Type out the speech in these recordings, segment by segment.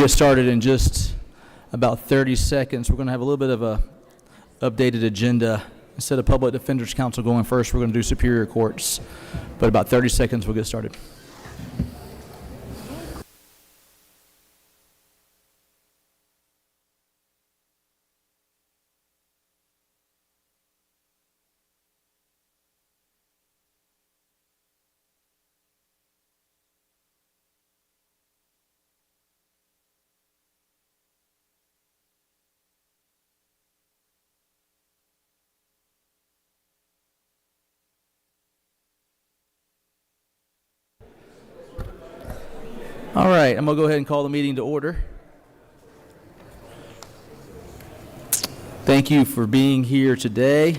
get started in just about 30 seconds. We're going to have a little bit of a updated agenda. Instead of Public Defender's Council going first, we're going to do Superior Courts. But about 30 seconds, we'll get started. All right, I'm going to go ahead and call the meeting to order. Thank you for being here today.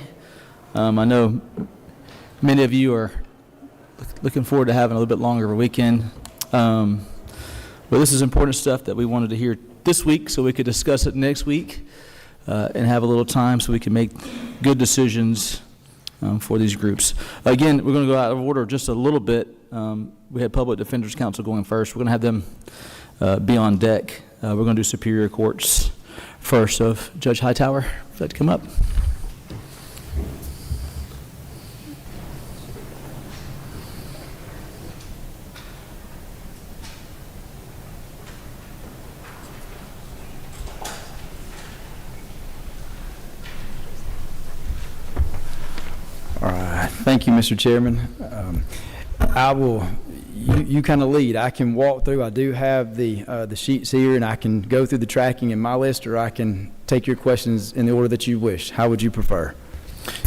I know many of you are looking forward to having a little bit longer of a weekend. But this is important stuff that we wanted to hear this week so we could discuss it next week and have a little time so we can make good decisions for these groups. Again, we're going to go out of order just a little bit. We had Public Defender's Council going first. We're going to have them be on deck. We're going to do Superior Courts first. So if Judge Hightower, if you'd like to come up. All right. Thank you, Mr. Chairman. I will. You kind of lead. I can walk through. I do have the sheets here, and I can go through the tracking in my list, or I can take your questions in the order that you wish. How would you prefer?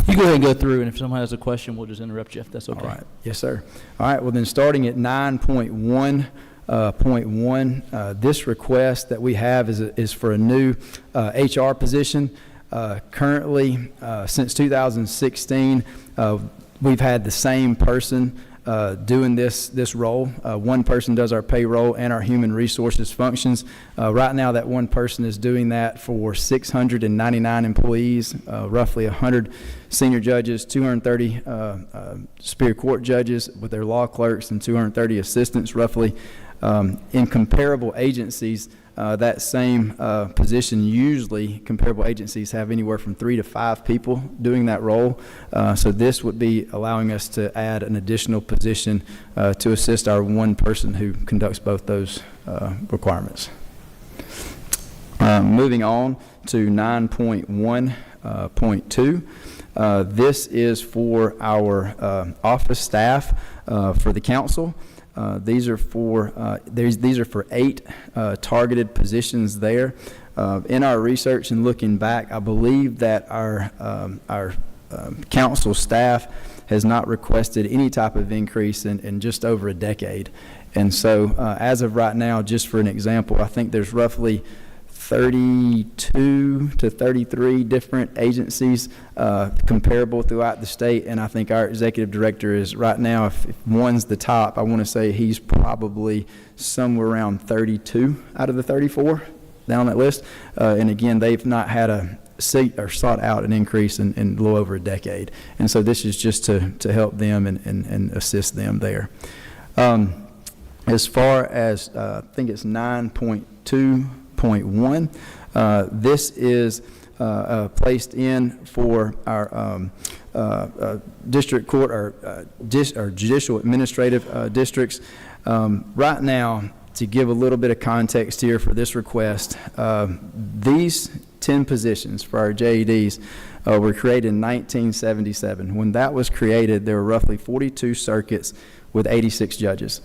You go ahead and go through, and if someone has a question, we'll just interrupt you if that's okay. All right. Yes, sir. All right. Well, then starting at 9.1.1, this request that we have is for a new HR position. Currently, since 2016, we've had the same person doing this role. One person does our payroll and our human resources functions. Right now, that one person is doing that for 699 employees, roughly 100 senior judges, 230 Superior Court judges with their law clerks, and 230 assistants, roughly. In comparable agencies, that same position, usually comparable agencies have anywhere from 3 to 5 people doing that role. So this would be allowing us to add an additional position to assist our one person who conducts both those requirements. Moving on to 9.1.2. This is for our office staff for the council. These are for 8 targeted positions there. In our research and looking back, I believe that our council staff has not requested any type of increase in just over a decade. And so as of right now, just for an example, I think there's roughly 32 to 33 different agencies comparable throughout the state, and I think our executive director is right now, if one's the top, I want to say he's probably somewhere around 32 out of the 34 down that list. And again, they've not had a seat or sought out an increase in a little over a decade, and so this is just to help them and assist them there. As far as I think it's 9.2.1. This is placed in for our district court or judicial administrative districts. Right now, to give a little bit of context here for this request, these 10 positions for our JEDs were created in 1977. When that was created, there were roughly 42 circuits with 86 judges.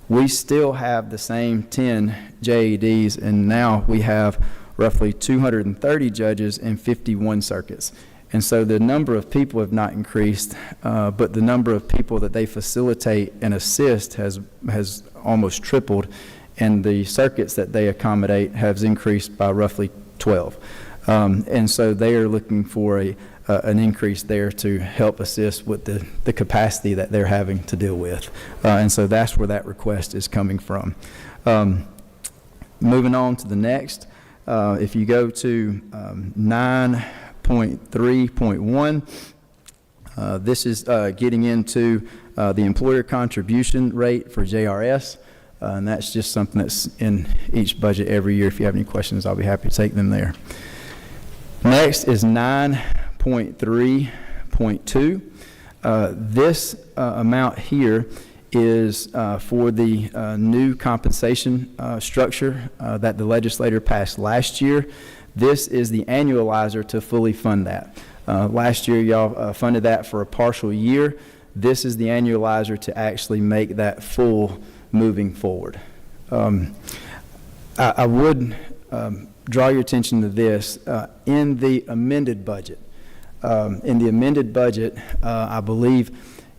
We still have the same 10 JEDs, and now we have roughly 230 judges and 51 circuits. And so the number of people have not increased, but the number of people that they facilitate and assist has almost tripled, and the circuits that they accommodate has increased by roughly 12. And so they are looking for an increase there to help assist with the capacity that they're having to deal with. And so that's where that request is coming from. Moving on to the next, if you go to 9.3.1, this is getting into the employer contribution rate for JRS. And that's just something that's in each budget every year. If you have any questions, I'll be happy to take them there. Next is 9.3.2. This amount here is for the new compensation structure that the legislature passed last year. This is the annualizer to fully fund that. Last year, y'all funded that for a partial year. This is the annualizer to actually make that full moving forward. I would draw your attention to this. In the amended budget, I believe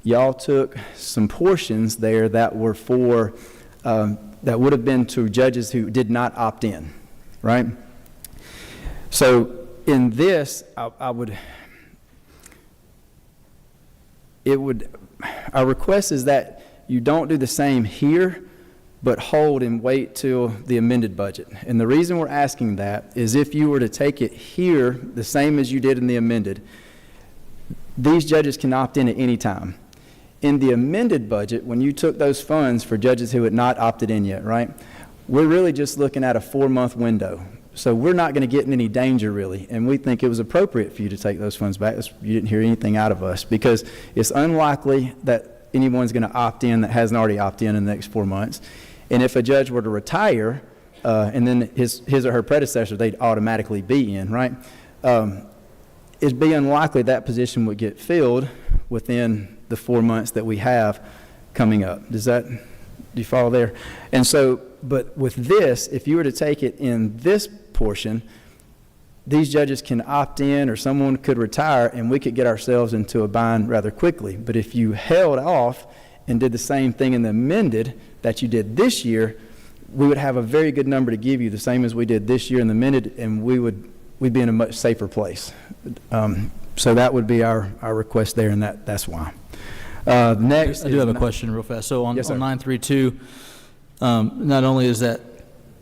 y'all took some portions there that were for, that would have been to judges who did not opt in, right? So in this, our request is that you don't do the same here, but hold and wait till the amended budget. And the reason we're asking that is if you were to take it here, the same as you did in the amended, these judges can opt in at any time. In the amended budget, when you took those funds for judges who had not opted in yet, right, we're really just looking at a 4-month window. So we're not going to get in any danger, really, and we think it was appropriate for you to take those funds back. You didn't hear anything out of us, because it's unlikely that anyone's going to opt in that hasn't already opted in the next 4 months. And if a judge were to retire, and then his or her predecessor, they'd automatically be in, right? It'd be unlikely that position would get filled within the 4 months that we have coming up. Do you follow there? And so, but with this, if you were to take it in this portion, these judges can opt in, or someone could retire, and we could get ourselves into a bind rather quickly. But if you held off and did the same thing in the amended that you did this year, we would have a very good number to give you, the same as we did this year in the amended, and we'd be in a much safer place. So that would be our request there, and that's why. Next, I do have a question real fast. So on, yes, on 932, not only is that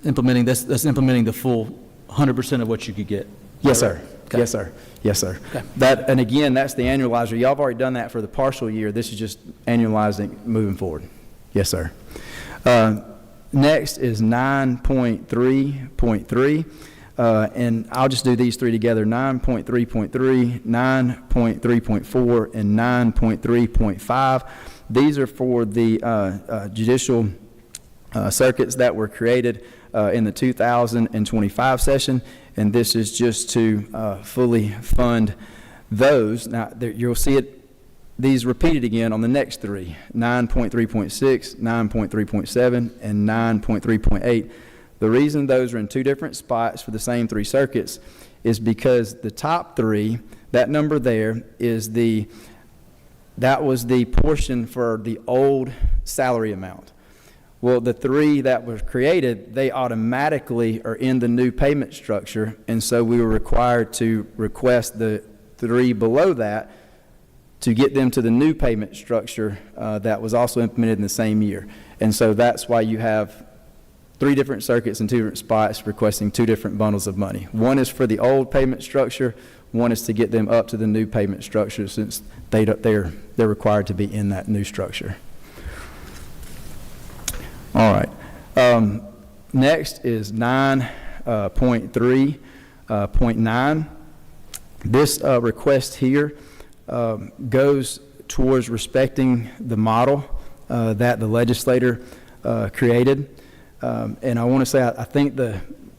implementing that's implementing the full 100% of what you could get. Yes, sir. Okay. Yes, sir. Yes, sir. Okay. That, and again, that's the annualizer. Y'all have already done that for the partial year. This is just annualizing moving forward. Yes, sir. Next is 9.3.3. And I'll just do these three together: 9.3.3, 9.3.4, and 9.3.5. These are for the judicial circuits that were created in the 2025 session, and this is just to fully fund those. Now, you'll see these repeated again on the next three: 9.3.6, 9.3.7, and 9.3.8. The reason those are in two different spots for the same three circuits is because the top three, that number there is that was the portion for the old salary amount. Well, the three that were created, they automatically are in the new payment structure, and so we were required to request the three below that to get them to the new payment structure that was also implemented in the same year. And so that's why you have three different circuits in two different spots requesting two different bundles of money. One is for the old payment structure, one is to get them up to the new payment structure, since they're required to be in that new structure. All right. Next is 9.3.9. This request here goes towards respecting the model that the legislator created. And I want to say, I think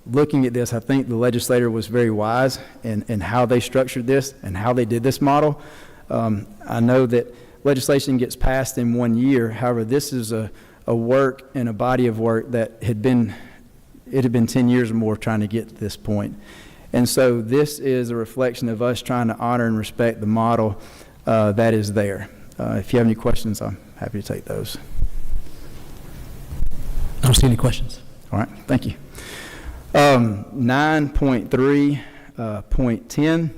looking at this, I think the legislator was very wise in how they structured this and how they did this model. I know that legislation gets passed in 1 year. However, this is a work and a body of work that had been 10 years or more trying to get to this point. And so this is a reflection of us trying to honor and respect the model that is there. If you have any questions, I'm happy to take those. I don't see any questions. All right, thank you. 9.3.10,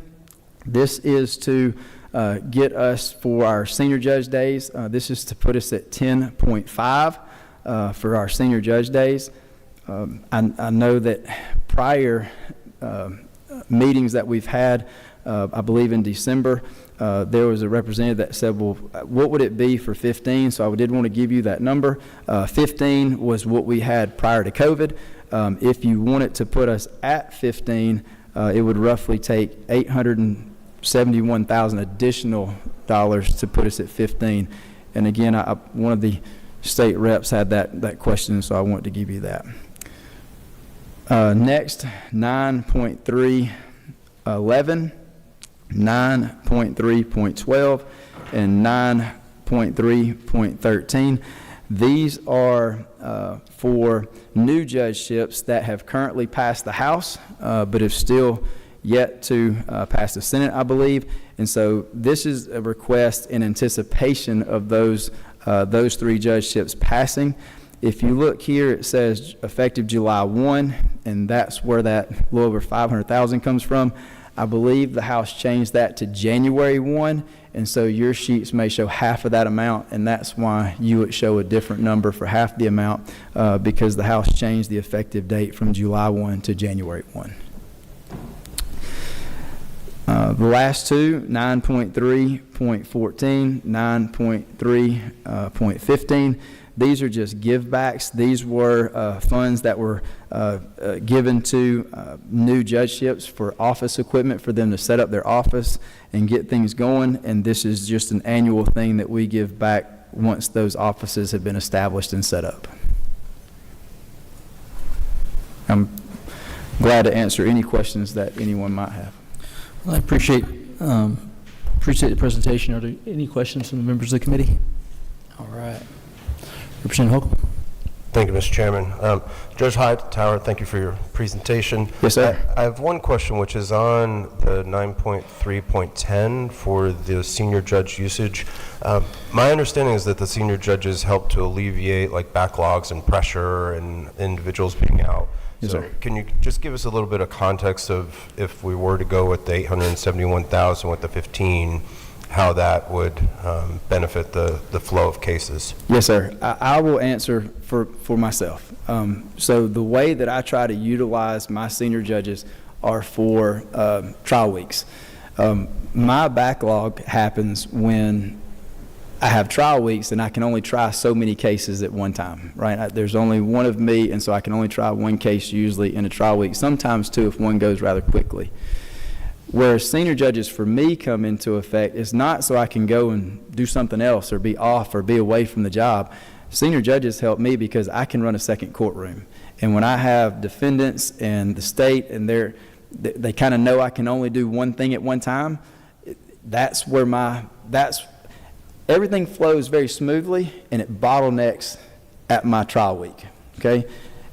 this is to get us for our senior judge days. This is to put us at 10.5 for our senior judge days. I know that prior meetings that we've had, I believe in December, there was a representative that said, well, what would it be for 15? So I did want to give you that number. 15 was what we had prior to COVID. If you wanted to put us at 15, it would roughly take $871,000 additional dollars to put us at 15. And again, one of the state reps had that question, so I wanted to give you that. Next, 9.311, 9.3.12, and 9.3.13. These are for new judgeships that have currently passed the House, but have still yet to pass the Senate, I believe. And so this is a request in anticipation of those three judgeships passing. If you look here, it says effective July 1, and that's where that little over $500,000 comes from. I believe the House changed that to January 1, and so your sheets may show half of that amount, and that's why you would show a different number for half the amount, because the House changed the effective date from July 1 to January 1. The last two, 9.3.14, 9.3.15, these are just givebacks. These were funds that were given to new judgeships for office equipment for them to set up their office and get things going, and this is just an annual thing that we give back once those offices have been established and set up. I'm glad to answer any questions that anyone might have. Well, I appreciate the presentation. Are there any questions from the members of the committee? All right. Representative Holcomb. Thank you, Mr. Chairman. Judge Hightower, thank you for your presentation. Yes, sir. I have one question, which is on the 9.3.10 for the senior judge usage. My understanding is that the senior judges help to alleviate like backlogs and pressure and individuals being out. Yes, so sir. Can you just give us a little bit of context of if we were to go with the 871,000 with the 15, how that would benefit the flow of cases? Yes, sir. I will answer for myself. So the way that I try to utilize my senior judges are for trial weeks. My backlog happens when I have trial weeks and I can only try so many cases at one time, right? There's only one of me, and so I can only try one case usually in a trial week, sometimes two if one goes rather quickly. Where senior judges for me come into effect is not so I can go and do something else or be off or be away from the job. Senior judges help me because I can run a second courtroom. And when I have defendants and the state and they kind of know I can only do one thing at one time, that's where everything flows very smoothly, and it bottlenecks at my trial week, okay?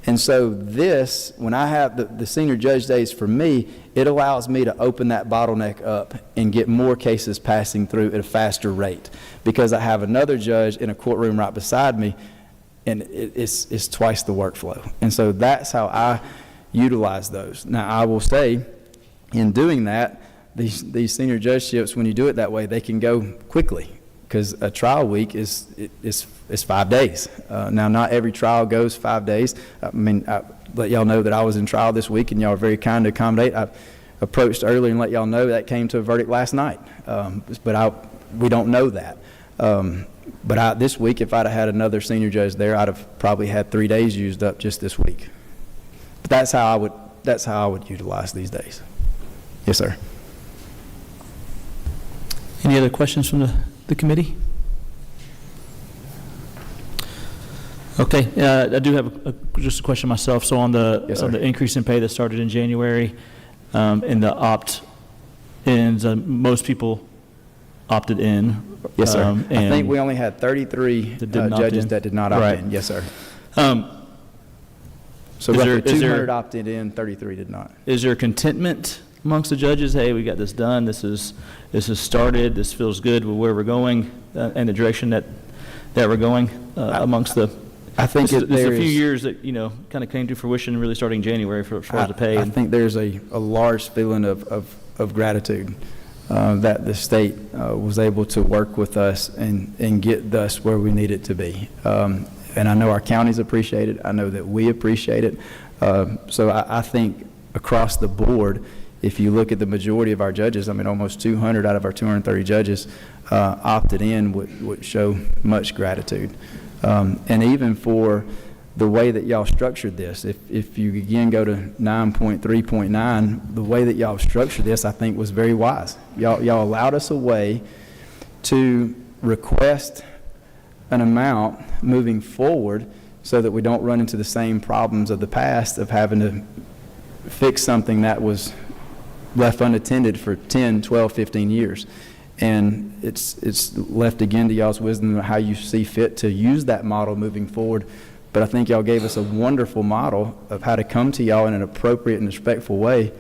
And so this, when I have the senior judge days for me, it allows me to open that bottleneck up and get more cases passing through at a faster rate because I have another judge in a courtroom right beside me, and it's twice the workflow. And so that's how I utilize those. Now, I will say, in doing that, these senior judgeships, when you do it that way, they can go quickly, because a trial week is 5 days. Now, not every trial goes 5 days. I mean, I let y'all know that I was in trial this week, and y'all are very kind to accommodate. I approached earlier and let y'all know that came to a verdict last night, but we don't know that. But this week, if I'd have had another senior judge there, I'd have probably had 3 days used up just this week. But that's how I would utilize these days. Yes, sir. Any other questions from the committee? Okay, I do have just a question myself. So on the increase in pay that started in January, and the opt-ins, most people opted in. Yes, sir. I think we only had 33 judges that did not opt in. Yes, sir. So roughly 200 opted in, 33 did not. Is there contentment amongst the judges? Hey, we got this done. This is started. This feels good with where we're going and the direction that we're going amongst the. I think there's a few years that kind of came to fruition, really starting January for as far as the pay. I think there's a large feeling of gratitude that the state was able to work with us and get us where we need it to be. And I know our counties appreciate it. I know that we appreciate it. So I think across the board, if you look at the majority of our judges, I mean, almost 200 out of our 230 judges opted in, would show much gratitude. And even for the way that y'all structured this, if you again go to 9.3.9, the way that y'all structured this, I think was very wise. Y'all allowed us a way to request an amount moving forward so that we don't run into the same problems of the past of having to fix something that was left unattended for 10, 12, 15 years. And it's left again to y'all's wisdom how you see fit to use that model moving forward. But I think y'all gave us a wonderful model of how to come to y'all in an appropriate and respectful way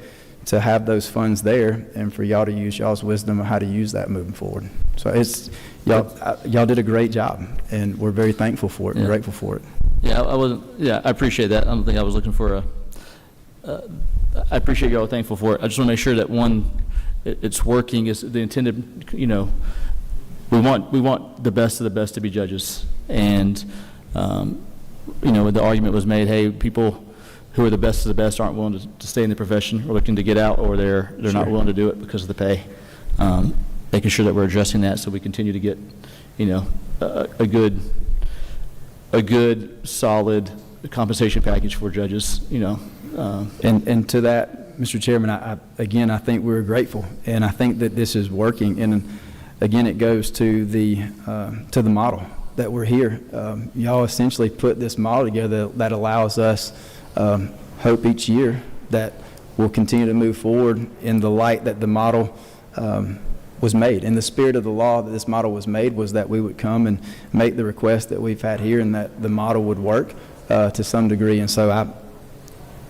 to have those funds there, and for y'all to use y'all's wisdom of how to use that moving forward. So it's y'all did a great job, and we're very thankful for it. Yeah. We're grateful for it. Yeah, I appreciate that. I don't think I was looking for I appreciate y'all thankful for it. I just want to make sure that it's working is the intended, we want the best of the best to be judges. And, the argument was made, hey, people who are the best of the best aren't willing to stay in the profession or looking to get out, or they're not willing to do it because of the pay. Making sure that we're addressing that so we continue to get, a good, solid compensation package for judges, And to that, Mr. Chairman, I think we're grateful, and I think that this is working. And again, it goes to the model that we're here. Y'all essentially put this model together that allows us hope each year that we'll continue to move forward in the light that the model was made. In the spirit of the law that this model was made was that we would come and make the request that we've had here, and that the model would work to some degree. And so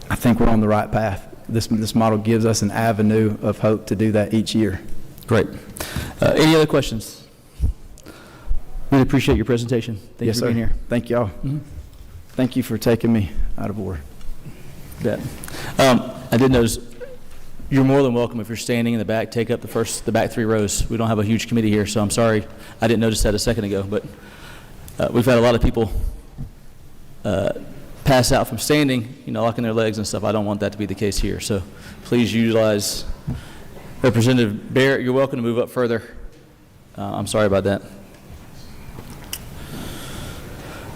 I think we're on the right path. This model gives us an avenue of hope to do that each year. Great. Any other questions? Really appreciate your presentation. Thank you for being here. Thank y'all. Mm-hmm. Thank you for taking me out of order. Bet. I did notice you're more than welcome if you're standing in the back. Take up the back 3 rows. We don't have a huge committee here, so I'm sorry I didn't notice that a second ago. But we've had a lot of people pass out from standing, locking their legs and stuff. I don't want that to be the case here. So please utilize Representative Barrett. You're welcome to move up further. I'm sorry about that.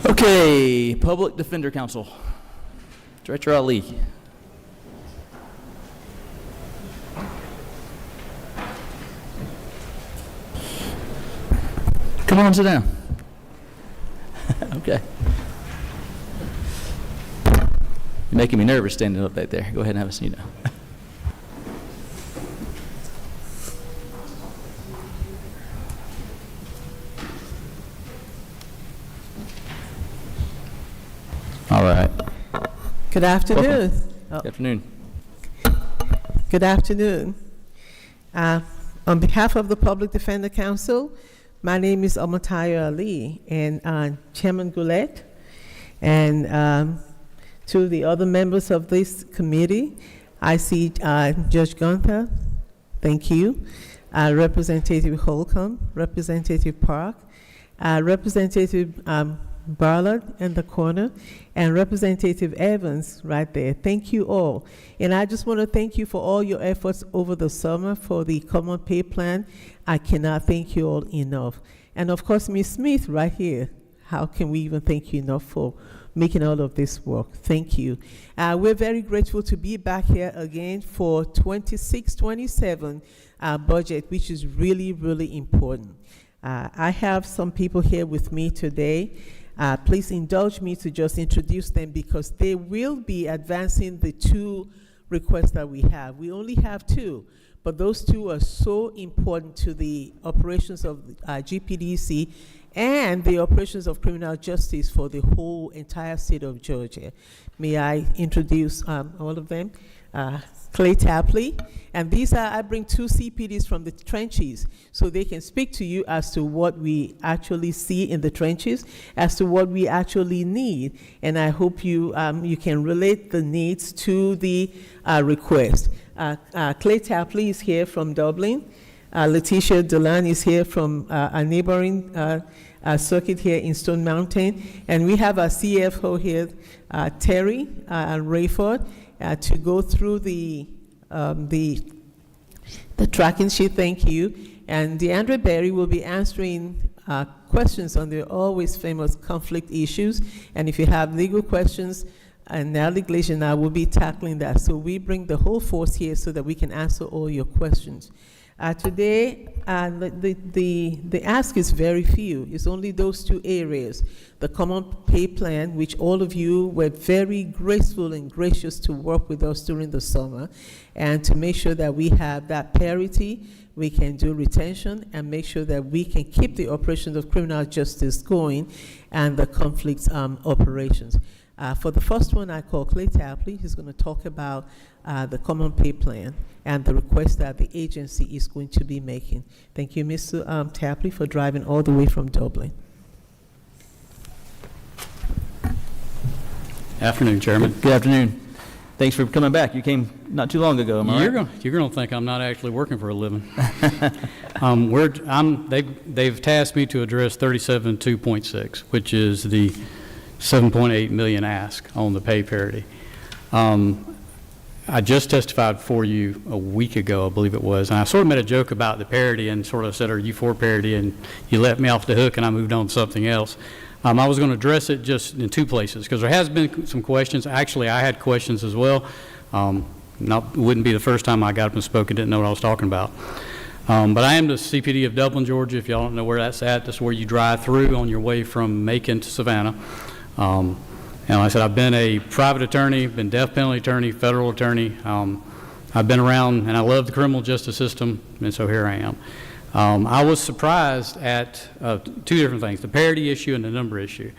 Okay, Public Defender Council. Director Ali. Come on, sit down. Okay. You're making me nervous standing up back there. Go ahead and have a seat now. All right. Good afternoon. Good afternoon. Good afternoon. On behalf of the Public Defender Council, my name is Omatayo Ali, and Chairman Goulet, and to the other members of this committee, I see Judge Gunther, thank you, Representative Holcomb, Representative Park, Representative Ballard in the corner, and Representative Evans right there. Thank you all. And I just want to thank you for all your efforts over the summer for the Common Pay Plan. I cannot thank you all enough. And of course, Ms. Smith right here. How can we even thank you enough for making all of this work? Thank you. We're very grateful to be back here again for 26-27 budget, which is really, really important. I have some people here with me today. Please indulge me to just introduce them because they will be advancing the 2 requests that we have. We only have 2, but those 2 are so important to the operations of GPDC and the operations of criminal justice for the whole entire state of Georgia. May I introduce all of them? Clay Tapley, and these are, I bring 2 CPDs from the trenches so they can speak to you as to what we actually see in the trenches, as to what we actually need, and I hope you you can relate the needs to the request. Clay Tapley is here from Dublin. Letitia Delan is here from a neighboring circuit here in Stone Mountain, and we have our CFO here, Terry Rayford, to go through the the tracking sheet. Thank you. And DeAndre Berry will be answering questions on the always famous conflict issues. And if you have legal questions, and Nellie Glacier and I will be tackling that. So we bring the whole force here so that we can answer all your questions. Today, the ask is very few. It's only those two areas. The common pay plan, which all of you were very graceful and gracious to work with us during the summer, and to make sure that we have that parity, we can do retention and make sure that we can keep the operations of criminal justice going and the conflict operations. For the first one, I call Clay Tapley. He's going to talk about the common pay plan and the request that the agency is going to be making. Thank you, Mr. Tapley, for driving all the way from Dublin. Afternoon, Chairman. Good afternoon. Thanks for coming back. You came not too long ago, am I right? You're going to think I'm not actually working for a living. They've tasked me to address 37.2.6, which is the 7.8 million ask on the pay parity. I just testified for you a week ago, I believe it was, and I sort of made a joke about the parity and sort of said, are you for parity? And you let me off the hook and I moved on to something else. I was going to address it just in two places because there has been some questions. Actually, I had questions as well. Wouldn't be the first time I got up and spoke and didn't know what I was talking about. But I am the CPD of Dublin, Georgia. If y'all don't know where that's at, that's where you drive through on your way from Macon to Savannah. And like I said, I've been a private attorney, been death penalty attorney, federal attorney. I've been around, and I love the criminal justice system, and so here I am. I was surprised at two different things, the parity issue and the number issue.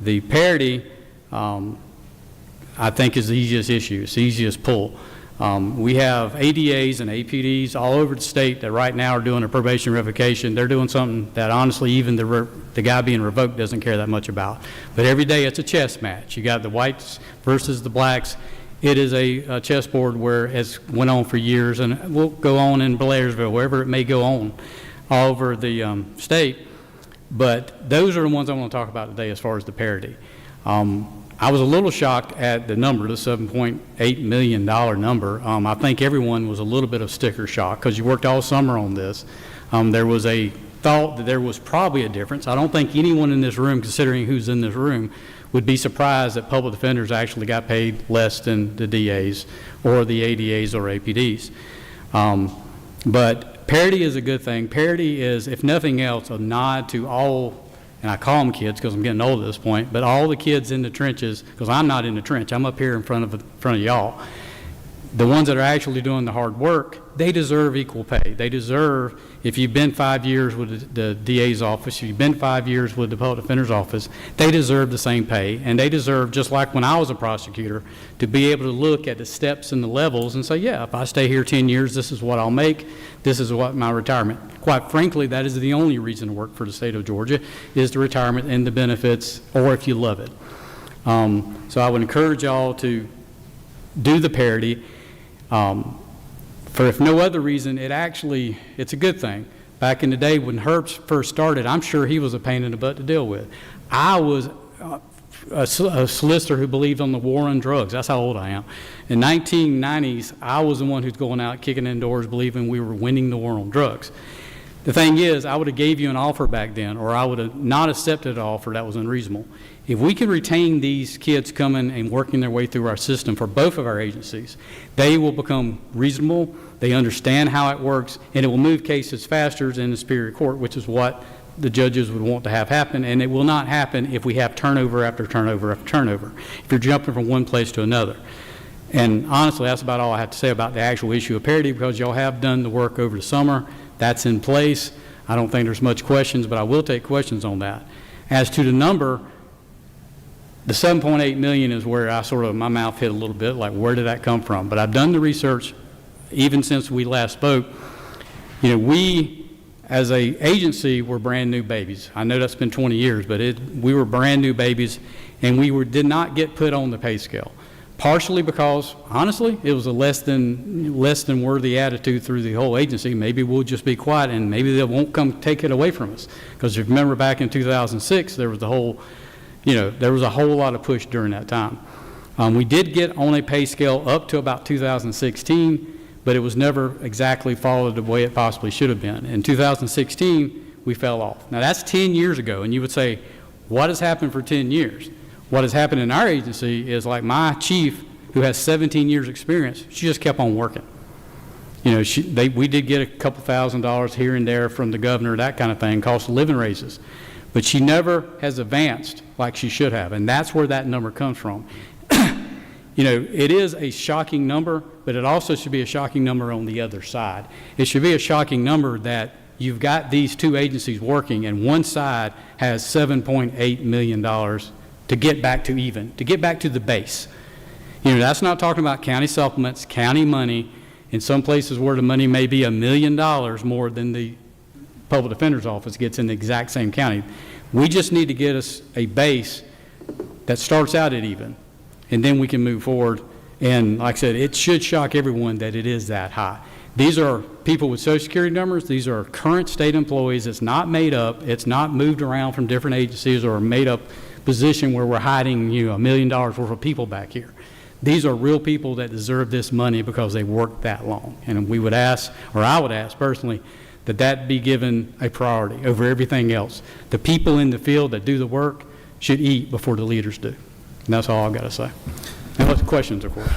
The parity, I think, is the easiest issue. It's the easiest pull. We have ADAs and APDs all over the state that right now are doing a probation revocation. They're doing something that honestly even the guy being revoked doesn't care that much about. But every day it's a chess match. You got the whites versus the blacks. It is a chessboard where it's went on for years and will go on in Blairsville, wherever it may go on all over the state. But those are the ones I want to talk about today as far as the parity. I was a little shocked at the number, the $7.8 million number. I think everyone was a little bit of sticker shock because you worked all summer on this. There was a thought that there was probably a difference. I don't think anyone in this room, considering who's in this room, would be surprised that public defenders actually got paid less than the DAs or the ADAs or APDs. But parity is a good thing. Parity is, if nothing else, a nod to all, and I call them kids because I'm getting old at this point, but all the kids in the trenches, because I'm not in the trench, I'm up here in front of y'all. The ones that are actually doing the hard work, they deserve equal pay. They deserve, if you've been 5 years with the DA's office, if you've been 5 years with the public defender's office, they deserve the same pay. And they deserve, just like when I was a prosecutor, to be able to look at the steps and the levels and say, yeah, if I stay here 10 years, this is what I'll make. This is what my retirement. Quite frankly, that is the only reason to work for the state of Georgia, is the retirement and the benefits, or if you love it. So I would encourage y'all to do the parity. For if no other reason, it's a good thing. Back in the day when Herbst first started, I'm sure he was a pain in the butt to deal with. I was a solicitor who believed on the war on drugs. That's how old I am. In 1990s, I was the one who's going out kicking in doors believing we were winning the war on drugs. The thing is, I would have gave you an offer back then, or I would have not accepted an offer that was unreasonable. If we can retain these kids coming and working their way through our system for both of our agencies, they will become reasonable, they understand how it works, and it will move cases faster in the Superior Court, which is what the judges would want to have happen, and it will not happen if we have turnover after turnover after turnover, if you're jumping from one place to another. And honestly, that's about all I have to say about the actual issue of parity, because y'all have done the work over the summer. That's in place. I don't think there's much questions, but I will take questions on that. As to the number, the 7.8 million is where my mouth hit a little bit, like where did that come from? But I've done the research even since we last spoke. You know, we as a agency were brand new babies. I know that's been 20 years, but we were brand new babies, and we did not get put on the pay scale. Partially because, honestly, it was a less than worthy attitude through the whole agency. Maybe we'll just be quiet and maybe they won't come take it away from us. Because if you remember back in 2006, there was a whole lot of push during that time. We did get on a pay scale up to about 2016, but it was never exactly followed the way it possibly should have been. In 2016, we fell off. Now, that's 10 years ago, and you would say, what has happened for 10 years? What has happened in our agency is, like, my chief, who has 17 years experience, she just kept on working. You know, we did get a couple $1,000s here and there from the governor, that kind of thing, cost of living raises. But she never has advanced like she should have, and that's where that number comes from. You know, it is a shocking number, but it also should be a shocking number on the other side. It should be a shocking number that you've got these two agencies working, and one side has $7.8 million to get back to even, to get back to the base. You know, that's not talking about county supplements, county money, in some places where the money may be $1 million more than the public defender's office gets in the exact same county. We just need to get us a base that starts out at even, and then we can move forward. And like I said, it should shock everyone that it is that high. These are people with Social Security numbers. These are current state employees. It's not made up. It's not moved around from different agencies or a made up position where we're hiding, you know, $1 million worth of people back here. These are real people that deserve this money because they worked that long. And we would ask, or I would ask personally, that be given a priority over everything else. The people in the field that do the work should eat before the leaders do. And that's all I've got to say. And lots of questions, of course.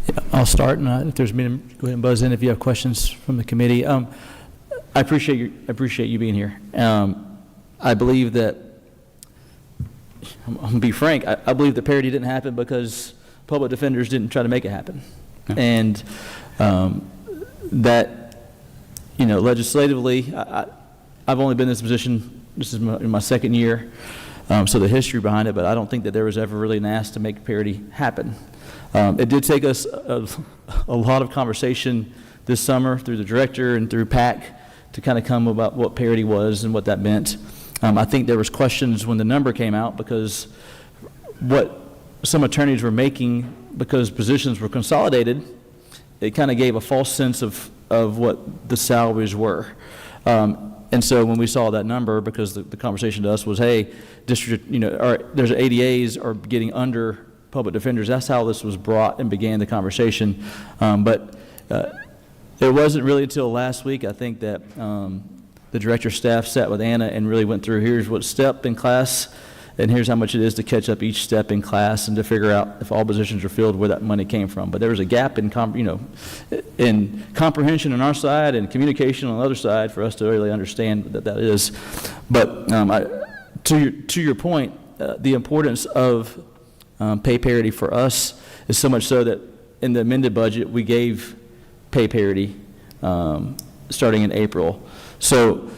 Yeah, I'll start, and if there's many, go ahead and buzz in if you have questions from the committee. I appreciate you being here. I believe that, I'm going to be frank, I believe the parity didn't happen because public defenders didn't try to make it happen. Yeah. And that, you know, legislatively, I've only been in this position, this is my second year, so the history behind it, but I don't think that there was ever really an ask to make parity happen. It did take us a lot of conversation this summer through the director and through PAC to kind of come about what parity was and what that meant. I think there was questions when the number came out because what some attorneys were making, because positions were consolidated, it kind of gave a false sense of what the salaries were. And so when we saw that number, because the conversation to us was, hey, district, you know, there's ADAs are getting under public defenders. That's how this was brought and began the conversation. But it wasn't really until last week, I think, that the director's staff sat with Anna and really went through, here's what step in class, and here's how much it is to catch up each step in class and to figure out if all positions are filled where that money came from. But there was a gap in, in comprehension on our side and communication on the other side for us to really understand that is. But to your point, the importance of pay parity for us is so much so that in the amended budget we gave pay parity starting in April. So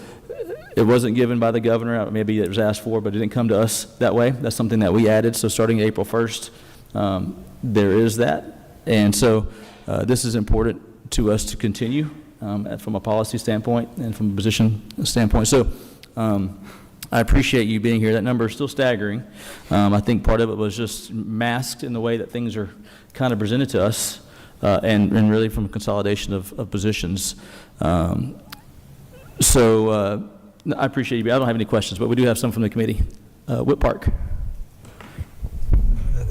it wasn't given by the governor. Maybe it was asked for, but it didn't come to us that way. That's something that we added. So starting April 1st, there is that. And so this is important to us to continue from a policy standpoint and from a position standpoint. So I appreciate you being here. That number is still staggering. I think part of it was just masked in the way that things are kind of presented to us and really from a consolidation of positions. I appreciate you. I don't have any questions, but we do have some from the committee. Whip Park.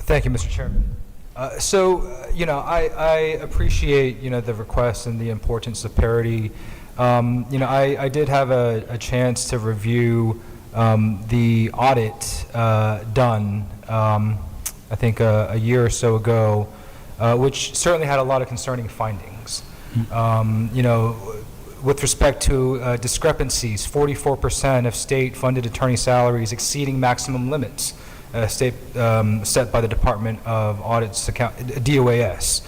Thank you, Mr. Chairman. I appreciate, the request and the importance of parity. I did have a chance to review the audit done, I think a year or so ago, which certainly had a lot of concerning findings. With respect to discrepancies, 44% of state-funded attorney salaries exceeding maximum limits set by the Department of Audit's DOAS.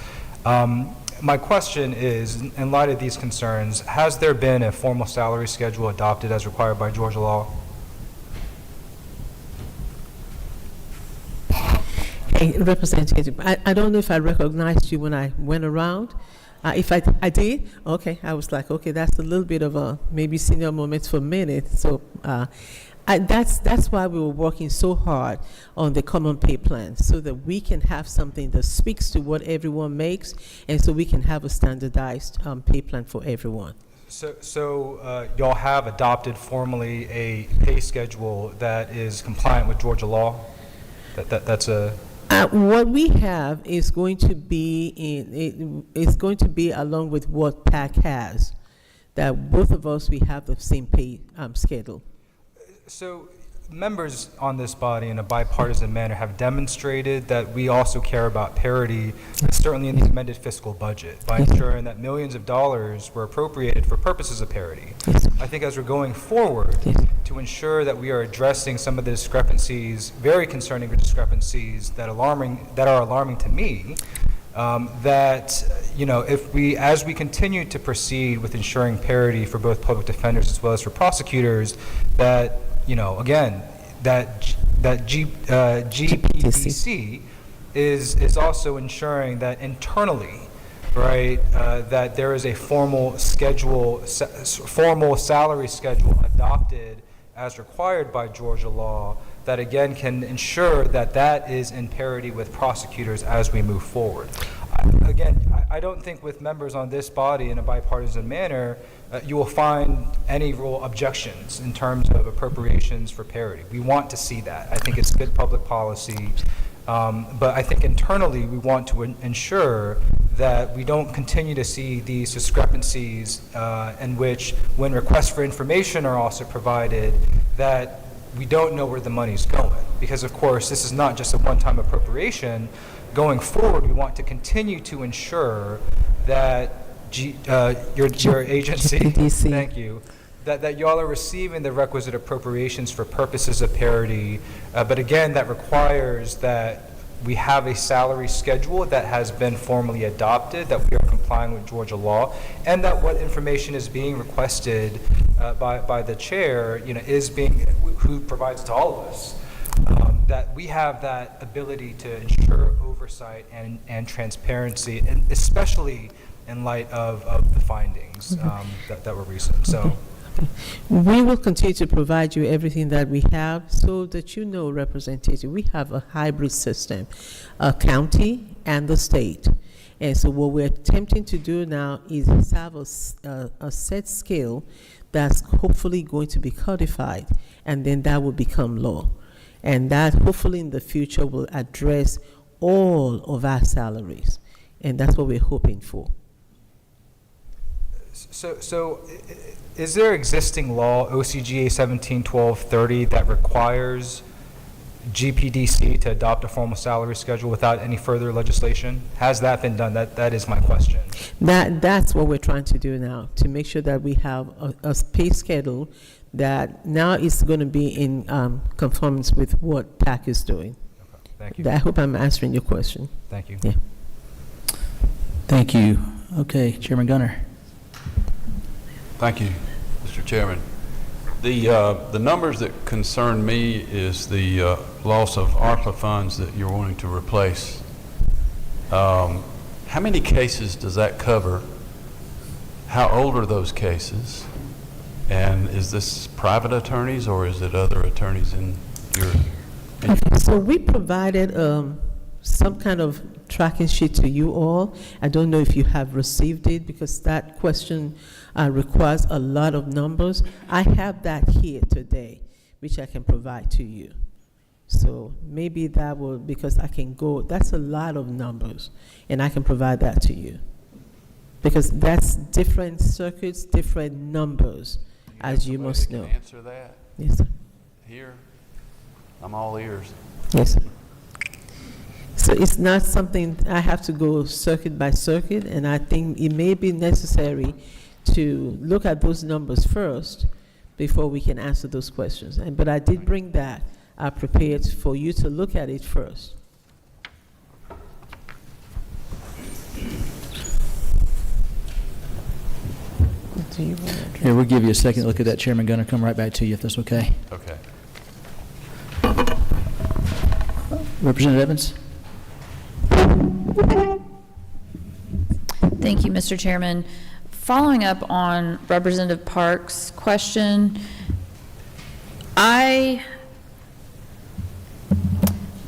My question is, in light of these concerns, has there been a formal salary schedule adopted as required by Georgia law? Hey, Representative, I don't know if I recognized you when I went around. If I did, okay, I was like, okay, that's a little bit of a maybe senior moment for a minute. So that's why we were working so hard on the common pay plan, so that we can have something that speaks to what everyone makes, and so we can have a standardized pay plan for everyone. So y'all have adopted formally a pay schedule that is compliant with Georgia law? That's a What we have is going to be it's going to be along with what PAC has, that both of us, we have the same pay schedule. So members on this body in a bipartisan manner have demonstrated that we also care about parity, certainly in the amended fiscal budget, by ensuring that millions of dollars were appropriated for purposes of parity. I think as we're going forward, to ensure that we are addressing some of the discrepancies, very concerning discrepancies that are alarming to me, that, you know, as we continue to proceed with ensuring parity for both public defenders as well as for prosecutors, that, you know, again, that GPDC is also ensuring that internally, right, that there is a formal salary schedule adopted as required by Georgia law that again can ensure that that is in parity with prosecutors as we move forward. I don't think with members on this body in a bipartisan manner, you will find any real objections in terms of appropriations for parity. We want to see that. I think it's good public policy. But I think internally we want to ensure that we don't continue to see these discrepancies in which when requests for information are also provided, that we don't know where the money's going. Because of course, this is not just a one-time appropriation. Going forward, we want to continue to ensure that your agency, GPDC. thank you, that y'all are receiving the requisite appropriations for purposes of parity. But again, that requires that we have a salary schedule that has been formally adopted, that we are complying with Georgia law, and that what information is being requested by the chair, you know, who provides to all of us, that we have that ability to ensure oversight and transparency, and especially in light of the findings that were recent. So. We will continue to provide you everything that we have so that you know, representative, we have a hybrid system, a county and the state. And so what we're attempting to do now is have a set scale that's hopefully going to be codified, and then that will become law. And that hopefully in the future will address all of our salaries. And that's what we're hoping for. So is there existing law, OCGA 171230, that requires GPDC to adopt a formal salary schedule without any further legislation? Has that been done? That is my question. That's what we're trying to do now, to make sure that we have a pay schedule that now is going to be in conformance with what PAC is doing. Okay. Thank you. I hope I'm answering your question. Thank you. Yeah. Thank you. Okay, Chairman Gunner. Thank you, Mr. Chairman. The numbers that concern me is the loss of ARPA funds that you're wanting to replace. How many cases does that cover? How old are those cases? And is this private attorneys or is it other attorneys in your? So we provided some kind of tracking sheet to you all. I don't know if you have received it because that question requires a lot of numbers. I have that here today, which I can provide to you. So maybe that will, because I can go, that's a lot of numbers, and I can provide that to you. Because that's different circuits, different numbers, as you must know. Answer that? Yes, sir. Here? I'm all ears. Yes, sir. So it's not something I have to go circuit by circuit, and I think it may be necessary to look at those numbers first before we can answer those questions. But I did bring that prepared for you to look at it first. Do you want to address? Here, we'll give you a second to look at that, Chairman Gunner. Come right back to you if that's okay. Okay. Representative Evans? Thank you, Mr. Chairman. Following up on Representative Park's question, I'm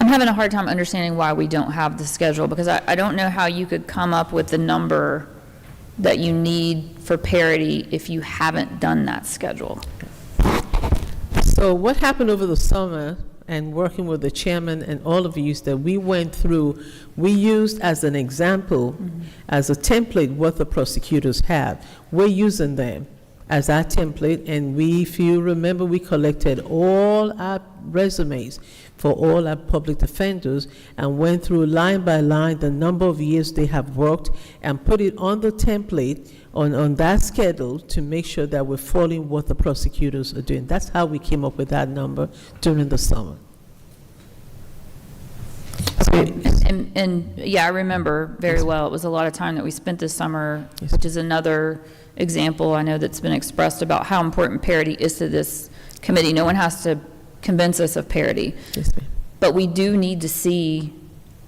having a hard time understanding why we don't have the schedule, because I don't know how you could come up with the number that you need for parity if you haven't done that schedule. So what happened over the summer, and working with the chairman and all of you that we went through, we used as an example, as a template, what the prosecutors have. We're using them as our template, and we, if you remember, we collected all our resumes for all our public defenders and went through line by line the number of years they have worked and put it on the template on that schedule to make sure that we're following what the prosecutors are doing. That's how we came up with that number during the summer. And yeah, I remember very well. It was a lot of time that we spent this summer, which is another example I know that's been expressed about how important parity is to this committee. No one has to convince us of parity. Yes, ma'am. But we do need to see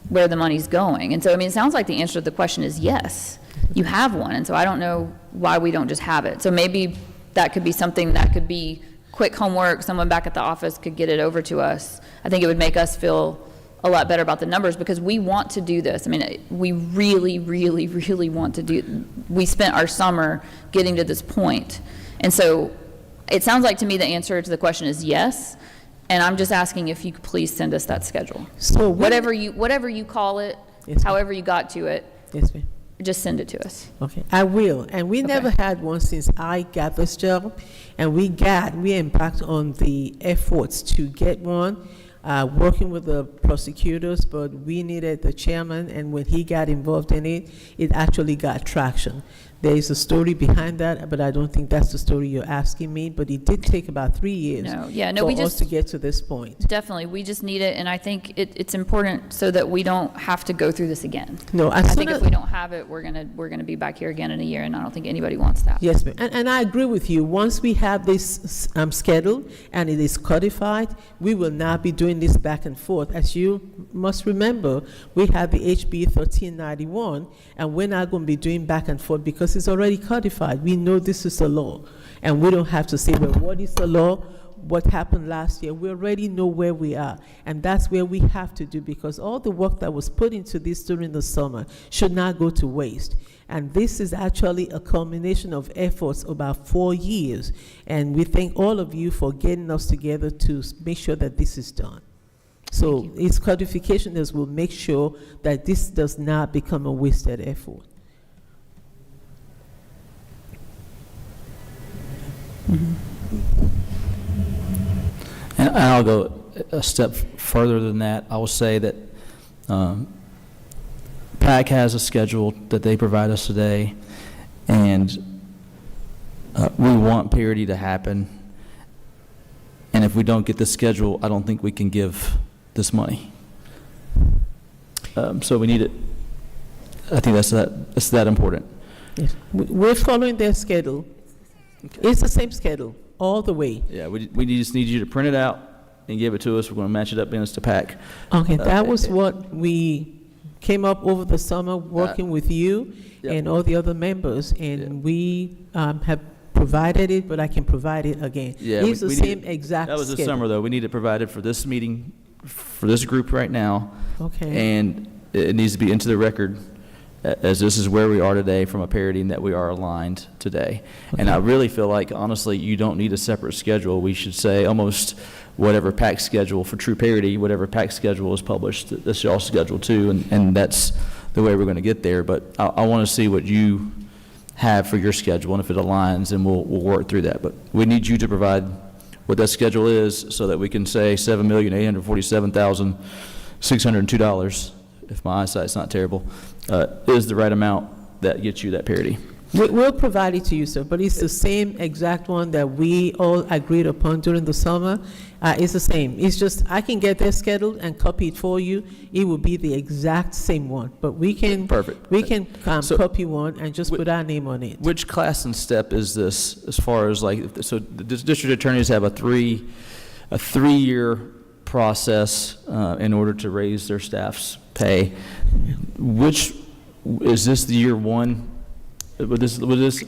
where the money's going. And so, I mean, it sounds like the answer to the question is yes, you have one. And so I don't know why we don't just have it. So maybe that could be something that could be quick homework. Someone back at the office could get it over to us. I think it would make us feel a lot better about the numbers because we want to do this. I mean, we really, really, really want to do, we spent our summer getting to this point. And so it sounds like to me the answer to the question is yes. And I'm just asking if you could please send us that schedule. So whatever you call it, Yes, ma'am. however you got to it, Yes, ma'am. just send it to us. Okay, I will. And we never had one since I got this job. And we embarked on the efforts to get one, working with the prosecutors, but we needed the chairman, and when he got involved in it, it actually got traction. There is a story behind that, but I don't think that's the story you're asking me, but it did take about 3 years we for us to get to this point. Definitely, we just need it, and I think it's important so that we don't have to go through this again. No, I think if we don't have it, we're gonna be back here again in a year, and I don't think anybody wants that. Yes, ma'am. And I agree with you. Once we have this schedule and it is codified, we will not be doing this back and forth. As you must remember, we have the HB 1391, and we're not going to be doing back and forth because it's already codified. We know this is the law, and we don't have to say, well, what is the law? What happened last year? We already know where we are, and that's where we have to do, because all the work that was put into this during the summer should not go to waste. And this is actually a culmination of efforts about 4 years, and we thank all of you for getting us together to make sure that this is done. So its codification will make sure that this does not become a wasted effort. And I'll go a step further than that. I will say that PAC has a schedule that they provide us today, and we want parity to happen. And if we don't get the schedule, I don't think we can give this money. So we need it. I think that's that important. Yes. We're following their schedule. It's the same schedule all the way. Yeah, we just need you to print it out and give it to us. We're going to match it up against the PAC. Okay, that was what we came up over the summer, working with you and all the other members, and we have provided it, but I can provide it again. Yeah, it's the same exact That was the schedule. summer, though. We need it provided for this meeting, for this group right now. Okay. And it needs to be into the record, as this is where we are today from a parity, and that we are aligned today. And I really feel like, honestly, you don't need a separate schedule. We should say almost whatever PAC schedule for true parity, whatever PAC schedule is published, that's y'all's schedule too, and that's the way we're going to get there. But I want to see what you have for your schedule, and if it aligns, then we'll work through that. But we need you to provide what that schedule is so that we can say $7,847,602, if my eyesight's not terrible, is the right amount that gets you that parity. We'll provide it to you, sir, but it's the same exact one that we all agreed upon during the summer. It's the same. It's just, I can get their schedule and copy it for you. It will be the exact same one, but we can. Perfect. We can So- copy one and just put our name on it. Which class and step is this, as far as like, so the district attorneys have a three-year process in order to raise their staff's pay. Which, is this the year one? Would this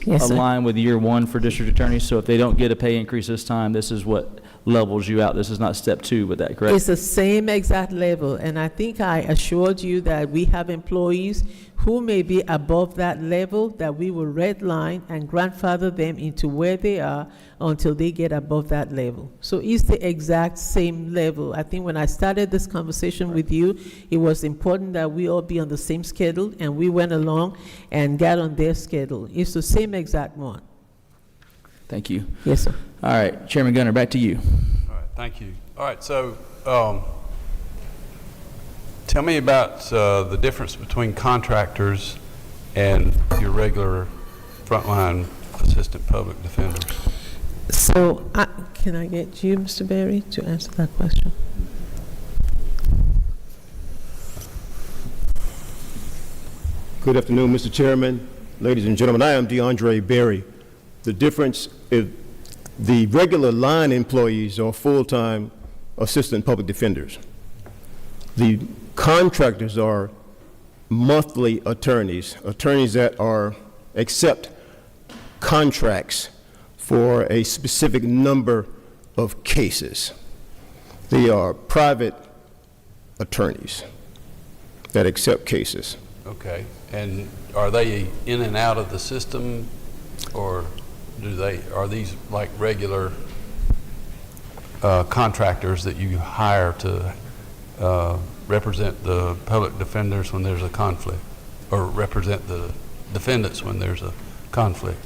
Yes, sir. align with year one for district attorneys? So if they don't get a pay increase this time, this is what levels you out. This is not step 2, with that, correct? It's the same exact level, and I think I assured you that we have employees who may be above that level, that we will redline and grandfather them into where they are until they get above that level. So it's the exact same level. I think when I started this conversation with you, it was important that we all be on the same schedule, and we went along and got on their schedule. It's the same exact one. Thank you. Yes, sir. All right, Chairman Gunner, back to you. All right, thank you. All right, so tell me about the difference between contractors and your regular frontline assistant public defenders. So can I get you, Mr. Berry, to answer that question? Good afternoon, Mr. Chairman, ladies and gentlemen. I am DeAndre Berry. The difference is the regular line employees are full-time assistant public defenders. The contractors are monthly attorneys that accept contracts for a specific number of cases. They are private attorneys that accept cases. Okay, and are they in and out of the system, or are these like regular contractors that you hire to represent the public defenders when there's a conflict, or represent the defendants when there's a conflict?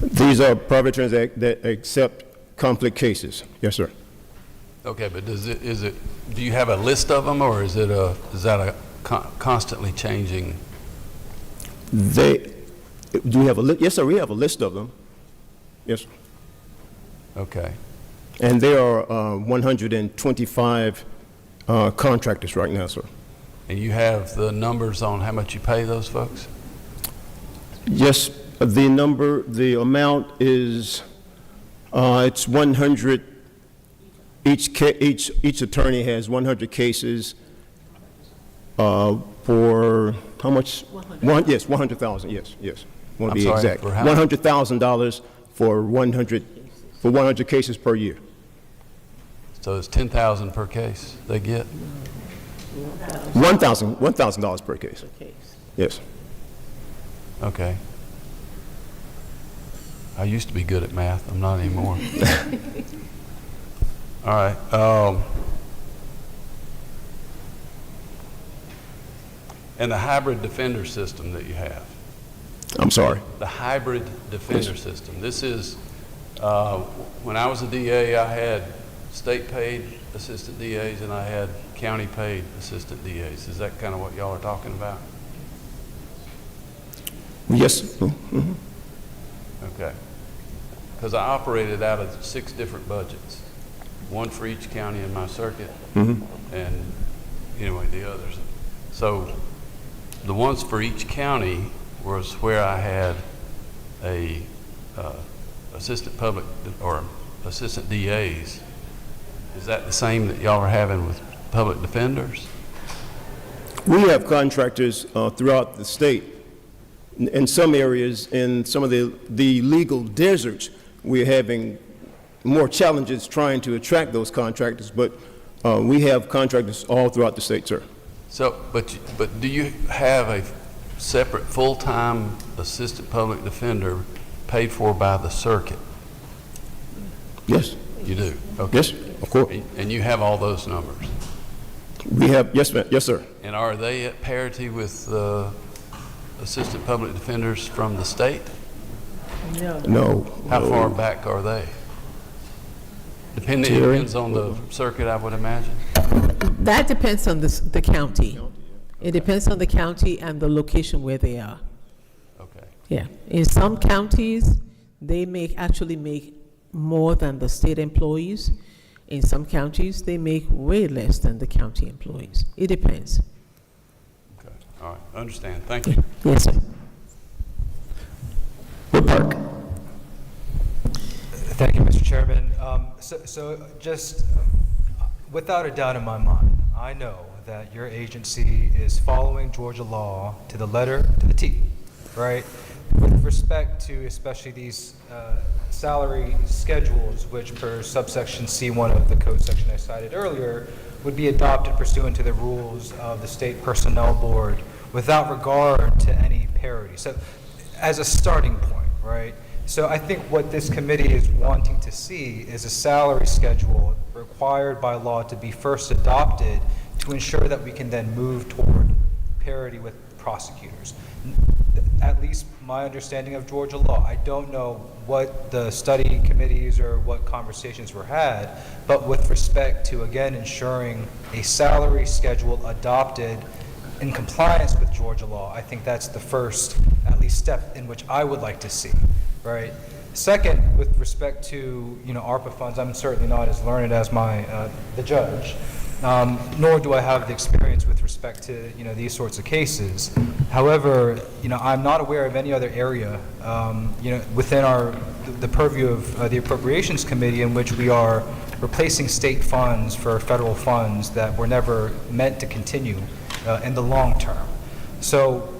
These are private attorneys that accept conflict cases. Yes, sir. Okay, but do you have a list of them, or is that a constantly changing? Do we have a list? Yes, sir, we have a list of them. Yes, sir. Okay. And there are 125 contractors right now, sir. And you have the numbers on how much you pay those folks? Yes, the amount is, it's 100, each attorney has 100 cases for how much? 100. Yes, 100,000, yes. Want to be sorry, exact. for how much? $100,000 for 100 cases per year. So it's $10,000 per case they get? $1,000 per case. Yes. Okay. I used to be good at math. I'm not anymore. All right. And the hybrid defender system that you have. I'm sorry. The hybrid defender system. This is, when I was a DA, I had state-paid assistant DAs and I had county-paid assistant DAs. Is that kind of what y'all are talking about? Yes. Okay. Because I operated out of 6 different budgets, one for each county in my circuit, and anyway, the others. So the ones for each county was where I had a assistant public or assistant DAs. Is that the same that y'all are having with public defenders? We have contractors throughout the state. In some areas, in some of the legal deserts, we're having more challenges trying to attract those contractors, but we have contractors all throughout the state, sir. So, but do you have a separate full-time assistant public defender paid for by the circuit? Yes. You do? Okay. Yes, of course. And you have all those numbers? We have, yes, ma'am. Yes, sir. And are they at parity with assistant public defenders from the state? No. How no. far back are they? It depends on the circuit, I would imagine. That depends on the county. It depends on the county and the location where they are. Okay. Yeah. In some counties, they actually make more than the state employees. In some counties, they make way less than the county employees. It depends. Okay. All right. I understand. Thank you. Yes, sir. Wood Park. Thank you, Mr. Chairman. So just without a doubt in my mind, I know that your agency is following Georgia law to the letter, to the T, right? respect to especially these salary schedules, which per subsection C1 of the code section I cited earlier, would be adopted pursuant to the rules of the State Personnel Board without regard to any parity. So as a starting point, right? So I think what this committee is wanting to see is a salary schedule required by law to be first adopted to ensure that we can then move toward parity with prosecutors. At least my understanding of Georgia law. I don't know what the study committees or what conversations were had, but with respect to, again, ensuring a salary schedule adopted in compliance with Georgia law, I think that's the first, at least, step in which I would like to see, right? Second, with respect to, ARPA funds, I'm certainly not as learned as the judge, nor do I have the experience with respect to, these sorts of cases. However, I'm not aware of any other area, within the purview of the Appropriations Committee in which we are replacing state funds for federal funds that were never meant to continue in the long term. So,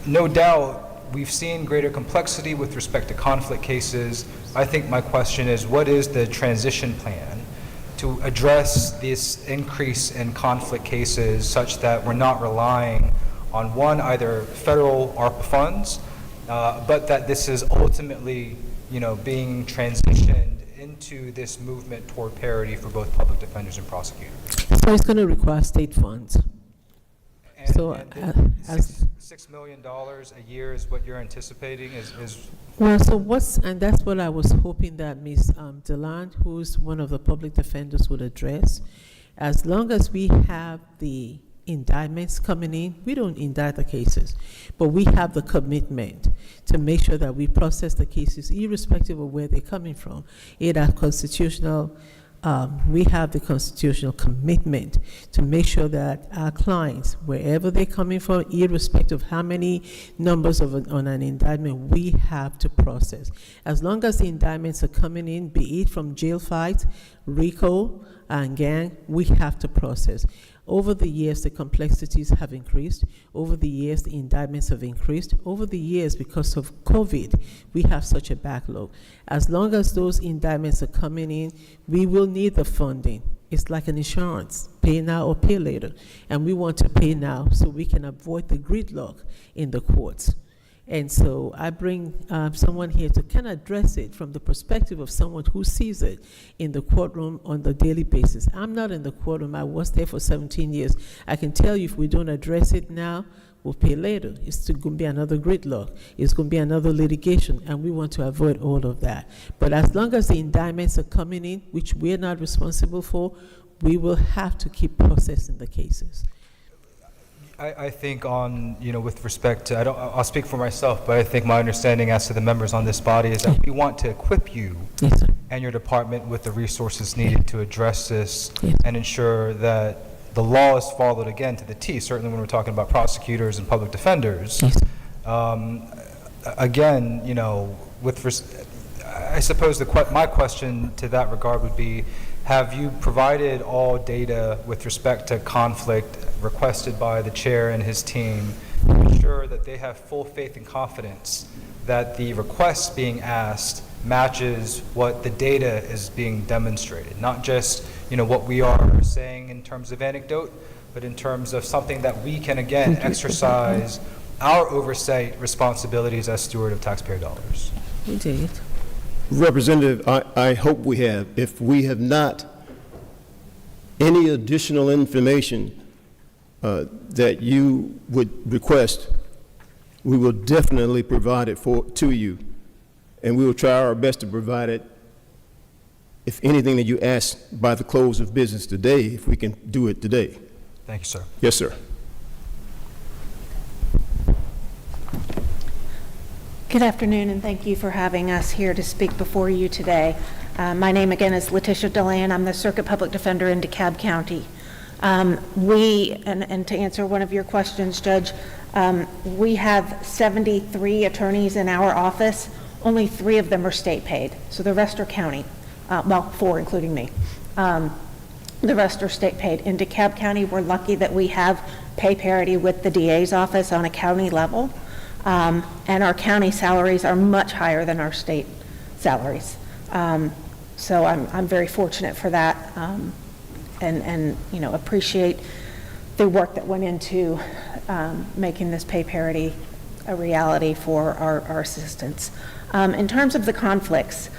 no doubt, we've seen greater complexity with respect to conflict cases. I think my question is, what is the transition plan to address this increase in conflict cases such that we're not relying on either federal ARPA funds, but that this is ultimately, being transitioned into this movement toward parity for both public defenders and prosecutors? So it's going to require state funds. And, So, $6 million a year is what you're anticipating is Well, so and that's what I was hoping that Ms. Deland, who's one of the public defenders, would address. As long as we have the indictments coming in, we don't indict the cases, but we have the commitment to make sure that we process the cases irrespective of where they're coming from. We have the constitutional commitment to make sure that our clients, wherever they're coming from, irrespective of how many numbers on an indictment, we have to process. As long as the indictments are coming in, be it from jail fights, RICO, and gang, we have to process. Over the years, the complexities have increased. Over the years, the indictments have increased. Over the years, because of COVID, we have such a backlog. As long as those indictments are coming in, we will need the funding. It's like an insurance, pay now or pay later. And we want to pay now so we can avoid the gridlock in the courts. And so I bring someone here to kind of address it from the perspective of someone who sees it in the courtroom on the daily basis. I'm not in the courtroom. I was there for 17 years. I can tell you if we don't address it now, we'll pay later. It's going to be another gridlock. It's going to be another litigation, and we want to avoid all of that. But as long as the indictments are coming in, which we're not responsible for, we will have to keep processing the cases. I think with respect to, I'll speak for myself, but I think my understanding as to the members on this body is that we want to equip you and your department with the resources needed to address this and ensure that the law is followed again to the T, certainly when we're talking about prosecutors and public defenders. Again, I suppose my question to that regard would be, have you provided all data with respect to conflict requested by the chair and his team to ensure that they have full faith and confidence that the request being asked matches what the data is being demonstrated? Not just, what we are saying in terms of anecdote, but in terms of something that we can, again, exercise our oversight responsibilities as steward of taxpayer dollars. We did. Representative, I hope we have. If we have not, any additional information that you would request, we will definitely provide it to you, and we will try our best to provide it, if anything that you ask, by the close of business today, if we can do it today. Thank you, sir. Yes, sir. Good afternoon, and thank you for having us here to speak before you today. My name again is Letitia Deland. I'm the Circuit Public Defender in DeKalb County. And to answer one of your questions, Judge, we have 73 attorneys in our office. Only 3 of them are state paid, so the rest are county. 4 including me. The rest are state paid. In DeKalb County, we're lucky that we have pay parity with the DA's office on a county level. And our county salaries are much higher than our state salaries. So I'm very fortunate for that, and appreciate the work that went into making this pay parity a reality for our assistants. In terms of the conflicts,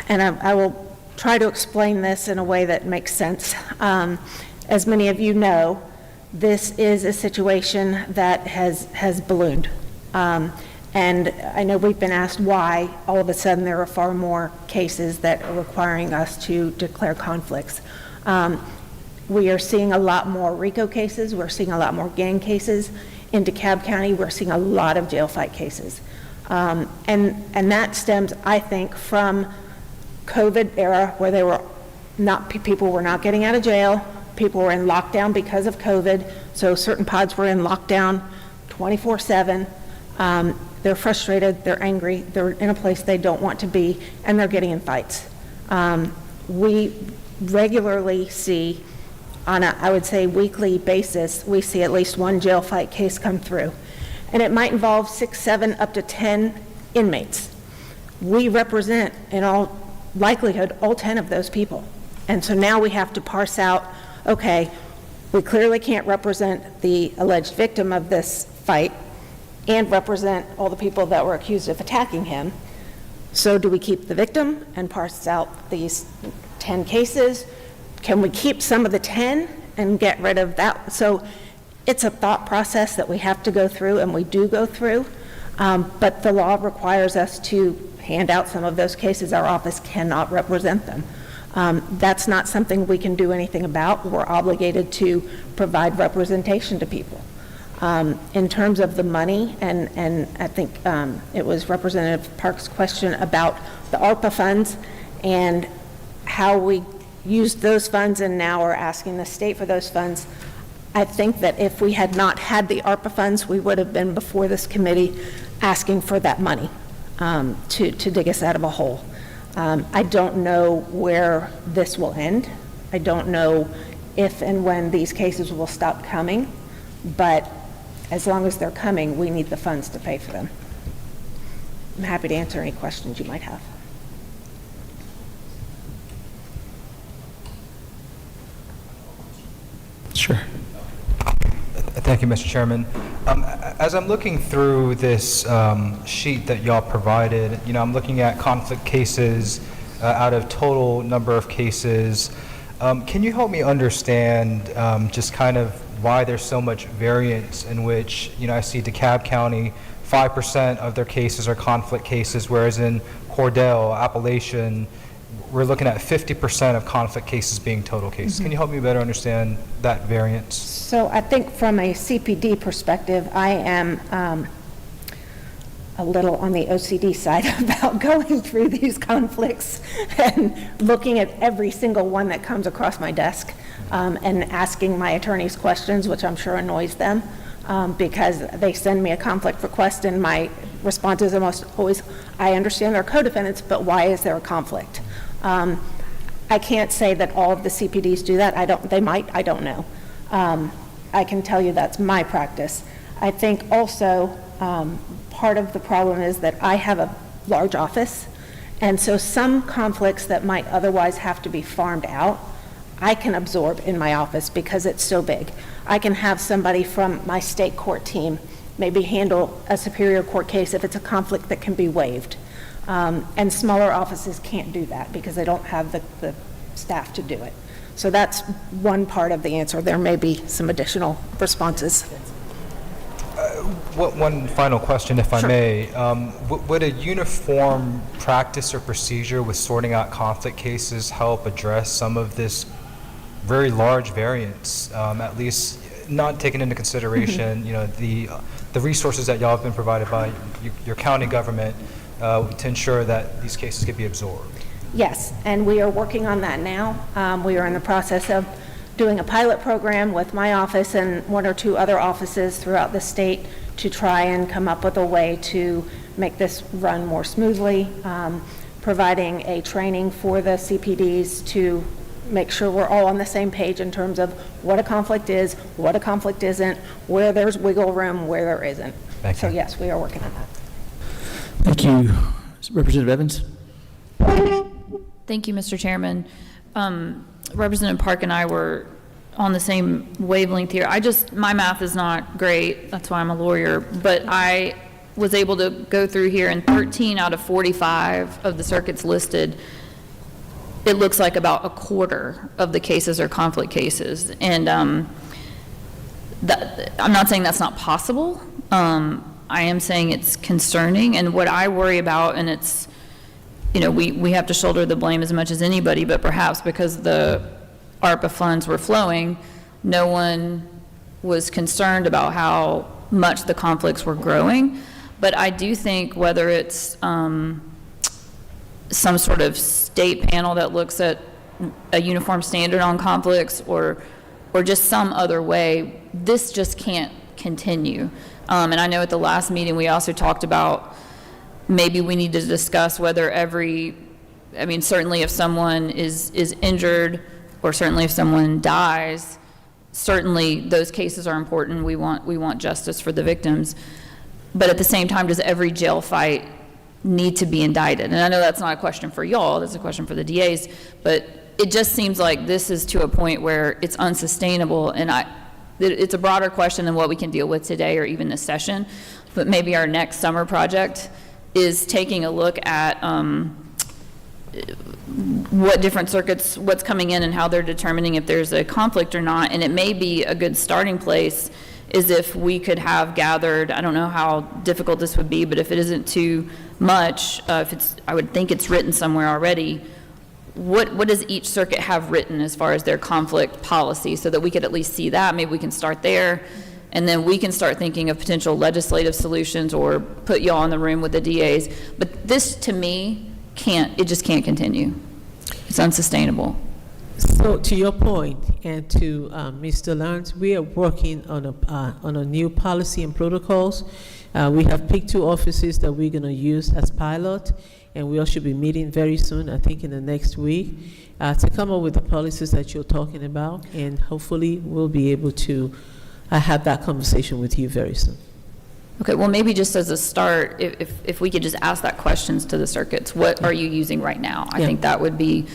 and I will try to explain this in a way that makes sense. As many of you know, this is a situation that has ballooned. And I know we've been asked why all of a sudden there are far more cases that are requiring us to declare conflicts. We are seeing a lot more RICO cases. We're seeing a lot more gang cases. In DeKalb County, we're seeing a lot of jail fight cases. And that stems, I think, from COVID era, where people were not getting out of jail. People were in lockdown because of COVID. So certain pods were in lockdown 24/7. They're frustrated, they're angry, they're in a place they don't want to be, and they're getting in fights. We regularly see, on a, I would say, weekly basis, we see at least one jail fight case come through. And it might involve 6, 7, up to 10 inmates. We represent, in all likelihood, all 10 of those people. And so now we have to parse out, okay, we clearly can't represent the alleged victim of this fight and represent all the people that were accused of attacking him. So do we keep the victim and parse out these 10 cases? Can we keep some of the 10 and get rid of that? So it's a thought process that we have to go through, and we do go through, but the law requires us to hand out some of those cases. Our office cannot represent them. That's not something we can do anything about. We're obligated to provide representation to people. In terms of the money, and I think it was Representative Park's question about the ARPA funds and how we used those funds and now are asking the state for those funds. I think that if we had not had the ARPA funds, we would have been before this committee asking for that money to dig us out of a hole. I don't know where this will end. I don't know if and when these cases will stop coming, but as long as they're coming, we need the funds to pay for them. I'm happy to answer any questions you might have. Sure. Thank you, Mr. Chairman. As I'm looking through this sheet that y'all provided, I'm looking at conflict cases out of total number of cases. Can you help me understand just kind of why there's so much variance in which, I see DeKalb County, 5% of their cases are conflict cases, whereas in Cordell, Appalachian, we're looking at 50% of conflict cases being total cases. Mm-hmm. Can you help me better understand that variance? So I think from a CPD perspective, I am a little on the OCD side about going through these conflicts and looking at every single one that comes across my desk and asking my attorneys questions, which I'm sure annoys them because they send me a conflict request and my response is almost always, I understand they're co-defendants, but why is there a conflict? I can't say that all of the CPDs do that. They might, I don't know. I can tell you that's my practice. I think also part of the problem is that I have a large office, and so some conflicts that might otherwise have to be farmed out, I can absorb in my office because it's so big. I can have somebody from my state court team maybe handle a superior court case if it's a conflict that can be waived. And smaller offices can't do that because they don't have the staff to do it. So that's one part of the answer. There may be some additional responses. One final question, if I Sure. may. Would a uniform practice or procedure with sorting out conflict cases help address some of this very large variance, at least not taking into consideration, the resources that y'all have been provided by your county government to ensure that these cases could be absorbed? Yes, and we are working on that now. We are in the process of doing a pilot program with my office and one or two other offices throughout the state to try and come up with a way to make this run more smoothly, providing a training for the CPDs to make sure we're all on the same page in terms of what a conflict is, what a conflict isn't, where there's wiggle room, where there isn't. Thank So you. yes, we are working on that. Thank you. Representative Evans? Thank you, Mr. Chairman. Representative Park and I were on the same wavelength here. My math is not great, that's why I'm a lawyer, but I was able to go through here, and 13 out of 45 of the circuits listed, it looks like about a quarter of the cases are conflict cases. And I'm not saying that's not possible. I am saying it's concerning, and what I worry about, and it's, we have to shoulder the blame as much as anybody, but perhaps because the ARPA funds were flowing, no one was concerned about how much the conflicts were growing. But I do think whether it's some sort of state panel that looks at a uniform standard on conflicts, or just some other way, this just can't continue. And I know at the last meeting, we also talked about maybe we need to discuss whether certainly if someone is injured, or certainly if someone dies, certainly those cases are important. We want justice for the victims. But at the same time, does every jail fight need to be indicted? And I know that's not a question for y'all, that's a question for the DAs, but it just seems like this is to a point where it's unsustainable, and it's a broader question than what we can deal with today or even this session, but maybe our next summer project is taking a look at what different circuits, what's coming in and how they're determining if there's a conflict or not. And it may be a good starting place is if we could have gathered, I don't know how difficult this would be, but if it isn't too much, I would think it's written somewhere already, what does each circuit have written as far as their conflict policy, so that we could at least see that. Maybe we can start there, and then we can start thinking of potential legislative solutions, or put y'all in the room with the DAs. But this, to me, it just can't continue. It's unsustainable. So to your point, and to Mr. Lawrence, we are working on a new policy and protocols. We have picked 2 offices that we're going to use as pilot, and we all should be meeting very soon, I think in the next week, to come up with the policies that you're talking about, and hopefully we'll be able to have that conversation with you very soon. Okay, well, maybe just as a start, if we could just ask that questions to the circuits, what are you using right now? I think that would be,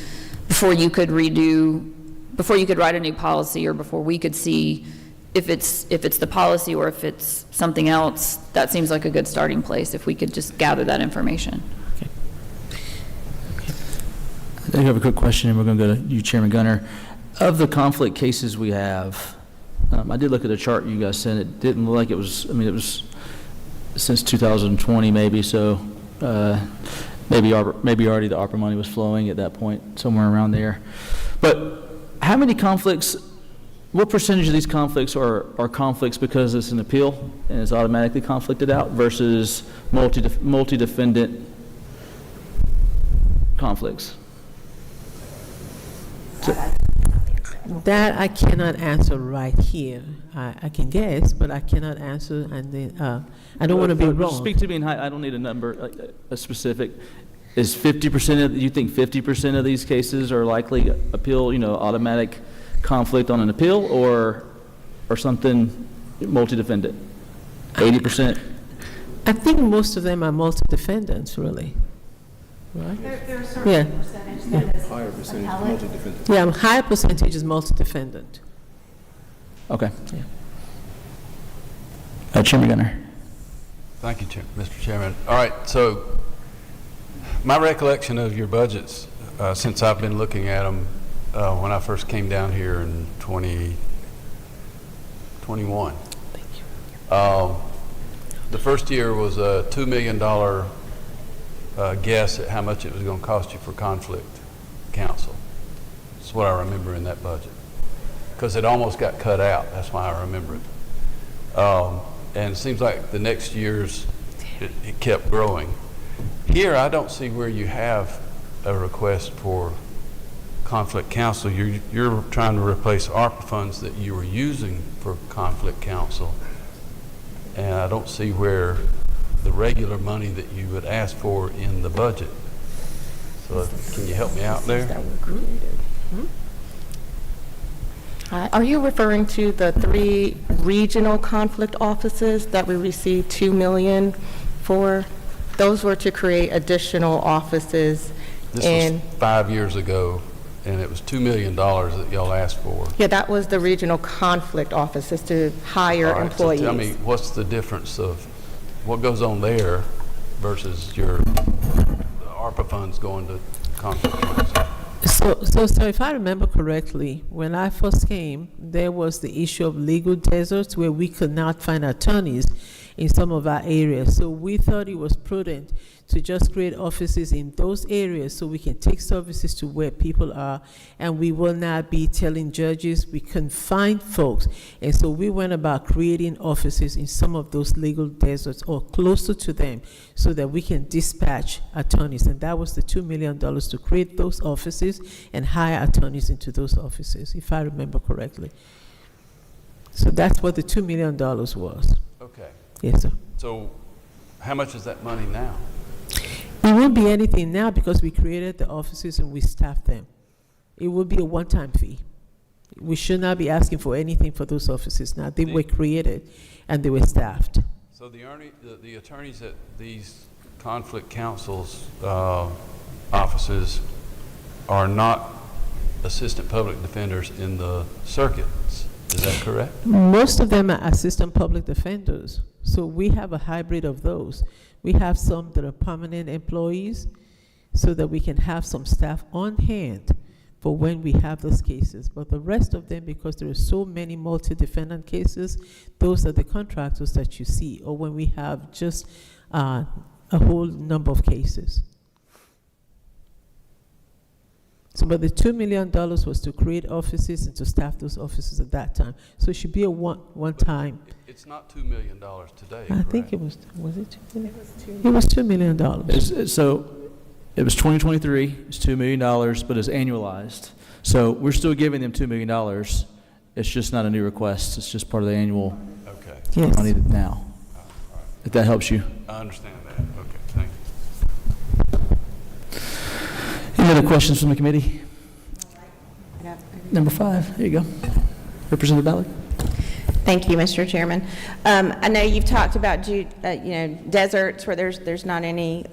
before you could write a new policy, or before we could see if it's the policy or if it's something else, that seems like a good starting place, if we could just gather that information. I have a quick question, and we're going to go to you, Chairman Gunner. Of the conflict cases we have, I did look at a chart you guys sent. It didn't look like it was, it was since 2020 maybe, so maybe already the ARPA money was flowing at that point, somewhere around there. But how many conflicts, what percentage of these conflicts are conflicts because it's an appeal and it's automatically conflicted out versus multi-defendant conflicts? That I cannot answer right here. I can guess, but I cannot answer, and then I don't want to be wrong. Speak to me in high, I don't need a number, a specific. Is 50% of, you think 50% of these cases are likely appeal, automatic conflict on an appeal, or something multi-defendant? 80%? I think most of them are multi-defendants, really. Right? There are a certain percentage that is Higher percentage appellate. multi-defendant. Yeah, higher percentage is multi-defendant. Okay. Chairman Gunner. Thank you, Mr. Chairman. All right, so my recollection of your budgets, since I've been looking at them when I first came down here in 2021. Thank you. The first year was a $2 million guess at how much it was going to cost you for conflict counsel. That's what I remember in that budget, because it almost got cut out. That's why I remember it. And it seems like the next years it kept growing. Here, I don't see where you have a request for conflict counsel. You're trying to replace ARPA funds that you were using for conflict counsel, and I don't see where the regular money that you would ask for in the budget. So can you help me out there? Hi, are you referring to the 3 regional conflict offices that we received $2 million for? Those were to create additional offices. This and was 5 years ago, and it was $2 million that y'all asked for. yeah, that was the regional conflict offices to hire All right, employees. So tell me, what's the difference of what goes on there versus the ARPA funds going to conflict counsel? So if I remember correctly, when I first came, there was the issue of legal deserts where we could not find attorneys in some of our areas. So we thought it was prudent to just create offices in those areas so we can take services to where people are, and we will not be telling judges we couldn't find folks. And so we went about creating offices in some of those legal deserts or closer to them so that we can dispatch attorneys. And that was the $2 million to create those offices and hire attorneys into those offices, if I remember correctly. So that's what the $2 million was. Okay. Yes, sir. So how much is that money now? It won't be anything now because we created the offices and we staffed them. It will be a one-time fee. We should not be asking for anything for those offices now. They were created and they were staffed. So the attorneys at these conflict counsels offices are not assistant public defenders in the circuits. Is that correct? Most of them are assistant public defenders. So we have a hybrid of those. We have some that are permanent employees so that we can have some staff on hand for when we have those cases. But the rest of them, because there are so many multi-defendant cases, those are the contractors that you see, or when we have just a whole number of cases. So, but the $2 million was to create offices and to staff those offices at that time. So it should be a one time. It's not $2 million today, I think correct? it was $2 million? It was $2 million. So it was 2023, it's $2 million, but it's annualized. So we're still giving them $2 million. It's just not a new request. It's just part of the annual Okay. Yes. money now, if that helps you. I understand that. Okay, thank you. Any other questions from the committee? Number 5, there you go. Representative Ballard. Thank you, Mr. Chairman. I know you've talked about, deserts where there's not any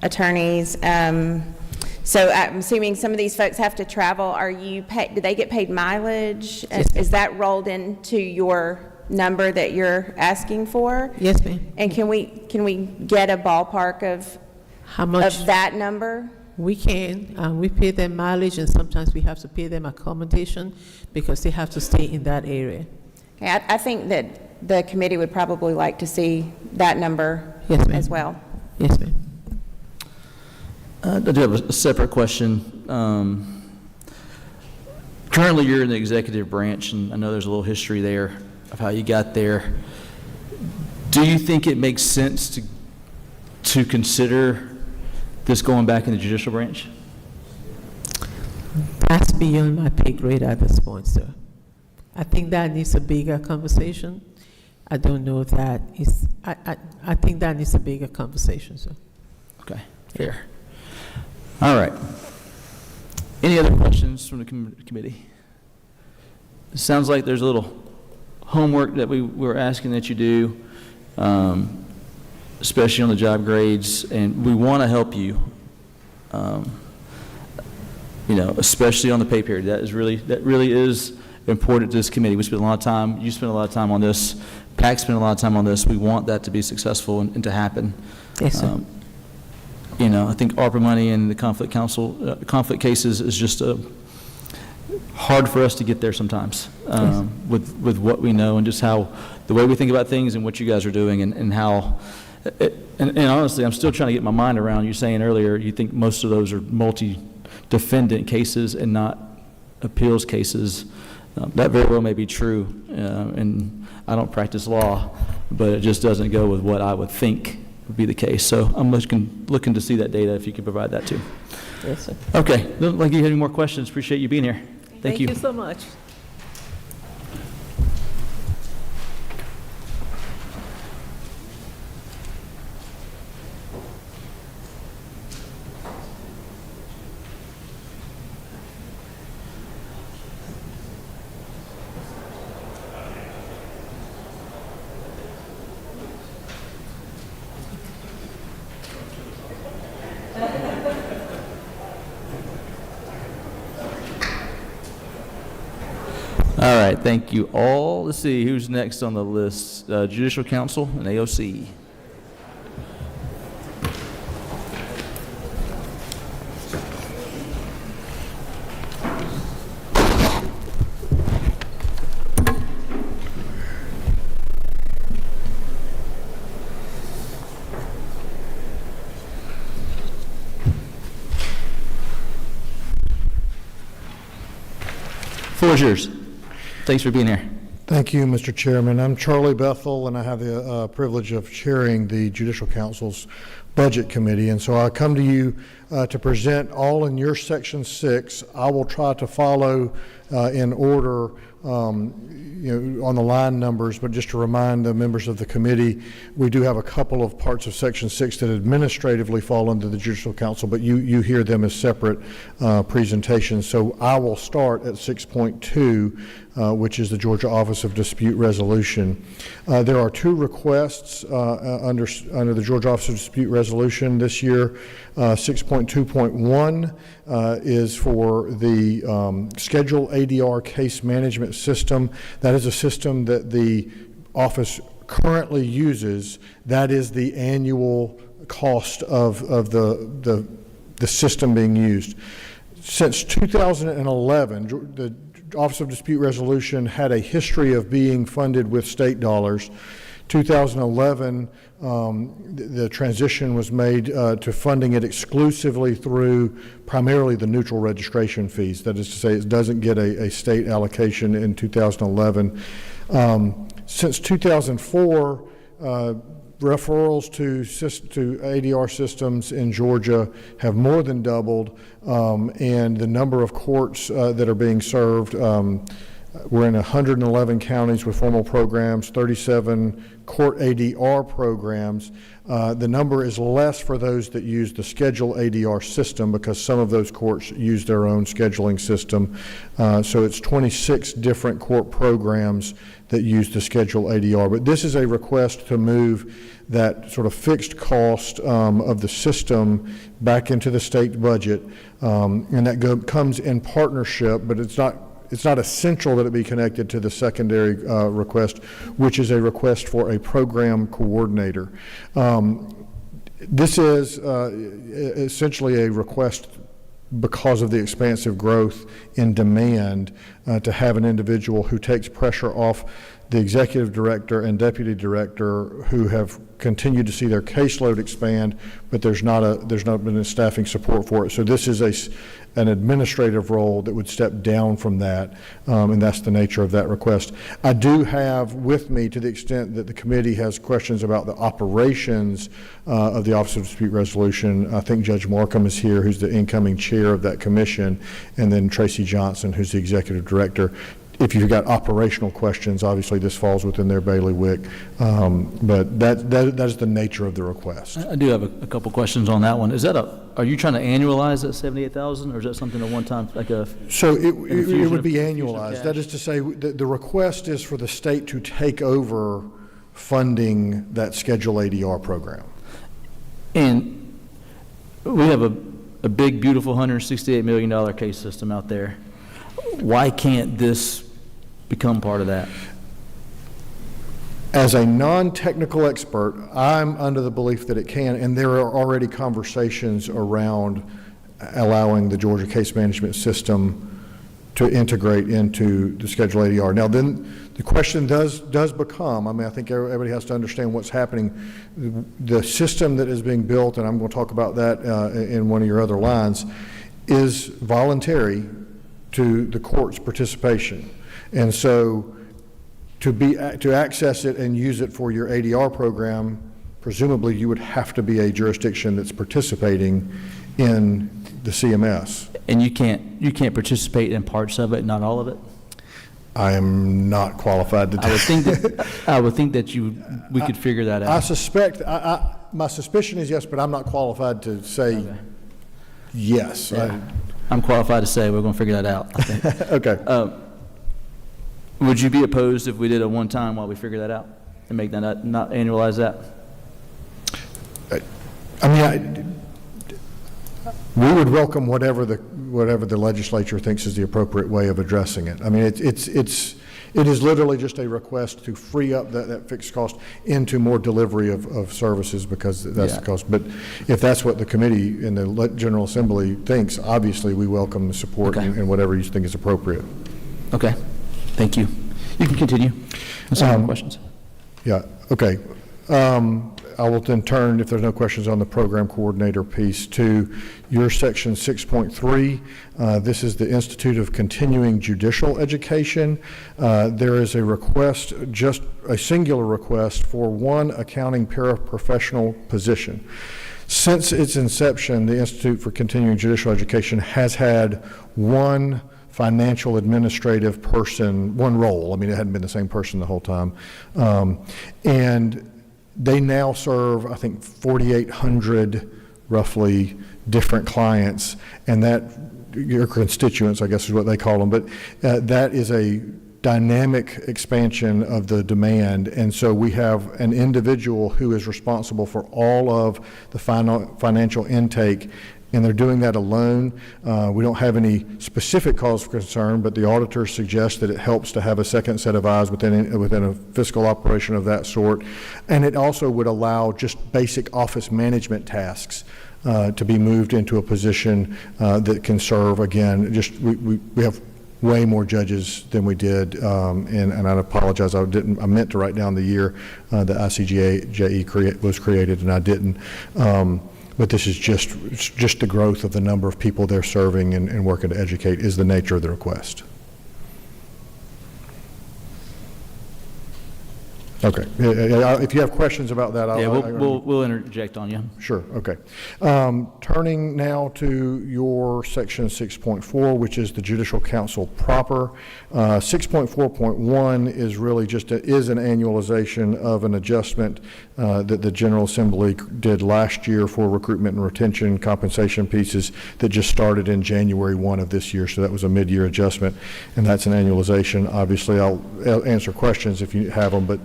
attorneys. So I'm assuming some of these folks have to travel. Do they get paid mileage? Is that rolled into your number that you're asking for? Yes, ma'am. And can we get a ballpark of How much? of that number? We can. We pay them mileage, and sometimes we have to pay them accommodation because they have to stay in that area. Okay, I think that the committee would probably like to see that number Yes, ma'am. as well. Yes, ma'am. I do have a separate question. Currently, you're in the executive branch, and I know there's a little history there of how you got there. Do you think it makes sense to consider this going back in the judicial branch? That's beyond my pay grade at this point, sir. I think that needs a bigger conversation. I don't know if that is, I think that needs a bigger conversation, sir. Okay, fair. All right. Any other questions from the committee? It sounds like there's a little homework that we were asking that you do, especially on the job grades, and we want to help you, especially on the pay period. That really is important to this committee. We spend a lot of time, you spend a lot of time on this, PAC spend a lot of time on this. We want that to be successful and to happen. Yes, sir. I think ARPA money and the conflict cases is just hard for us to get there sometimes with what we know and just how the way we think about things and what you guys are doing and how, and honestly, I'm still trying to get my mind around you saying earlier you think most of those are multi-defendant cases and not appeals cases. That very well may be true, and I don't practice law, but it just doesn't go with what I would think would be the case. So I'm looking to see that data if you could provide that too. Yes, sir. Okay, don't like you have any more questions. Appreciate you being here. Thank you. Thank you so much. right, thank you all. Let's see, who's next on the list? Judicial Council and AOC. Floor is yours. Thanks for being here. Thank you, Mr. Chairman. I'm Charlie Bethel, and I have the privilege of chairing the Judicial Council's Budget Committee. And so I come to you to present all in your Section 6. I will try to follow in order on the line numbers, but just to remind the members of the committee, we do have a couple of parts of Section 6 that administratively fall under the Judicial Council, but you hear them as separate presentations. So I will start at 6.2, which is the Georgia Office of Dispute Resolution. There are two requests under the Georgia Office of Dispute Resolution this year. 6.2.1 is for the Schedule ADR case management system. That is a system that the office currently uses. That is the annual cost of the system being used. Since 2011, the Office of Dispute Resolution had a history of being funded with state dollars. 2011, the transition was made to funding it exclusively through primarily the neutral registration fees. That is to say, it doesn't get a state allocation in 2011. Since 2004, referrals to ADR systems in Georgia have more than doubled, and the number of courts that are being served, we're in 111 counties with formal programs, 37 court ADR programs. The number is less for those that use the Schedule ADR system because some of those courts use their own scheduling system. So it's 26 different court programs that use the Schedule ADR. But this is a request to move that sort of fixed cost of the system back into the state budget. And that comes in partnership, but it's not essential that it be connected to the secondary request, which is a request for a program coordinator. This is essentially a request because of the expansive growth in demand to have an individual who takes pressure off the executive director and deputy director who have continued to see their caseload expand, but there's not been a staffing support for it. So this is an administrative role that would step down from that, and that's the nature of that request. I do have with me, to the extent that the committee has questions about the operations of the Office of Dispute Resolution, I think Judge Markham is here, who's the incoming chair of that commission, and then Tracy Johnson, who's the executive director. If you've got operational questions, obviously this falls within their bailiwick, but that is the nature of the request. I do have a couple questions on that one. Are you trying to annualize that 78,000, or is that something at one time, like a? So it would be annualized. That is to say, the request is for the state to take over funding that Schedule ADR program. And we have a big, beautiful $168 million case system out there. Why can't this become part of that? As a non-technical expert, I'm under the belief that it can, and there are already conversations around allowing the Georgia case management system to integrate into the Schedule ADR. Now, then the question does become, I think everybody has to understand what's happening. The system that is being built, and I'm going to talk about that in one of your other lines, is voluntary to the court's participation. And so to access it and use it for your ADR program, presumably you would have to be a jurisdiction that's participating in the CMS. And you can't participate in parts of it, not all of it? I am not qualified to I would think that we could figure that out. I suspect, my suspicion is yes, but I'm not qualified to say yes. Yeah. I'm qualified to say we're going to figure that out, I think. Okay. Would you be opposed if we did a one-time while we figure that out and make that not annualize that? We would welcome whatever the legislature thinks is the appropriate way of addressing it. I mean, It is literally just a request to free up that fixed cost into more delivery of services, because that's the cost. But if that's what the committee in the General Assembly thinks, obviously we welcome the support and whatever you think is appropriate. Okay, thank you. You can continue. Some more questions. Yeah, okay. I will then turn, if there's no questions on the program coordinator piece, to your section 6.3. This is the Institute of Continuing Judicial Education. There is a request, just a singular request, for one accounting paraprofessional position. Since its inception, the Institute for Continuing Judicial Education has had one financial administrative person, one role. I mean, it hadn't been the same person the whole time. And they now serve, I think, 4,800 roughly different clients, and that, your constituents, I guess is what they call them, but that is a dynamic expansion of the demand. And so we have an individual who is responsible for all of the financial intake, and they're doing that alone. We don't have any specific cause for concern, but the auditors suggest that it helps to have a second set of eyes within a fiscal operation of that sort. And it also would allow just basic office management tasks to be moved into a position that can serve, again, just we have way more judges than we did, and I apologize, I meant to write down the year the ICJE was created, and I didn't. But this is just the growth of the number of people they're serving and working to educate is the nature of the request. Okay. If you have questions about that, we'll interject on you. Sure. Okay. Turning now to your section 6.4, which is the Judicial Council proper. 6.4.1 is really just is an annualization of an adjustment that the General Assembly did last year for recruitment and retention compensation pieces that just started in January 1 of this year. So that was a mid-year adjustment, and that's an annualization. Obviously, I'll answer questions if you have them, but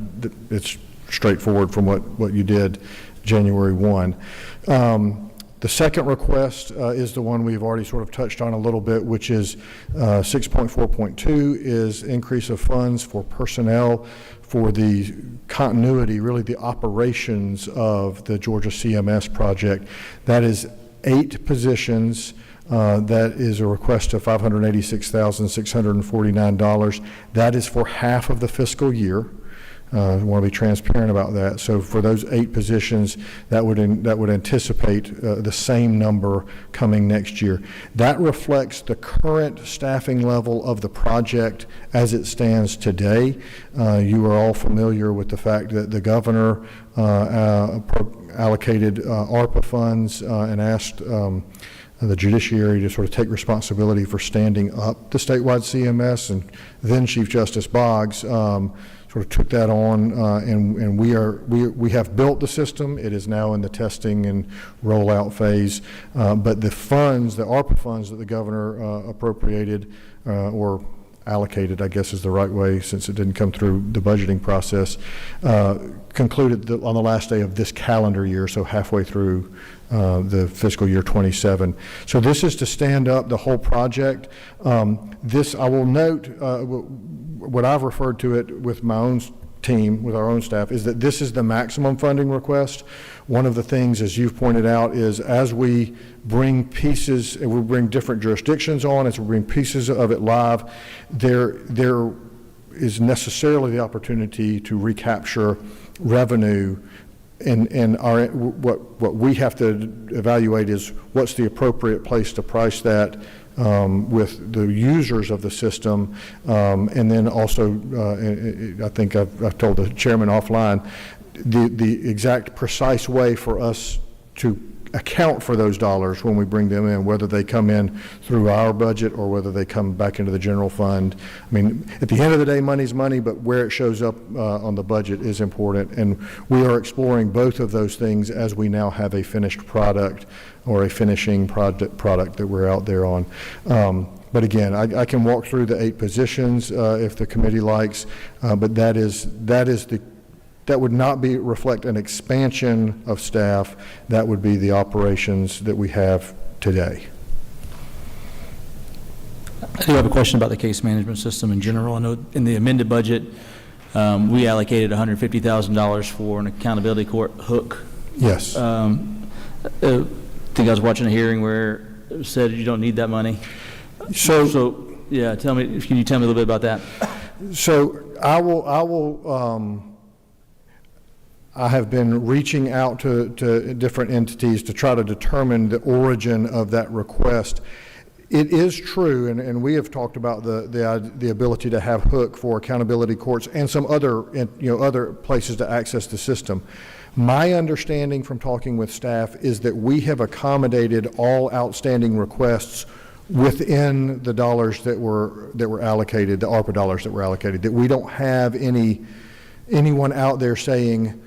it's straightforward from what you did January 1. The second request is the one we've already sort of touched on a little bit, which is 6.4.2 is increase of funds for personnel for the continuity, really the operations of the Georgia CMS project. That is 8 positions. That is a request of $586,649. That is for half of the fiscal year. I want to be transparent about that. So for those 8 positions, that would anticipate the same number coming next year. That reflects the current staffing level of the project as it stands today. You are all familiar with the fact that the governor allocated ARPA funds and asked the judiciary to sort of take responsibility for standing up the statewide CMS, and then Chief Justice Boggs sort of took that on, and we have built the system. It is now in the testing and rollout phase, but the funds, the ARPA funds that the governor appropriated or allocated, I guess is the right way, since it didn't come through the budgeting process, concluded on the last day of this calendar year, so halfway through the fiscal year 27. So this is to stand up the whole project. This, I will note, what I've referred to it with my own team, with our own staff, is that this is the maximum funding request. One of the things, as you've pointed out, is as we bring pieces, and we bring different jurisdictions on, as we bring pieces of it live, there is necessarily the opportunity to recapture revenue. And what we have to evaluate is what's the appropriate place to price that with the users of the system, and then also, I think I've told the chairman offline, the exact precise way for us to account for those dollars when we bring them in, whether they come in through our budget or whether they come back into the general fund. I mean, at the end of the day, money's money, but where it shows up on the budget is important, and we are exploring both of those things as we now have a finished product or a finishing product that we're out there on. But again, I can walk through the 8 positions if the committee likes, but that would not reflect an expansion of staff. That would be the operations that we have today. I do have a question about the case management system in general. I know in the amended budget, we allocated $150,000 for an accountability court hook. Yes. I think I was watching a hearing where it said you don't need that money. So yeah, can you tell me a little bit about that? So I have been reaching out to different entities to try to determine the origin of that request. It is true, and we have talked about the ability to have hook for accountability courts and some other, other places to access the system. My understanding from talking with staff is that we have accommodated all outstanding requests within the dollars that were allocated, the ARPA dollars that were allocated, that we don't have anyone out there saying,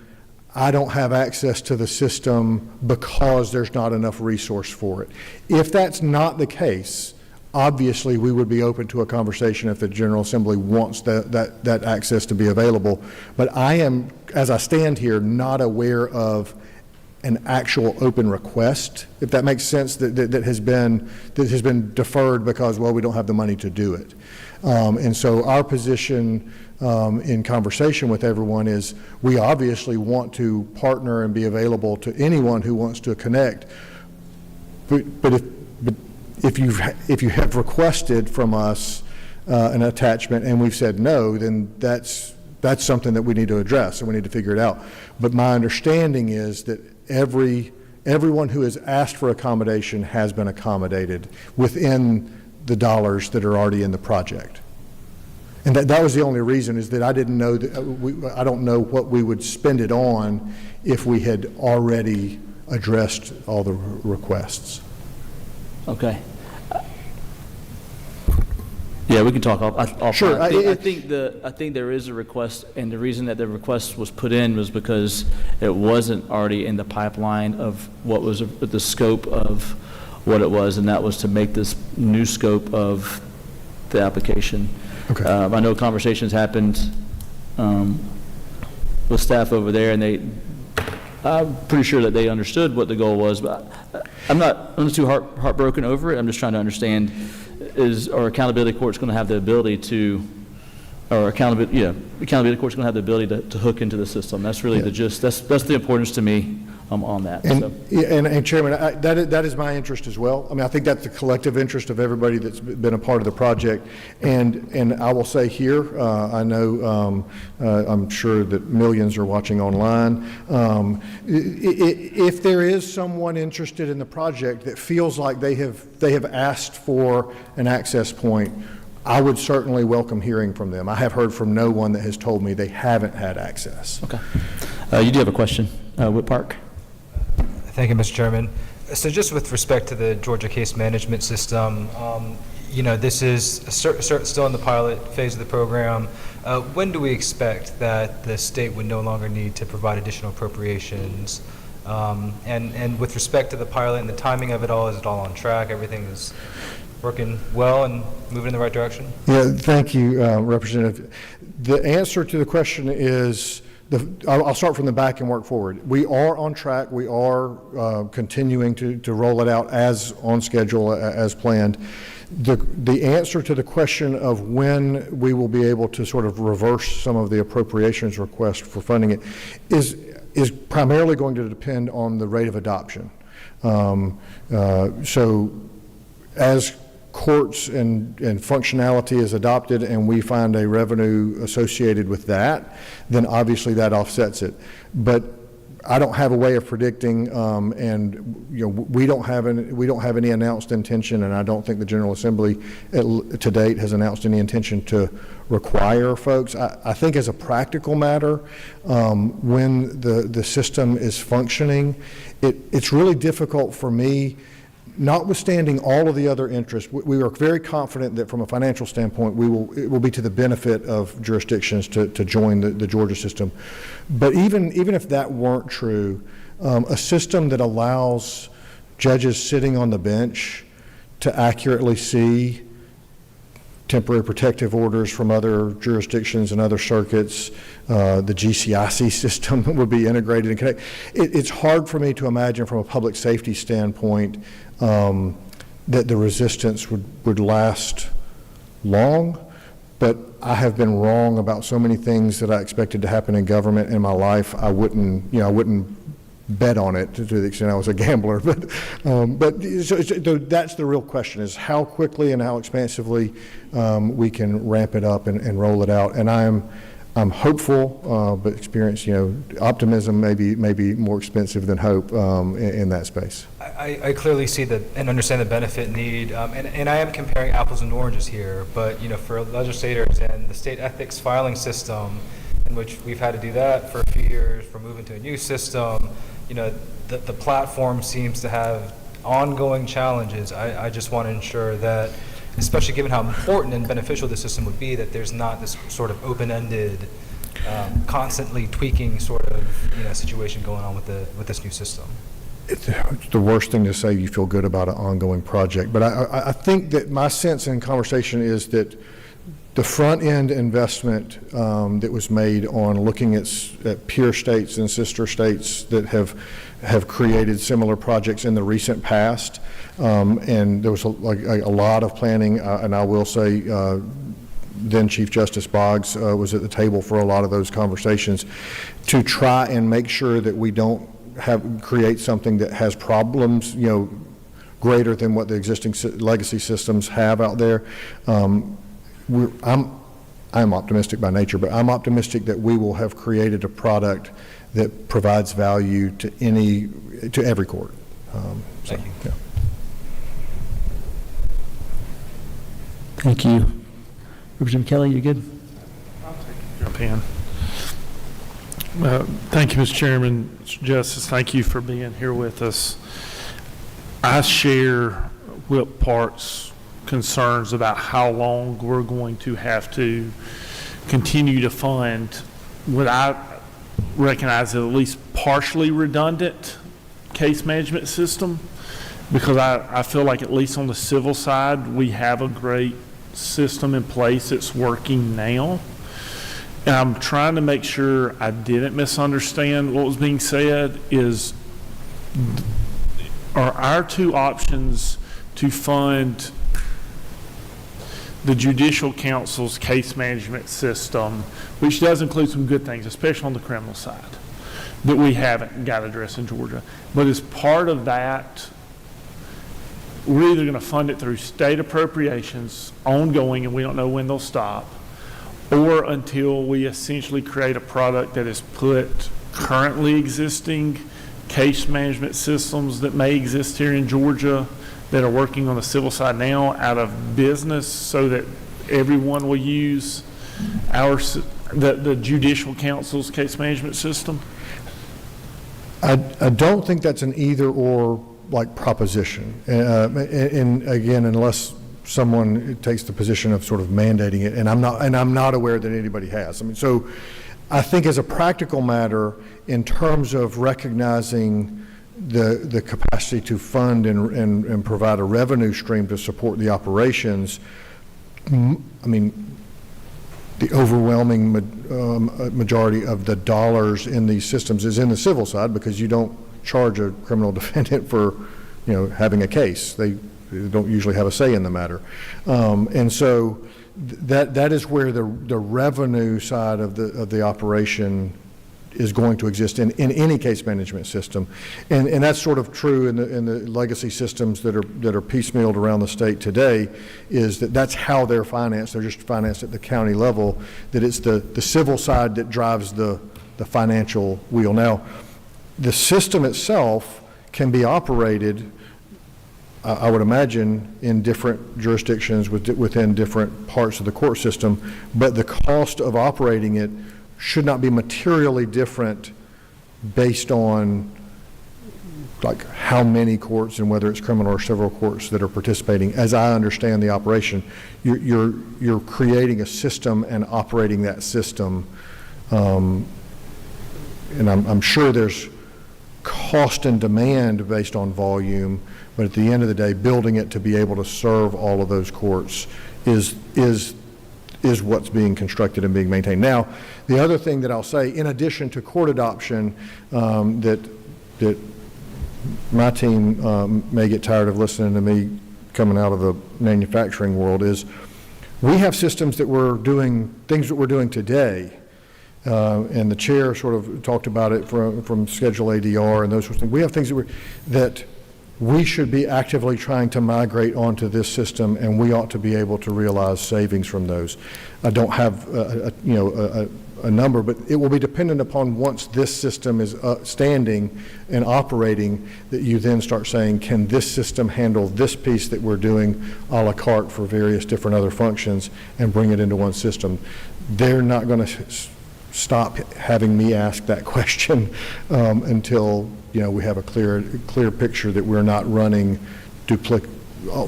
I don't have access to the system because there's not enough resource for it. If that's not the case, obviously we would be open to a conversation if the General Assembly wants that access to be available. But I am, as I stand here, not aware of an actual open request, if that makes sense, that has been deferred because, well, we don't have the money to do it. And so our position in conversation with everyone is we obviously want to partner and be available to anyone who wants to connect. But if you have requested from us an attachment and we've said no, then that's something that we need to address and we need to figure it out. But my understanding is that everyone who has asked for accommodation has been accommodated within the dollars that are already in the project. And that was the only reason, is that I didn't know that I don't know what we would spend it on if we had already addressed all the requests. Okay. Yeah, we can talk off. Sure. I think there is a request, and the reason that the request was put in was because it wasn't already in the pipeline of what was the scope of what it was, and that was to make this new scope of the application. Okay. I know conversations happened with staff over there, and I'm pretty sure that they understood what the goal was, but I'm not too heartbroken over it. I'm just trying to understand, are accountability courts going to have the ability to, accountability courts going to have the ability to hook into the system? That's really the gist. That's the importance to me on that. And Chairman, that is my interest as well. I mean, I think that's the collective interest of everybody that's been a part of the project. And I will say here, I know I'm sure that millions are watching online. If there is someone interested in the project that feels like they have asked for an access point, I would certainly welcome hearing from them. I have heard from no one that has told me they haven't had access. Okay. You do have a question, Whit Park? Thank you, Mr. Chairman. So just with respect to the Georgia case management system, this is still in the pilot phase of the program. When do we expect that the state would no longer need to provide additional appropriations? And with respect to the pilot and the timing of it all, is it all on track? Everything is working well and moving in the right direction? Yeah, thank you, Representative. The answer to the question is, I'll start from the back and work forward. We are on track. We are continuing to roll it out as on schedule, as planned. The answer to the question of when we will be able to sort of reverse some of the appropriations request for funding it is primarily going to depend on the rate of adoption. So as courts and functionality is adopted and we find a revenue associated with that, then obviously that offsets it. But I don't have a way of predicting, and we don't have any announced intention, and I don't think the General Assembly to date has announced any intention to require folks. I think as a practical matter, when the system is functioning, it's really difficult for me. Notwithstanding all of the other interests, we are very confident that from a financial standpoint, it will be to the benefit of jurisdictions to join the Georgia system. But even if that weren't true, a system that allows judges sitting on the bench to accurately see temporary protective orders from other jurisdictions and other circuits, the GCIC system would be integrated and connected. It's hard for me to imagine from a public safety standpoint that the resistance would last long, but I have been wrong about so many things that I expected to happen in government in my life. I wouldn't bet on it to the extent I was a gambler. But so that's the real question, is how quickly and how expansively we can ramp it up and roll it out. And I'm hopeful, but experience, optimism may be more expensive than hope in that space. I clearly see that and understand the benefit need, and I am comparing apples and oranges here, but, for legislators and the state ethics filing system, in which we've had to do that for a few years, we're moving to a new system, the platform seems to have ongoing challenges. I just want to ensure that, especially given how important and beneficial the system would be, that there's not this sort of open-ended, constantly tweaking sort of situation going on with this new system. It's the worst thing to say, you feel good about an ongoing project. But I think that my sense in conversation is that the front-end investment that was made on looking at peer states and sister states that have created similar projects in the recent past, and there was a lot of planning, and I will say then Chief Justice Boggs was at the table for a lot of those conversations to try and make sure that we don't create something that has problems, greater than what the existing legacy systems have out there. I'm optimistic by nature, but I'm optimistic that we will have created a product that provides value to every court. Thank you. Yeah. Thank you. Representative Kelly, you good? I'll jump in. Thank you, Mr. Chairman. Mr. Justice, thank you for being here with us. I share Whip Part's concerns about how long we're going to have to continue to fund what I recognize as at least partially redundant case management system, because I feel like at least on the civil side we have a great system in place that's working now. And I'm trying to make sure I didn't misunderstand what was being said. Are our two options to fund the Judicial Council's case management system, which does include some good things, especially on the criminal side, that we haven't got addressed in Georgia. But as part of that, we're either going to fund it through state appropriations, ongoing, and we don't know when they'll stop, or until we essentially create a product that has put currently existing case management systems that may exist here in Georgia that are working on the civil side now out of business, so that everyone will use the Judicial Council's case management system? I don't think that's an either or proposition. And again, unless someone takes the position of sort of mandating it, and I'm not aware that anybody has. So I think as a practical matter, in terms of recognizing the capacity to fund and provide a revenue stream to support the operations, the overwhelming majority of the dollars in these systems is in the civil side, because you don't charge a criminal defendant for having a case. They don't usually have a say in the matter, and so that is where the revenue side of the operation is going to exist in any case management system, and that's sort of true in the legacy systems that are piecemealed around the state today. Is that's how they're financed? They're just financed at the county level. That it's the civil side that drives the financial wheel. Now, the system itself can be operated, I would imagine, in different jurisdictions within different parts of the court system, but the cost of operating it should not be materially different based on how many courts and whether it's criminal or civil courts that are participating. As I understand the operation, you're creating a system and operating that system, and I'm sure there's cost and demand based on volume, but at the end of the day, building it to be able to serve all of those courts is what's being constructed and being maintained. Now, the other thing that I'll say, in addition to court adoption, that my team may get tired of listening to me coming out of the manufacturing world, is we have systems that we're doing, things that we're doing today, and the chair sort of talked about it from Schedule ADR and those sorts of things. We have things that we should be actively trying to migrate onto this system, and we ought to be able to realize savings from those. I don't have a number, but it will be dependent upon once this system is standing and operating, that you then start saying, can this system handle this piece that we're doing a la carte for various different other functions and bring it into one system? They're not going to stop having me ask that question until we have a clear picture that we're not running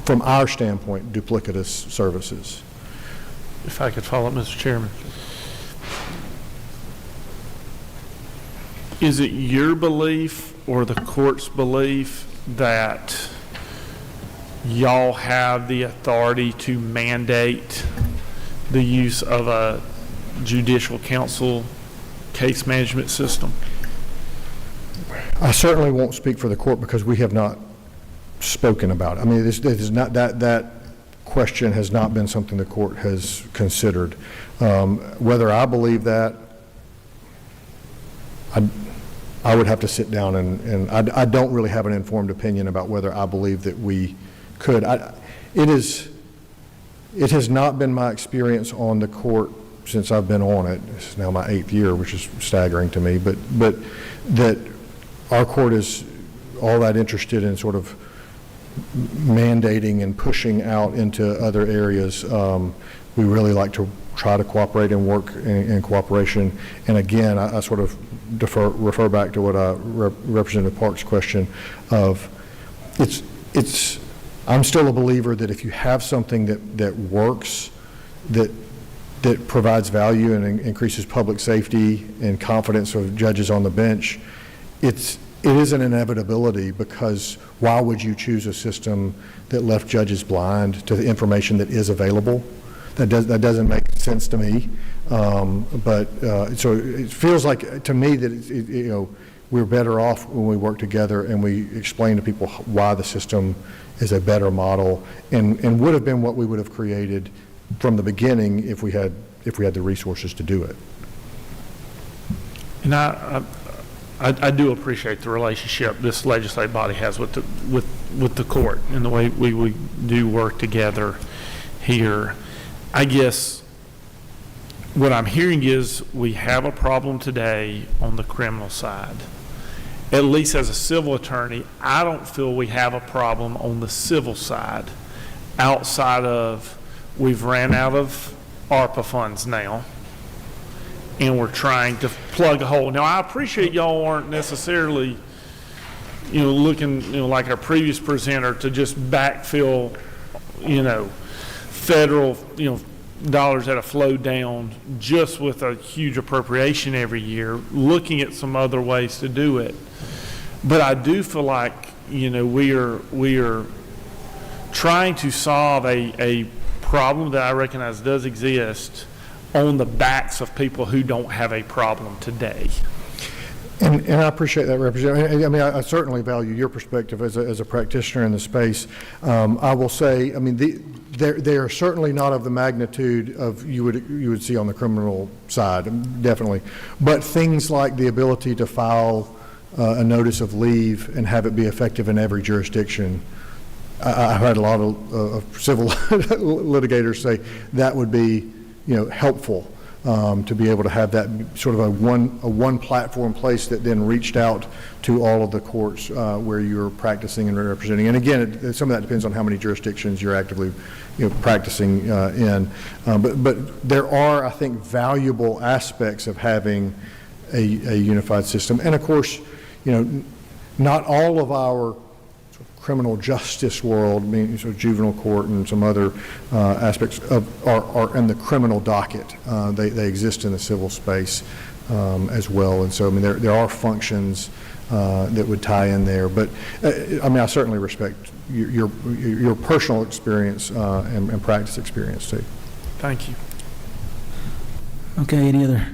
from our standpoint, duplicitous services. If I could follow up, Mr. Chairman. Is it your belief or the court's belief that y'all have the authority to mandate the use of a judicial council case management system? I certainly won't speak for the court because we have not spoken about it. I mean, this is not that question has not been something the court has considered. Whether I believe that, I would have to sit down and I don't really have an informed opinion about whether I believe that we could. It has not been my experience on the court since I've been on it. It's now my 8th year, which is staggering to me, but that our court is all that interested in sort of mandating and pushing out into other areas. We really like to try to cooperate and work in cooperation. And again, I sort of refer back to what Representative Park's question of I'm still a believer that if you have something that works, that provides value and increases public safety and confidence of judges on the bench, it is an inevitability, because why would you choose a system that left judges blind to the information that is available? That doesn't make sense to me. So it feels like to me that we're better off when we work together and we explain to people why the system is a better model and would have been what we would have created from the beginning if we had the resources to do it. And I do appreciate the relationship this legislative body has with the court and the way we do work together here. I guess what I'm hearing is we have a problem today on the criminal side. At least as a civil attorney, I don't feel we have a problem on the civil side outside of we've ran out of ARPA funds now, and we're trying to plug a hole. Now, I appreciate y'all aren't necessarily, looking, like our previous presenter to just backfill, federal, dollars that have flowed down just with a huge appropriation every year, looking at some other ways to do it. But I do feel like, we are trying to solve a problem that I recognize does exist on the backs of people who don't have a problem today. And I appreciate that, Representative. I mean, I certainly value your perspective as a practitioner in the space. I will say, I mean, they are certainly not of the magnitude of you would see on the criminal side, definitely. But things like the ability to file a notice of leave and have it be effective in every jurisdiction. I've had a lot of civil litigators say that would be, helpful to be able to have that sort of a one platform place that then reached out to all of the courts where you're practicing and representing. And again, some of that depends on how many jurisdictions you're actively, practicing in. But there are, I think, valuable aspects of having a unified system. And of course, not all of our criminal justice world, juvenile court and some other aspects are in the criminal docket. They exist in the civil space as well. And so, I mean, there are functions that would tie in there. But, I certainly respect your personal experience and practice experience, too. Thank you. Okay, any other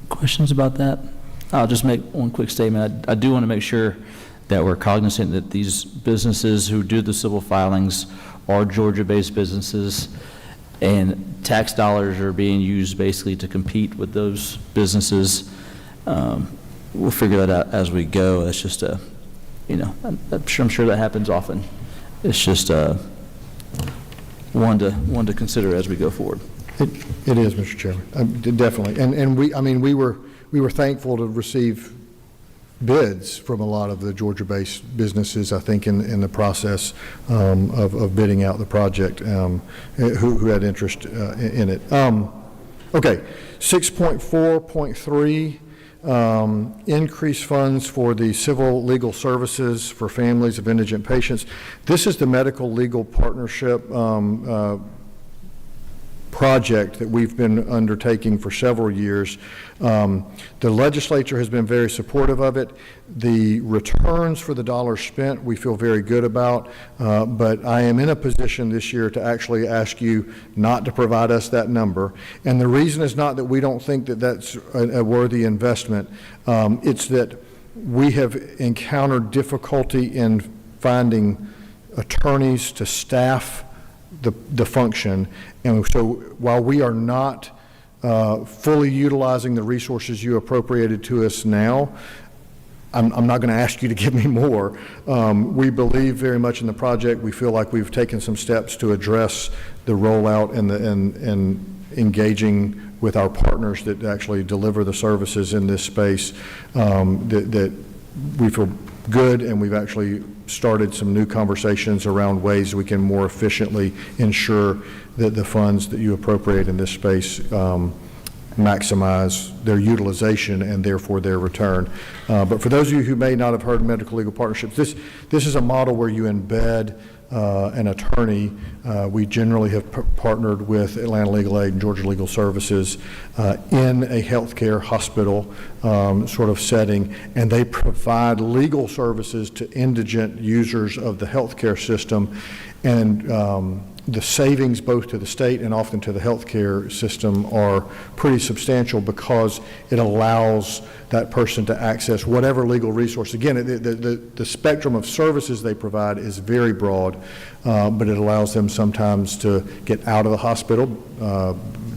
questions about that? I'll just make one quick statement. I do want to make sure that we're cognizant that these businesses who do the civil filings are Georgia-based businesses. and tax dollars are being used basically to compete with those businesses. We'll figure that out as we go. That's just I'm sure that happens often. It's just one to consider as we go forward. It is, Mr. Chairman, definitely. And we were thankful to receive bids from a lot of the Georgia-based businesses, I think, in the process of bidding out the project, who had interest in it. Okay, 6.4.3, increase funds for the civil legal services for families of indigent patients. This is the medical legal partnership project that we've been undertaking for several years. The legislature has been very supportive of it. The returns for the dollars spent we feel very good about, but I am in a position this year to actually ask you not to provide us that number. And the reason is not that we don't think that that's a worthy investment. It's that we have encountered difficulty in finding attorneys to staff the function, and so while we are not fully utilizing the resources you appropriated to us now, I'm not going to ask you to give me more. We believe very much in the project. We feel like we've taken some steps to address the rollout and engaging with our partners that actually deliver the services in this space, that we feel good, and we've actually started some new conversations around ways we can more efficiently ensure that the funds that you appropriate in this space maximize their utilization and therefore their return. But for those of you who may not have heard of medical legal partnerships, this is a model where you embed an attorney. We generally have partnered with Atlanta Legal Aid and Georgia Legal Services in a healthcare hospital sort of setting, and they provide legal services to indigent users of the healthcare system. And the savings both to the state and often to the healthcare system are pretty substantial because it allows that person to access whatever legal resource. Again, the spectrum of services they provide is very broad, but it allows them sometimes to get out of the hospital,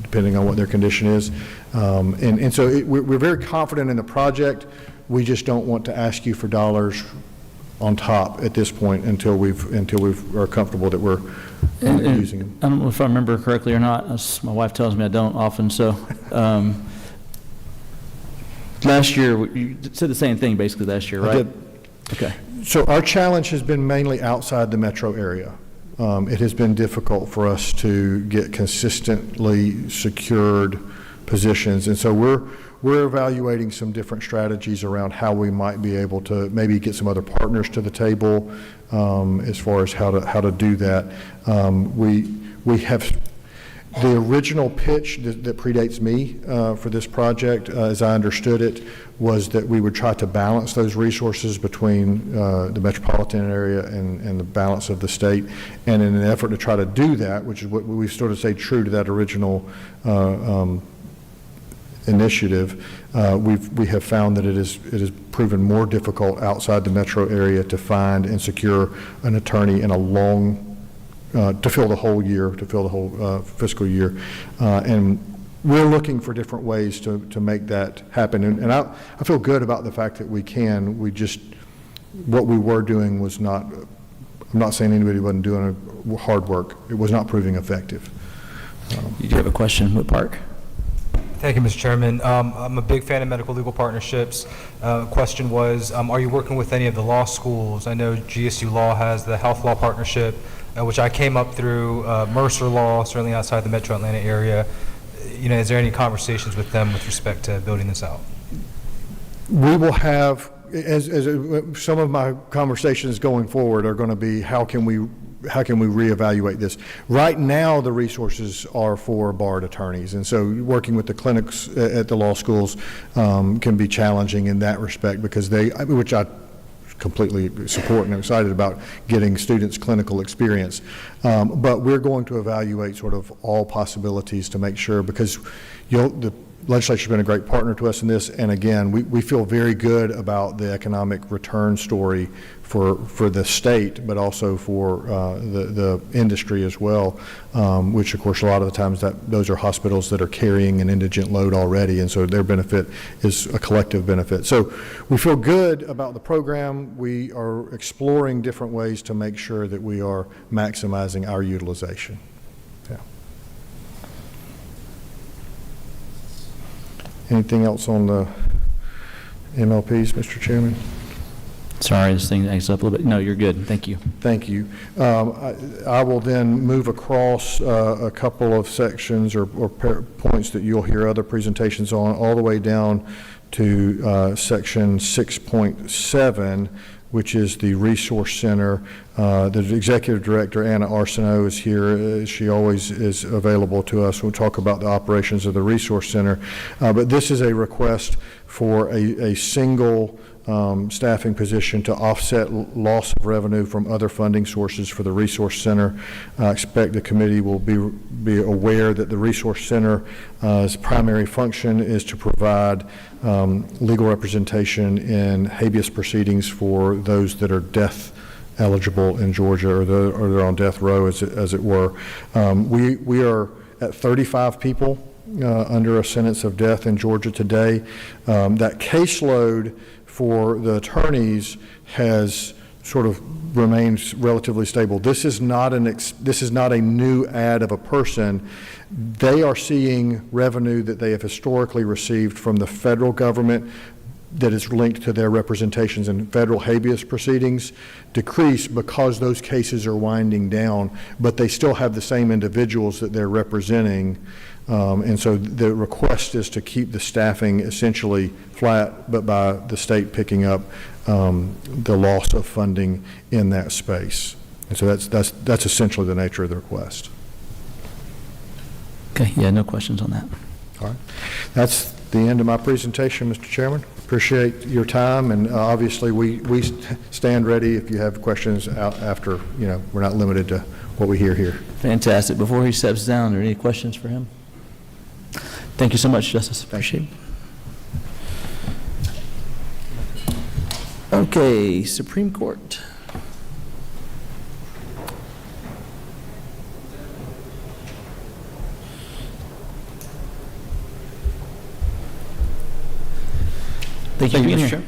depending on what their condition is. And so we're very confident in the project. We just don't want to ask you for dollars on top at this point until we are comfortable that we're using them. I don't know if I remember correctly or not. My wife tells me I don't often. So last year, you said the same thing basically last year, right? I did. Okay. So our challenge has been mainly outside the metro area. It has been difficult for us to get consistently secured positions, and so we're evaluating some different strategies around how we might be able to maybe get some other partners to the table as far as how to do that. We have the original pitch that predates me for this project, as I understood it, was that we would try to balance those resources between the metropolitan area and the balance of the state. And in an effort to try to do that, which is what we sort of say true to that original initiative, we have found that it is proven more difficult outside the metro area to find and secure an attorney in a long to fill the whole year, to fill the whole fiscal year, and we're looking for different ways to make that happen. And I feel good about the fact that we can. We just, what we were doing was not. I'm not saying anybody wasn't doing hard work. It was not proving effective. Did you have a question, Whit Park? Thank you, Mr. Chairman. I'm a big fan of medical legal partnerships. Question was, are you working with any of the law schools? I know GSU Law has the health law partnership, which I came up through Mercer Law, certainly outside the metro Atlanta area. Is there any conversations with them with respect to building this out? We will have, as some of my conversations going forward are going to be, how can we reevaluate this? Right now, the resources are for barred attorneys, and so working with the clinics at the law schools can be challenging in that respect, because which I completely support and I'm excited about, getting students clinical experience. But we're going to evaluate sort of all possibilities to make sure, because the legislature's been a great partner to us in this, and again, we feel very good about the economic return story for the state, but also for the industry as well, which of course a lot of the times those are hospitals that are carrying an indigent load already, and so their benefit is a collective benefit. So we feel good about the program. We are exploring different ways to make sure that we are maximizing our utilization. Yeah. Anything else on the MLPs, Mr. Chairman? Sorry, this thing hangs up a little bit. No, you're good. Thank you. Thank you. I will then move across a couple of sections or points that you'll hear other presentations on, all the way down to section 6.7, which is the Resource Center. The Executive Director, Anna Arsenault, is here. She always is available to us. We'll talk about the operations of the Resource Center. But this is a request for a single staffing position to offset loss of revenue from other funding sources for the Resource Center. I expect the committee will be aware that the Resource Center's primary function is to provide legal representation in habeas proceedings for those that are death eligible in Georgia, or they're on death row, as it were. We are at 35 people under a sentence of death in Georgia today. That caseload for the attorneys has sort of remains relatively stable. This is not a new add of a person. They are seeing revenue that they have historically received from the federal government that is linked to their representations in federal habeas proceedings decrease because those cases are winding down, but they still have the same individuals that they're representing. And so the request is to keep the staffing essentially flat, but by the state picking up the loss of funding in that space. And so that's essentially the nature of the request. Okay, yeah, no questions on that. All right. That's the end of my presentation, Mr. Chairman. Appreciate your time, and obviously we stand ready if you have questions after, we're not limited to what we hear here. Fantastic. Before he steps down, are there any questions for him? Thank you so much, Justice. Appreciate it. Okay, Supreme Court. Thank you for being here.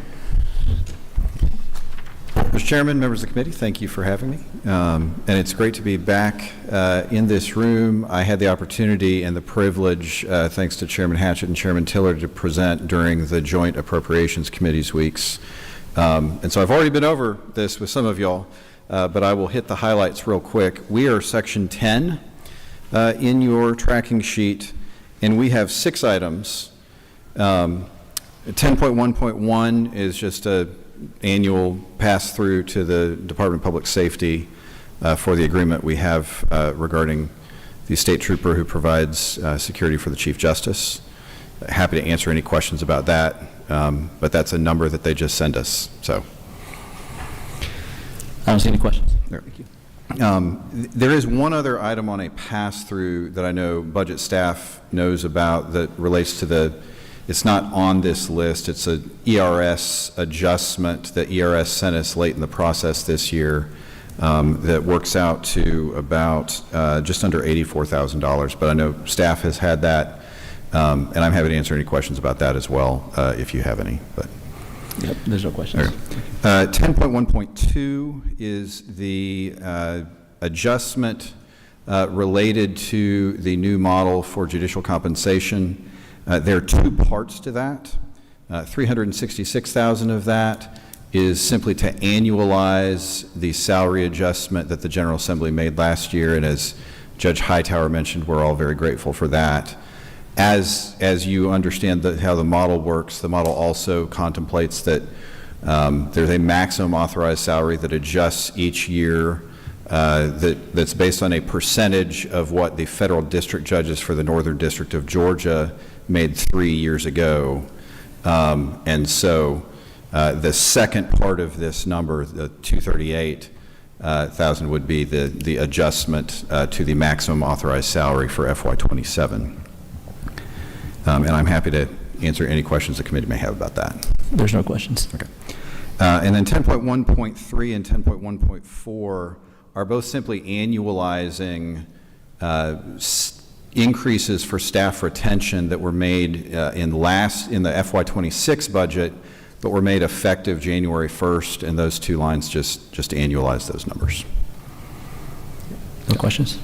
Mr. Chairman, members of the committee, thank you for having me. And it's great to be back in this room. I had the opportunity and the privilege, thanks to Chairman Hatchett and Chairman Tiller, to present during the Joint Appropriations Committee's weeks. And so I've already been over this with some of y'all, but I will hit the highlights real quick. We are Section 10 in your tracking sheet, and we have 6 items. 10.1.1 is just an annual pass-through to the Department of Public Safety for the agreement we have regarding the state trooper who provides security for the Chief Justice. Happy to answer any questions about that, but that's a number that they just send us. So, I don't see any questions. There. Thank you. There is one other item on a pass-through that I know budget staff knows about that relates to it's not on this list. It's a ERS adjustment that ERS sent us late in the process this year that works out to about just under $84,000. But I know staff has had that, and I'm happy to answer any questions about that as well if you have any. But yep, there's no questions. 10.1.2 is the adjustment related to the new model for judicial compensation. There are 2 parts to that. $366,000 of that is simply to annualize the salary adjustment that the General Assembly made last year, and as Judge Hightower mentioned, we're all very grateful for that. As you understand how the model works, the model also contemplates that there's a maximum authorized salary that adjusts each year that's based on a percentage of what the federal district judges for the Northern District of Georgia made 3 years ago. And so the second part of this number, the $238,000, would be the adjustment to the maximum authorized salary for FY27. And I'm happy to answer any questions the committee may have about that. There's no questions. Okay. And then 10.1.3 and 10.1.4 are both simply annualizing increases for staff retention that were made in the FY26 budget, but were made effective January 1st, and those two lines just annualize those numbers. No questions?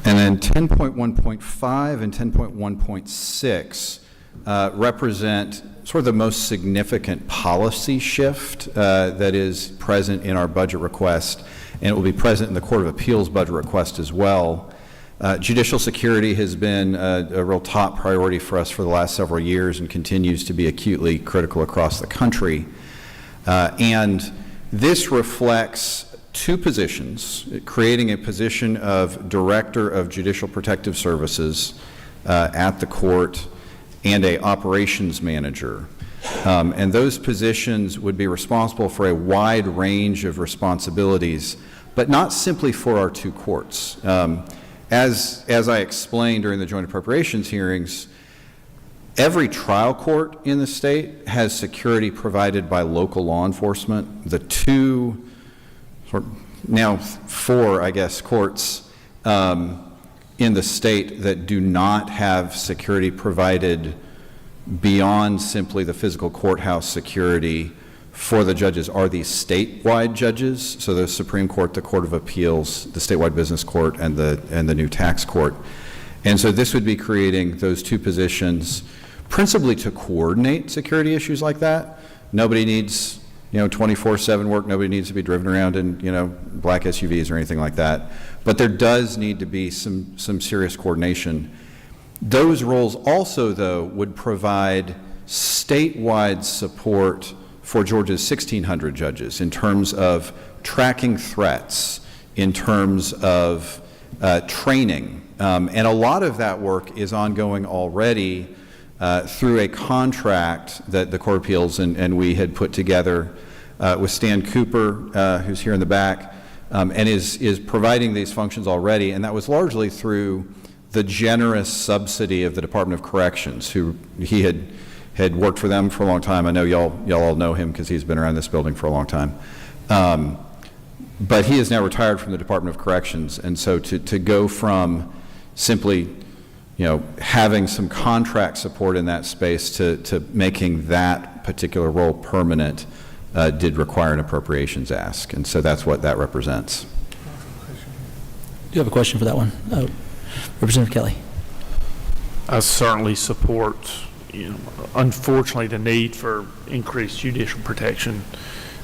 And then 10.1.5 and 10.1.6 represent sort of the most significant policy shift that is present in our budget request, and it will be present in the Court of Appeals budget request as well. Judicial security has been a real top priority for us for the last several years and continues to be acutely critical across the country. And this reflects two positions, creating a position of Director of Judicial Protective Services at the court and a operations manager. And those positions would be responsible for a wide range of responsibilities, but not simply for our two courts. As I explained during the joint appropriations hearings, every trial court in the state has security provided by local law enforcement. The two, now four, I guess, courts in the state that do not have security provided beyond simply the physical courthouse security for the judges are the statewide judges, so the Supreme Court, the Court of Appeals, the statewide business court, and the new tax court. And so this would be creating those two positions principally to coordinate security issues like that. Nobody needs 24/7 work. Nobody needs to be driven around in black SUVs or anything like that. But there does need to be some serious coordination. Those roles also, though, would provide statewide support for Georgia's 1,600 judges in terms of tracking threats, in terms of training. And a lot of that work is ongoing already through a contract that the Court of Appeals and we had put together with Stan Cooper, who's here in the back, and is providing these functions already. And that was largely through the generous subsidy of the Department of Corrections, who he had worked for them for a long time. I know y'all all know him because he's been around this building for a long time. But he is now retired from the Department of Corrections, and so to go from simply having some contract support in that space to making that particular role permanent did require an appropriations ask, and so that's what that represents. Do you have a question for that one? Representative Kelly. I certainly support, unfortunately, the need for increased judicial protection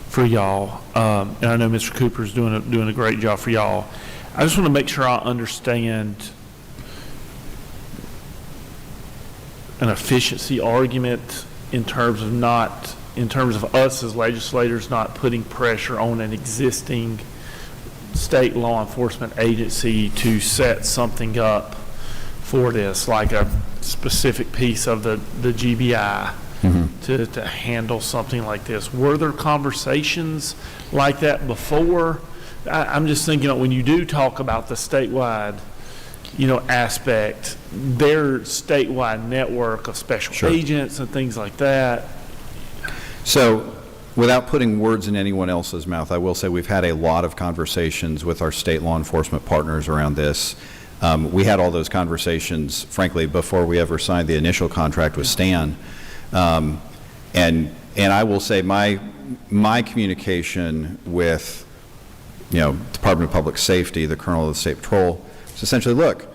for y'all. And I know Mr. Cooper's doing a great job for y'all. I just want to make sure I understand an efficiency argument in terms of us as legislators not putting pressure on an existing state law enforcement agency to set something up for this, like a specific piece of the GBI to handle something like this. Were there conversations like that before? I'm just thinking when you do talk about the statewide aspect, their statewide network of special agents and things like that. So without putting words in anyone else's mouth, I will say we've had a lot of conversations with our state law enforcement partners around this. We had all those conversations, frankly, before we ever signed the initial contract with Stan. And I will say my communication with, Department of Public Safety, the Colonel of the State Patrol, is essentially, look,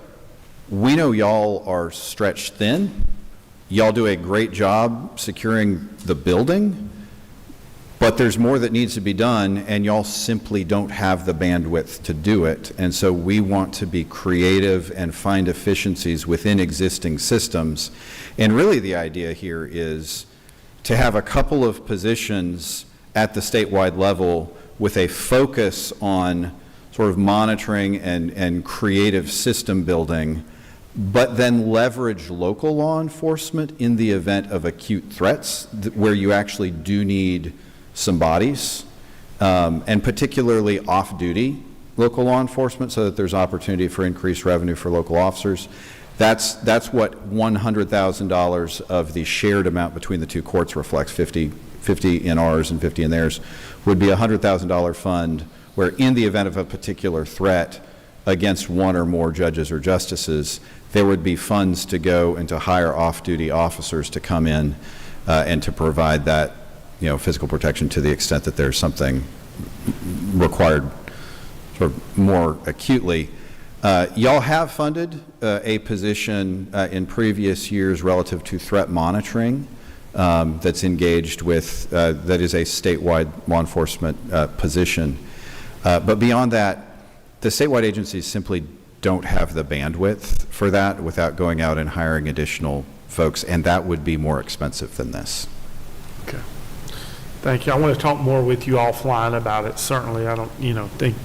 we know y'all are stretched thin. Y'all do a great job securing the building, but there's more that needs to be done, and y'all simply don't have the bandwidth to do it. And so we want to be creative and find efficiencies within existing systems. And really the idea here is to have a couple of positions at the statewide level with a focus on sort of monitoring and creative system building, but then leverage local law enforcement in the event of acute threats where you actually do need some bodies, and particularly off-duty local law enforcement so that there's opportunity for increased revenue for local officers. That's what $100,000 of the shared amount between the two courts reflects, 50 in ours and 50 in theirs, would be a $100,000 fund where in the event of a particular threat against one or more judges or justices, there would be funds to go and to hire off-duty officers to come in and to provide that, physical protection to the extent that there's something required sort of more acutely. Y'all have funded a position in previous years relative to threat monitoring that's engaged with, that is a statewide law enforcement position. But beyond that, the statewide agencies simply don't have the bandwidth for that without going out and hiring additional folks, and that would be more expensive than this. Okay. Thank you. I want to talk more with you offline about it. Certainly, I don't, think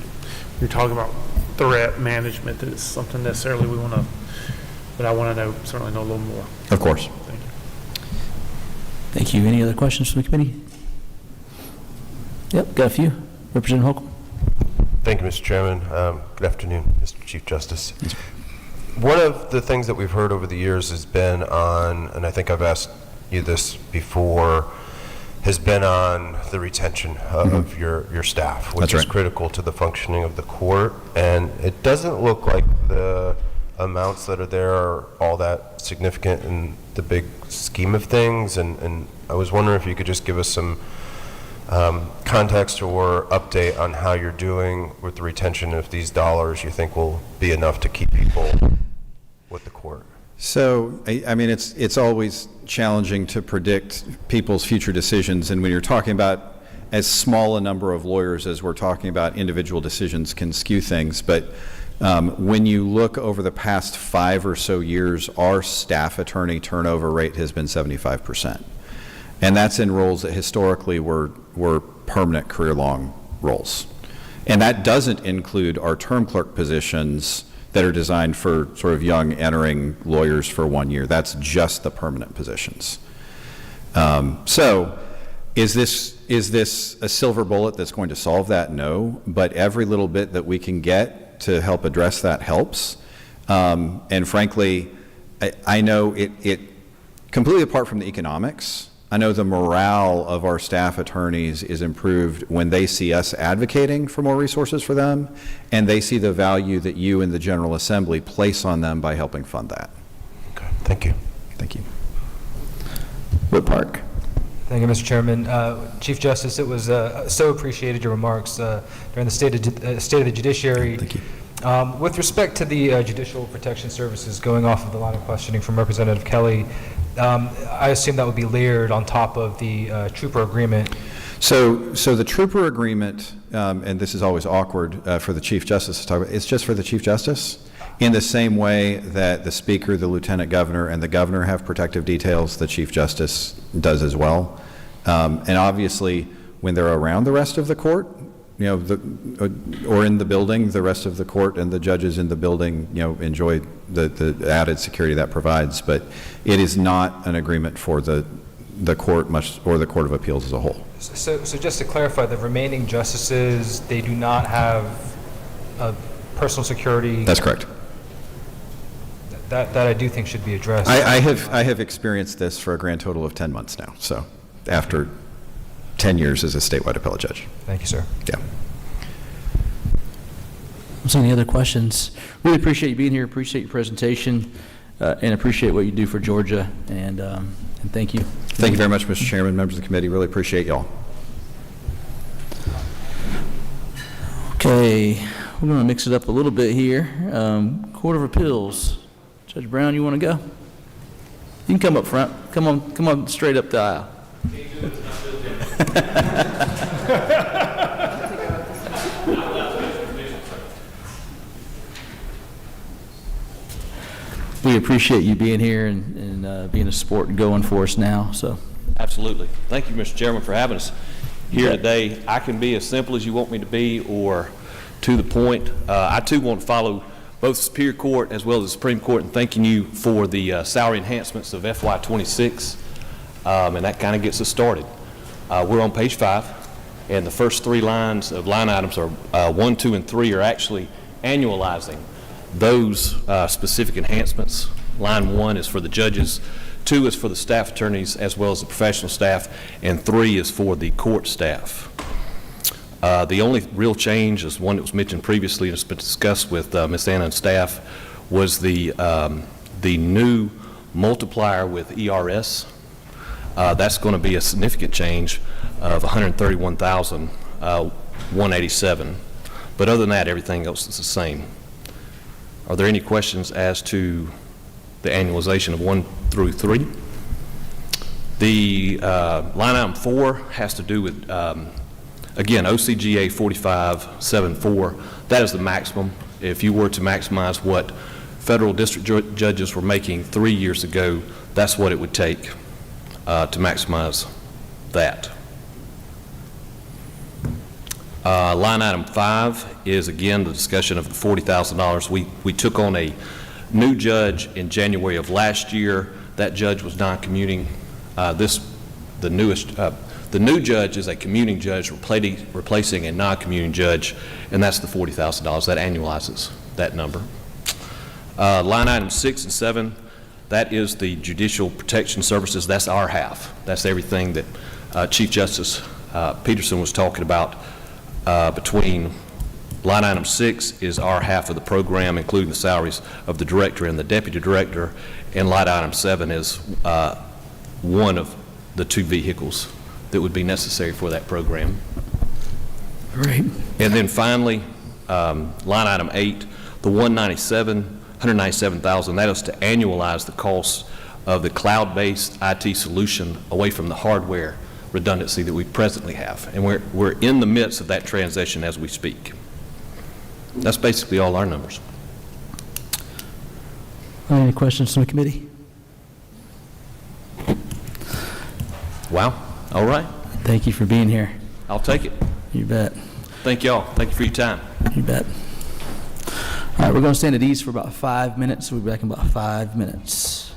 you're talking about threat management that is something necessarily we want to, but I want to certainly know a little more. Of course. Thank you. Thank you. Any other questions from the committee? Yep, got a few. Representative Holcomb. Thank you, Mr. Chairman. Good afternoon, Mr. Chief Justice. One of the things that we've heard over the years has been on, and I think I've asked you this before, has been on the retention of your staff, which is critical to the functioning of the court. And it doesn't look like the amounts that are there are all that significant in the big scheme of things. And I was wondering if you could just give us some context or update on how you're doing with the retention of these dollars you think will be enough to keep people with the court. So, I mean, it's always challenging to predict people's future decisions, and when you're talking about as small a number of lawyers as we're talking about, individual decisions can skew things. But when you look over the past 5 or so years, our staff attorney turnover rate has been 75%. And that's in roles that historically were permanent career-long roles. And that doesn't include our term clerk positions that are designed for sort of young entering lawyers for 1 year. That's just the permanent positions. So is this a silver bullet that's going to solve that? No, but every little bit that we can get to help address that helps. And frankly, I know it completely apart from the economics, I know the morale of our staff attorneys is improved when they see us advocating for more resources for them, and they see the value that you and the General Assembly place on them by helping fund that. Okay, thank you. Thank you. Whip Park. Thank you, Mr. Chairman. Chief Justice, it was so appreciated your remarks during the State of the Judiciary. Thank you. With respect to the Judicial Protection Services, going off of the line of questioning from Representative Kelly, I assume that would be layered on top of the trooper agreement. So the trooper agreement, and this is always awkward for the Chief Justice to talk about, it's just for the Chief Justice. In the same way that the Speaker, the Lieutenant Governor, and the Governor have protective details, the Chief Justice does as well. And obviously, when they're around the rest of the court, or in the building, the rest of the court and the judges in the building, enjoy the added security that provides. But it is not an agreement for the court or the Court of Appeals as a whole. So just to clarify, the remaining justices, they do not have personal security? That's correct. That I do think should be addressed. I have experienced this for a grand total of 10 months now. So after 10 years as a statewide appellate judge. Thank you, sir. Yeah. So any other questions? Really appreciate you being here, appreciate your presentation, and appreciate what you do for Georgia, and thank you. Thank you very much, Mr. Chairman, members of the committee. Really appreciate y'all. Okay, we're going to mix it up a little bit here. Court of Appeals. Judge Brown, you want to go? You can come up front. Come on straight up the aisle. We appreciate you being here and being a support and going for us now. So, absolutely. Thank you, Mr. Chairman, for having us here today. I can be as simple as you want me to be or to the point. I, too, want to follow both the Superior Court as well as the Supreme Court in thanking you for the salary enhancements of FY26, and that kind of gets us started. We're on page 5, and the first 3 lines of line items are 1, 2, and 3 are actually annualizing those specific enhancements Line 1 is for the judges, 2 is for the staff attorneys as well as the professional staff, and 3 is for the court staff. The only real change is one that was mentioned previously and has been discussed with Ms. Anna and staff was the new multiplier with ERS. That's going to be a significant change of $131,187. But other than that, everything else is the same. Are there any questions as to the annualization of 1 through 3? The line item 4 has to do with, again, OCGA 4574. That is the maximum. If you were to maximize what federal district judges were making 3 years ago, that's what it would take to maximize that. Line item 5 is, again, the discussion of the $40,000. We took on a new judge in January of last year. That judge was non-commuting. The new judge is a commuting judge replacing a non-commuting judge, and that's the $40,000. That annualizes that number. Line item 6 and 7, that is the Judicial Protection Services. That's our half. That's everything that Chief Justice Peterson was talking about. Between line item 6 is our half of the program, including the salaries of the director and the deputy director, and line item 7 is one of the 2 vehicles that would be necessary for that program. Great. And then finally, line item 8, the $197,000, that is to annualize the cost of the cloud-based IT solution away from the hardware redundancy that we presently have. And we're in the midst of that transition as we speak. That's basically all our numbers. Any questions from the committee? Wow. All right. Thank you for being here. I'll take it. You bet. Thank y'all. Thank you for your time. You bet. All right, we're going to stand at ease for about 5 minutes. We'll be back in about 5 minutes.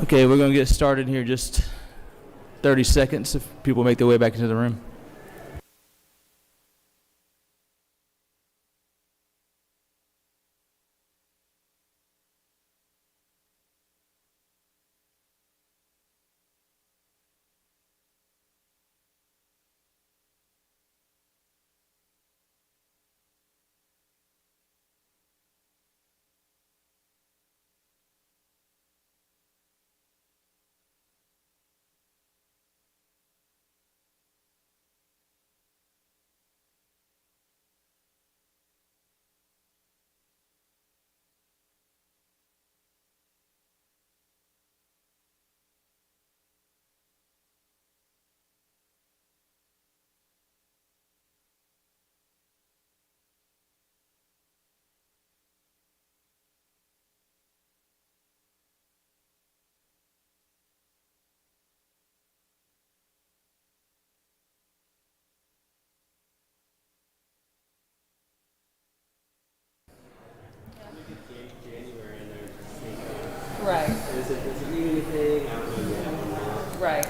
Okay, we're going to get started here in just 30 seconds if people make their way back into the room. Right. Does it mean anything? I don't know yet. Right.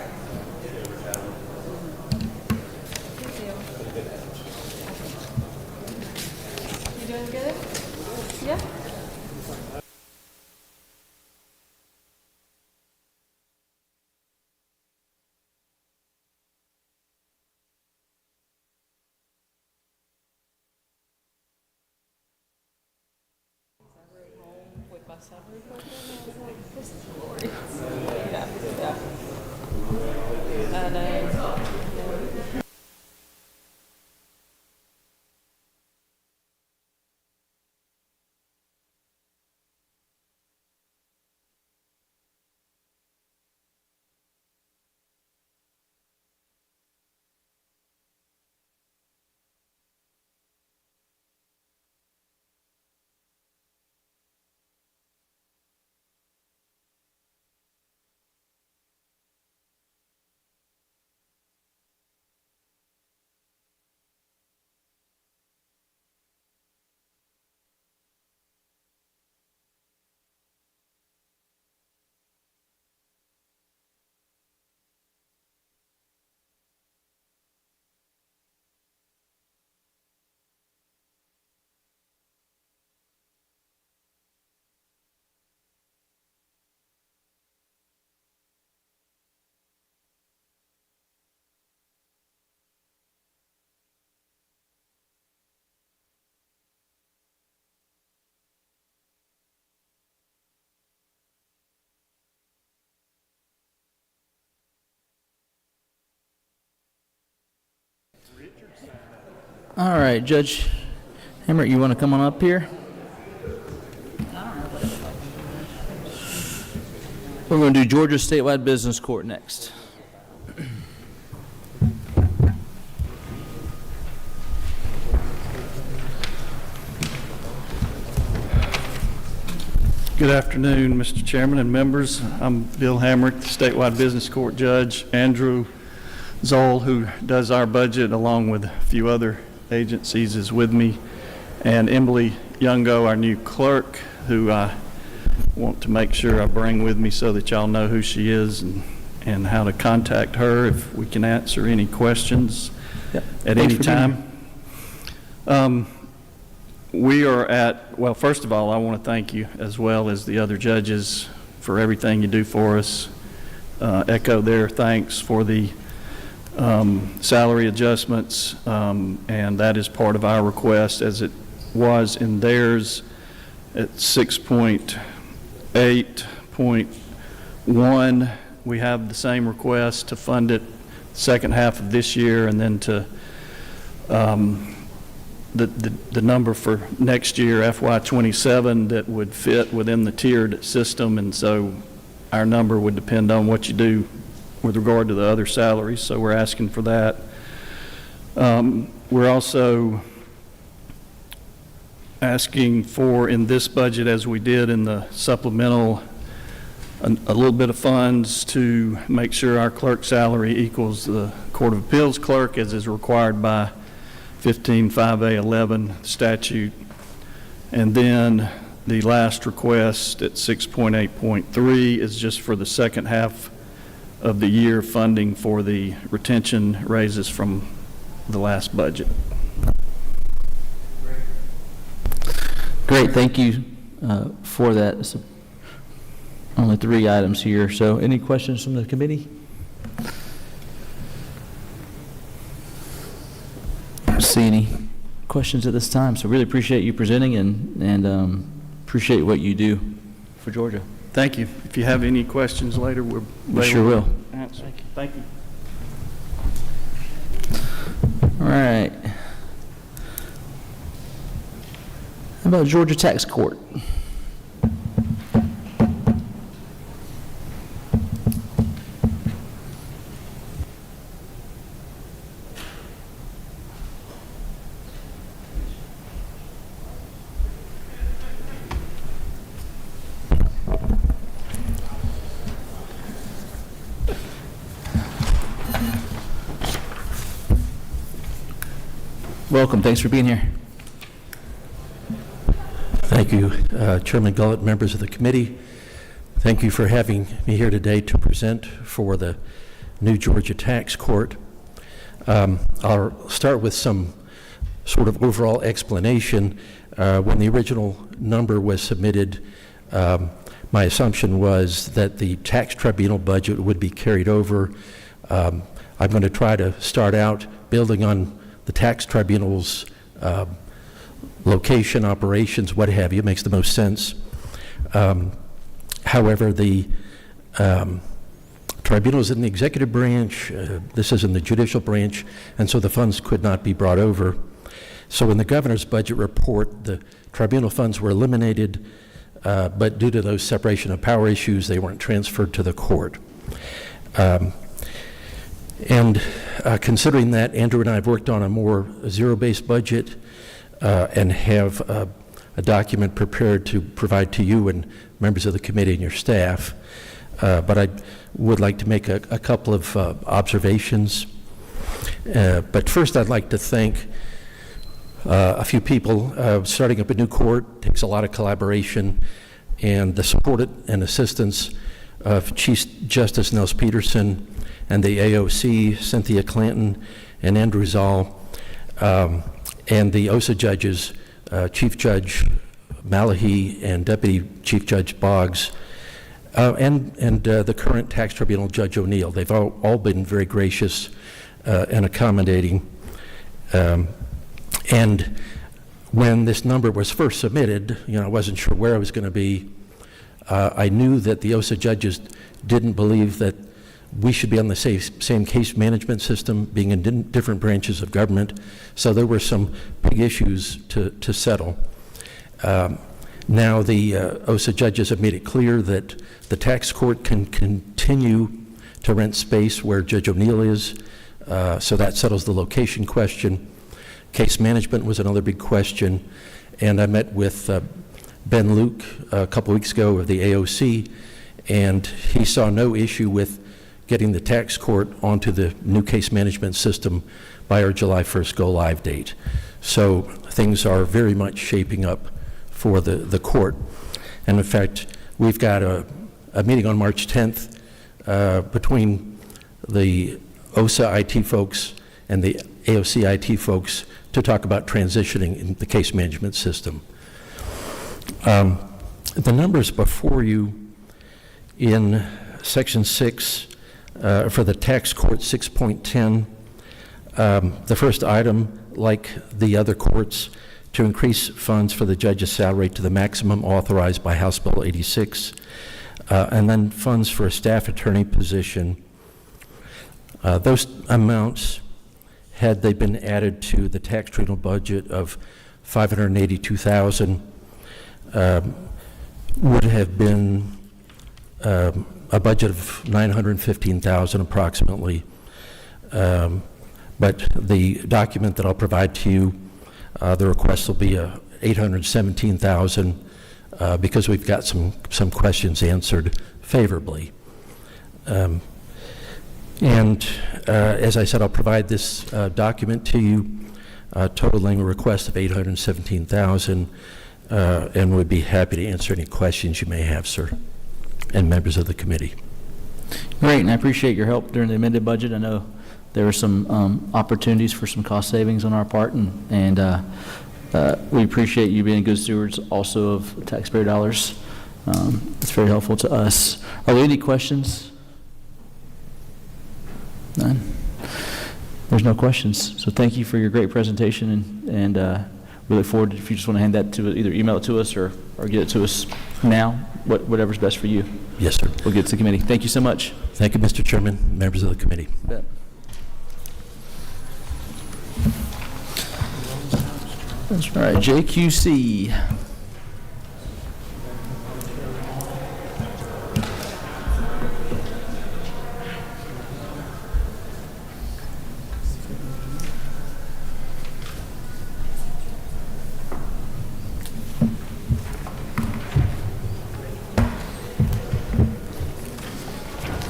You doing good? Yeah? All right, Judge Hemmert, you want to come on up here? We're going to do Georgia Statewide Business Court next. Good afternoon, Mr. Chairman and members. I'm Bill Hamrick, the Statewide Business Court Judge. Andrew Zoll, who does our budget along with a few other agencies, is with me. And Emily Youngo, our new clerk, who I want to make sure I bring with me so that y'all know who she is and how to contact her if we can answer any questions at any time. We are at, well, first of all, I want to thank you as well as the other judges for everything you do for us. Echo their thanks for the salary adjustments, and that is part of our request as it was in theirs at 6.8.1. We have the same request to fund it second half of this year, and then to the number for next year, FY27, that would fit within the tiered system, and so our number would depend on what you do with regard to the other salaries, so we're asking for that. We're also asking for, in this budget, as we did in the supplemental, a little bit of funds to make sure our clerk salary equals the Court of Appeals clerk as is required by 15.5A11 statute. And then the last request at 6.8.3 is just for the second half of the year funding for the retention raises from the last budget. Great, thank you for that. It's only 3 items here. So any questions from the committee? I don't see any questions at this time. So really appreciate you presenting and appreciate what you do for Georgia. Thank you. If you have any questions later, we're We sure will. answer. Thank you. All right. How about Georgia Tax Court? Welcome. Thanks for being here. Thank you, Chairman Gullett, members of the committee. Thank you for having me here today to present for the new Georgia Tax Court. I'll start with some sort of overall explanation. When the original number was submitted, my assumption was that the tax tribunal budget would be carried over. I'm going to try to start out building on the tax tribunal's location, operations, what have you, makes the most sense. However, the tribunal is in the executive branch, this is in the judicial branch, and so the funds could not be brought over. So in the governor's budget report, the tribunal funds were eliminated, but due to those separation of power issues, they weren't transferred to the court. Considering that, Andrew and I have worked on a more zero-based budget and have a document prepared to provide to you and members of the committee and your staff. But I would like to make a couple of observations. But first, I'd like to thank a few people. Starting up a new court takes a lot of collaboration, and the support and assistance of Chief Justice Nels Peterson and the AOC, Cynthia Clanton and Andrew Zoll, and the OSA judges, Chief Judge Malahy and Deputy Chief Judge Boggs, and the current Tax Tribunal Judge O'Neill. They've all been very gracious and accommodating. And when this number was first submitted, I wasn't sure where I was going to be. I knew that the OSA judges didn't believe that we should be on the same case management system, being in different branches of government. So there were some big issues to settle. Now the OSA judges have made it clear that the tax court can continue to rent space where Judge O'Neill is, so that settles the location question. Case management was another big question, and I met with Ben Luke a couple weeks ago of the AOC, and he saw no issue with getting the tax court onto the new case management system by our July 1st go-live date. So things are very much shaping up for the court. And in fact, we've got a meeting on March 10th between the OSA IT folks and the AOC IT folks to talk about transitioning in the case management system. The numbers before you in Section 6 for the tax court 6.10, the first item, like the other courts, to increase funds for the judge's salary to the maximum authorized by House Bill 86, and then funds for a staff attorney position. Those amounts, had they been added to the tax tribunal budget of $582,000, would have been a budget of $915,000 approximately. But the document that I'll provide to you, the request will be $817,000 because we've got some questions answered favorably. As I said, I'll provide this document to you, totaling a request of $817,000. and would be happy to answer any questions you may have, sir, and members of the committee. Great, and I appreciate your help during the amended budget. I know there were some opportunities for some cost savings on our part, and we appreciate you being good stewards also of taxpayer dollars. It's very helpful to us. Are there any questions? None? There's no questions. So thank you for your great presentation, and we look forward to, if you just want to hand that to, either email it to us or get it to us now, whatever's best for you. Yes, sir. We'll get it to the committee. Thank you so much. Thank you, Mr. Chairman, members of the committee. Bet. That's right, JQC.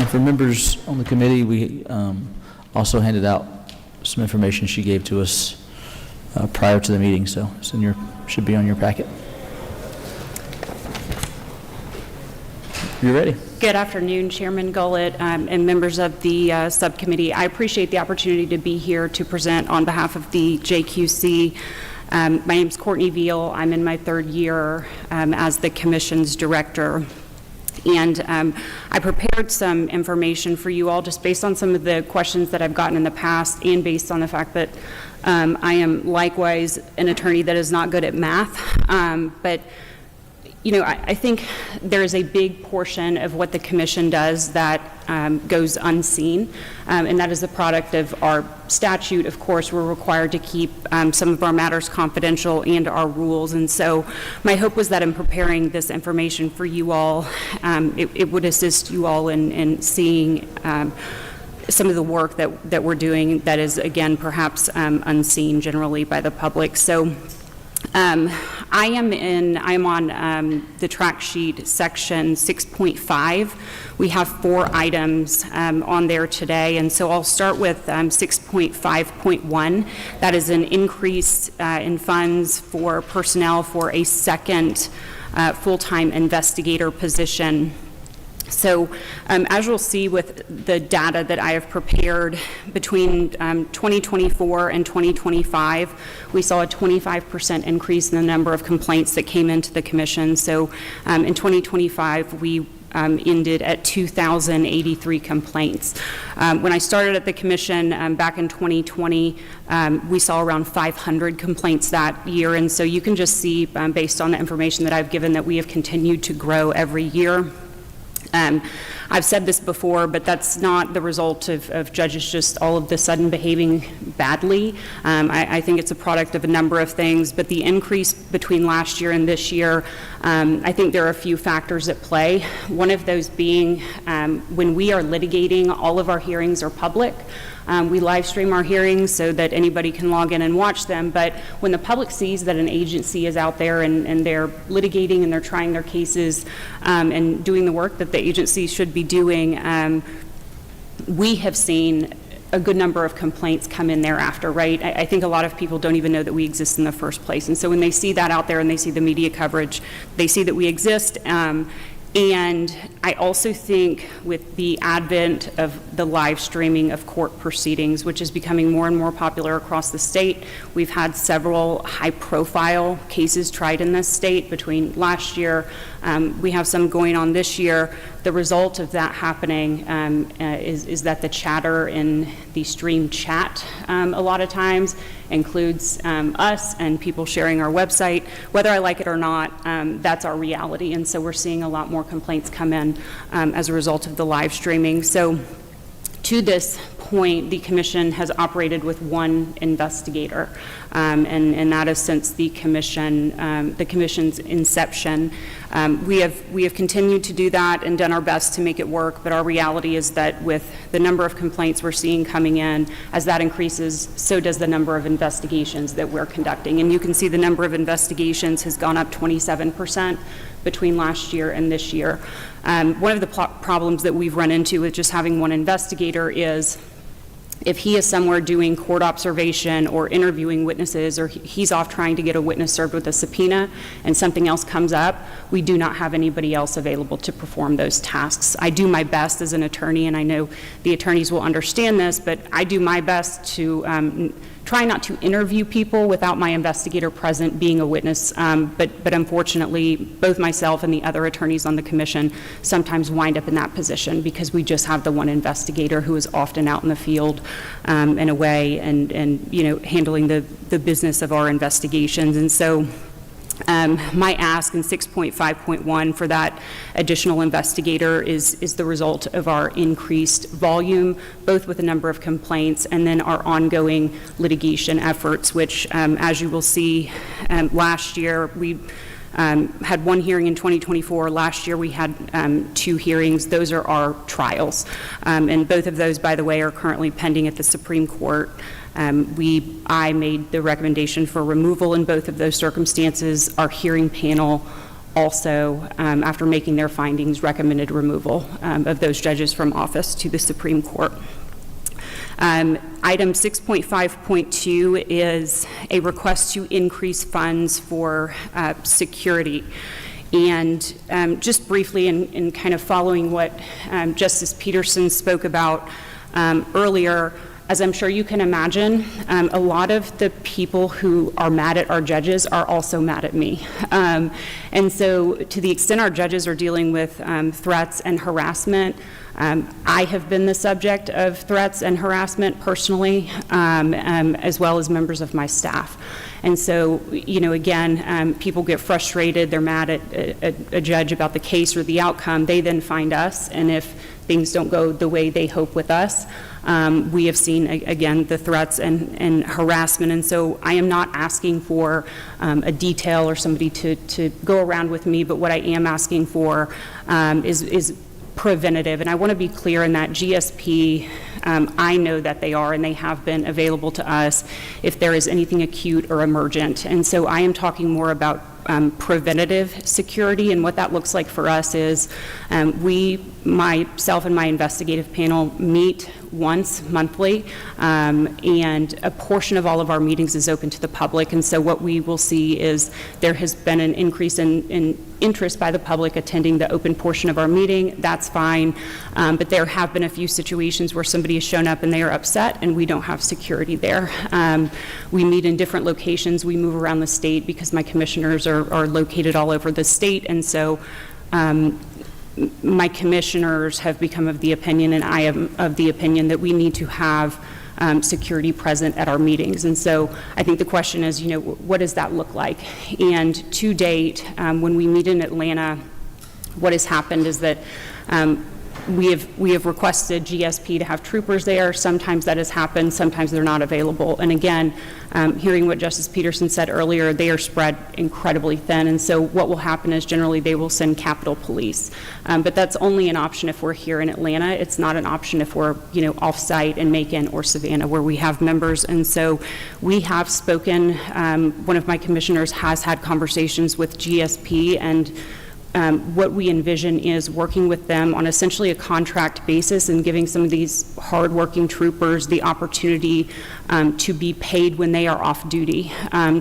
And for members on the committee, we also handed out some information she gave to us prior to the meeting, so it's in should be on your packet. You ready? Good afternoon, Chairman Gullett and members of the subcommittee. I appreciate the opportunity to be here to present on behalf of the JQC. My name is Courtney Veal. I'm in my third year as the Commission's director. And I prepared some information for you all just based on some of the questions that I've gotten in the past and based on the fact that I am likewise an attorney that is not good at math. But, you know, I think there is a big portion of what the Commission does that goes unseen, and that is the product of our statute. Of course, we're required to keep some of our matters confidential and our rules, and so my hope was that in preparing this information for you all, it would assist you all in seeing some of the work that we're doing that is, again, perhaps unseen generally by the public. So I'm on the track sheet section 6.5. We have 4 items on there today, and so I'll start with 6.5.1. That is an increase in funds for personnel for a second full-time investigator position. So as you'll see with the data that I have prepared, between 2024 and 2025, we saw a 25% increase in the number of complaints that came into the Commission. So in 2025, we ended at 2,083 complaints. When I started at the Commission back in 2020, we saw around 500 complaints that year, and so you can just see, based on the information that I've given, that we have continued to grow every year. I've said this before, but that's not the result of judges just all of the sudden behaving badly. I think it's a product of a number of things, but the increase between last year and this year, I think there are a few factors at play. One of those being when we are litigating, all of our hearings are public. We live stream our hearings so that anybody can log in and watch them, but when the public sees that an agency is out there and they're litigating and they're trying their cases and doing the work that the agency should be doing, we have seen a good number of complaints come in thereafter, right? I think a lot of people don't even know that we exist in the first place, and so when they see that out there and they see the media coverage, they see that we exist. And I also think with the advent of the live streaming of court proceedings, which is becoming more and more popular across the state, we've had several high-profile cases tried in this state between last year. We have some going on this year. The result of that happening is that the chatter in the stream chat a lot of times includes us and people sharing our website. Whether I like it or not, that's our reality, and so we're seeing a lot more complaints come in as a result of the live streaming. So to this point, the Commission has operated with one investigator, and that is since the Commission's inception. We have continued to do that and done our best to make it work, but our reality is that with the number of complaints we're seeing coming in, as that increases, so does the number of investigations that we're conducting. And you can see the number of investigations has gone up 27% between last year and this year. One of the problems that we've run into with just having one investigator is If he is somewhere doing court observation or interviewing witnesses, or he's off trying to get a witness served with a subpoena and something else comes up, we do not have anybody else available to perform those tasks. I do my best as an attorney, and I know the attorneys will understand this, but I do my best to try not to interview people without my investigator present being a witness, but unfortunately, both myself and the other attorneys on the commission sometimes wind up in that position because we just have the one investigator who is often out in the field and away and handling the business of our investigations. And so my ask in 6.5.1 for that additional investigator is the result of our increased volume, both with the number of complaints and then our ongoing litigation efforts, which, as you will see, last year we had one hearing in 2024. Last year we had 2 hearings. Those are our trials. And both of those, by the way, are currently pending at the Supreme Court. I made the recommendation for removal in both of those circumstances. Our hearing panel also, after making their findings, recommended removal of those judges from office to the Supreme Court. Item 6.5.2 is a request to increase funds for security. And just briefly, in kind of following what Justice Peterson spoke about earlier, as I'm sure you can imagine, a lot of the people who are mad at our judges are also mad at me. And so to the extent our judges are dealing with threats and harassment, I have been the subject of threats and harassment personally, as well as members of my staff. And so, again, people get frustrated, they're mad at a judge about the case or the outcome, they then find us, and if things don't go the way they hope with us, we have seen, again, the threats and harassment. And so I am not asking for a detail or somebody to go around with me, but what I am asking for is preventative. And I want to be clear in that GSP, I know that they are and they have been available to us if there is anything acute or emergent. And so I am talking more about preventative security, and what that looks like for us is myself and my investigative panel meet once monthly, and a portion of all of our meetings is open to the public. And so what we will see is there has been an increase in interest by the public attending the open portion of our meeting. That's fine, but there have been a few situations where somebody has shown up and they are upset and we don't have security there. We meet in different locations. We move around the state because my commissioners are located all over the state, and so my commissioners have become of the opinion, and I am of the opinion, that we need to have security present at our meetings. And so I think the question is, what does that look like? And to date, when we meet in Atlanta, what has happened is that we have requested GSP to have troopers there. Sometimes that has happened, sometimes they're not available. And again, hearing what Justice Peterson said earlier, they are spread incredibly thin. And so what will happen is generally they will send Capitol Police. But that's only an option if we're here in Atlanta. It's not an option if we're off-site in Macon or Savannah where we have members. And so we have spoken, one of my commissioners has had conversations with GSP, and what we envision is working with them on essentially a contract basis and giving some of these hardworking troopers the opportunity to be paid when they are off duty,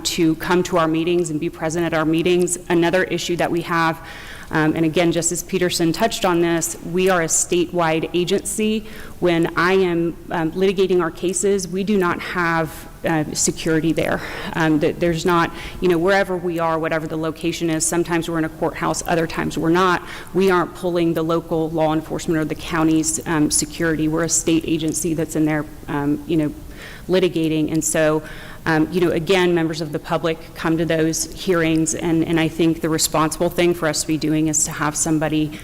to come to our meetings and be present at our meetings. Another issue that we have, and again, Justice Peterson touched on this, we are a statewide agency. When I am litigating our cases, we do not have security there. There's not, wherever we are, whatever the location is, sometimes we're in a courthouse, other times we're not. We aren't pulling the local law enforcement or the county's security. We're a state agency that's in there, litigating. And so, again, members of the public come to those hearings, and I think the responsible thing for us to be doing is to have somebody,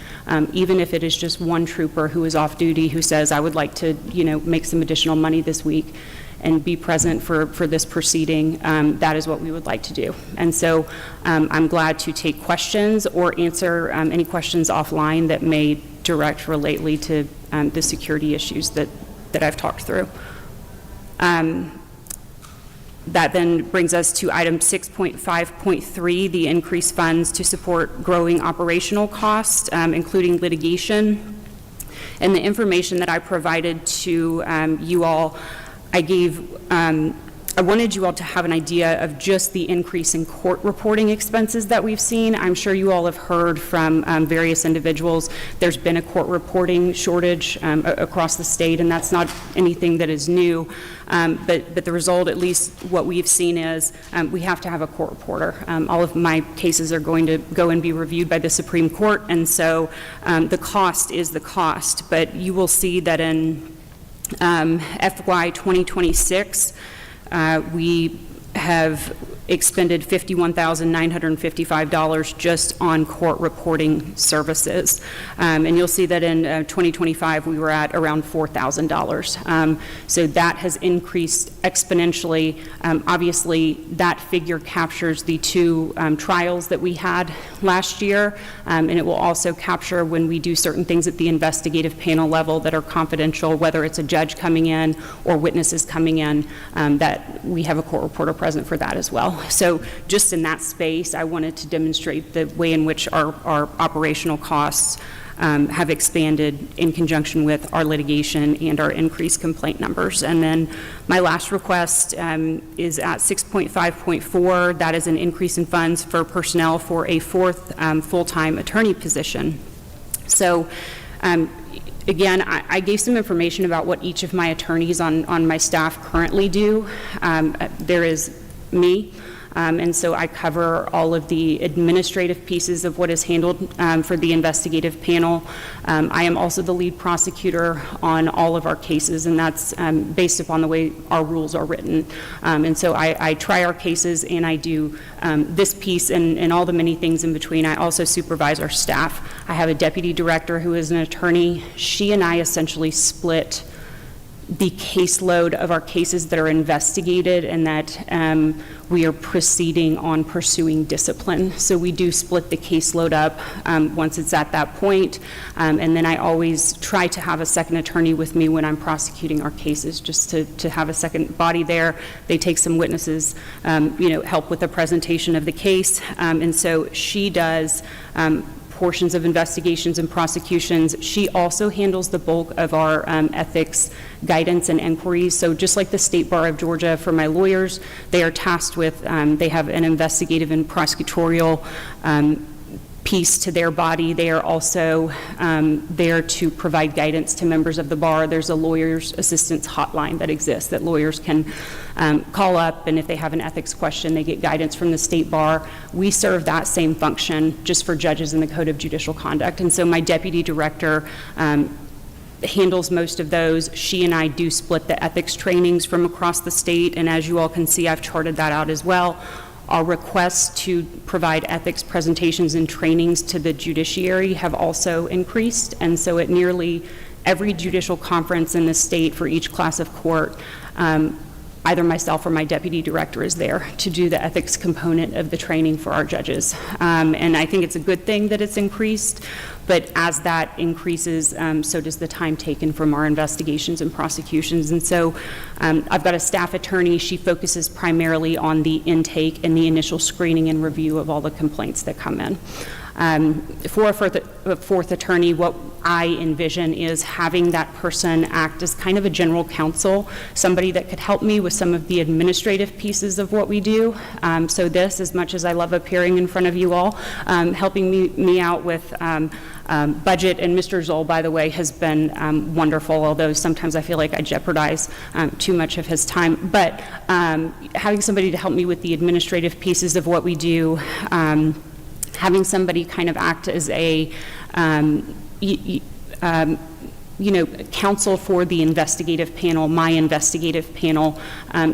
even if it is just one trooper who is off duty, who says, I would like to, make some additional money this week and be present for this proceeding. That is what we would like to do. And so I'm glad to take questions or answer any questions offline that may direct relately to the security issues that I've talked through. That then brings us to item 6.5.3, the increased funds to support growing operational costs, including litigation. And the information that I provided to you all, I wanted you all to have an idea of just the increase in court reporting expenses that we've seen. I'm sure you all have heard from various individuals. There's been a court reporting shortage across the state, and that's not anything that is new. But the result, at least what we've seen, is we have to have a court reporter. All of my cases are going to go and be reviewed by the Supreme Court, and so the cost is the cost. But you will see that in FY 2026, we have expended $51,955 just on court reporting services. And you'll see that in 2025, we were at around $4,000. So that has increased exponentially. Obviously, that figure captures the two trials that we had last year, and it will also capture when we do certain things at the investigative panel level that are confidential, whether it's a judge coming in or witnesses coming in, that we have a court reporter present for that as well. So just in that space, I wanted to demonstrate the way in which our operational costs have expanded in conjunction with our litigation and our increased complaint numbers. And then my last request is at 6.5.4. That is an increase in funds for personnel for a fourth full-time attorney position. So again, I gave some information about what each of my attorneys on my staff currently do. There is me, and so I cover all of the administrative pieces of what is handled for the investigative panel. I am also the lead prosecutor on all of our cases, and that's based upon the way our rules are written. And so I try our cases, and I do this piece and all the many things in between. I also supervise our staff. I have a deputy director who is an attorney. She and I essentially split the caseload of our cases that are investigated and that we are proceeding on pursuing discipline. So we do split the caseload up once it's at that point. And then I always try to have a second attorney with me when I'm prosecuting our cases, just to have a second body there. They take some witnesses, help with the presentation of the case. And so she does portions of investigations and prosecutions. She also handles the bulk of our ethics guidance and inquiries. So just like the State Bar of Georgia, for my lawyers, they are tasked with, they have an investigative and prosecutorial piece to their body. They are also there to provide guidance to members of the bar. There's a lawyer's assistance hotline that exists that lawyers can call up, and if they have an ethics question, they get guidance from the State Bar. We serve that same function just for judges in the Code of Judicial Conduct. And so my deputy director handles most of those. She and I do split the ethics trainings from across the state, and as you all can see, I've charted that out as well. Our requests to provide ethics presentations and trainings to the judiciary have also increased, and so at nearly every judicial conference in the state for each class of court, either myself or my deputy director is there to do the ethics component of the training for our judges. And I think it's a good thing that it's increased, but as that increases, so does the time taken from our investigations and prosecutions. And so I've got a staff attorney. She focuses primarily on the intake and the initial screening and review of all the complaints that come in. For a fourth attorney, what I envision is having that person act as kind of a general counsel, somebody that could help me with some of the administrative pieces of what we do. So this, as much as I love appearing in front of you all, helping me out with budget, and Mr. Zoll, by the way, has been wonderful, although sometimes I feel like I jeopardize too much of his time. But having somebody to help me with the administrative pieces of what we do, having somebody kind of act as a counsel for the investigative panel, my investigative panel.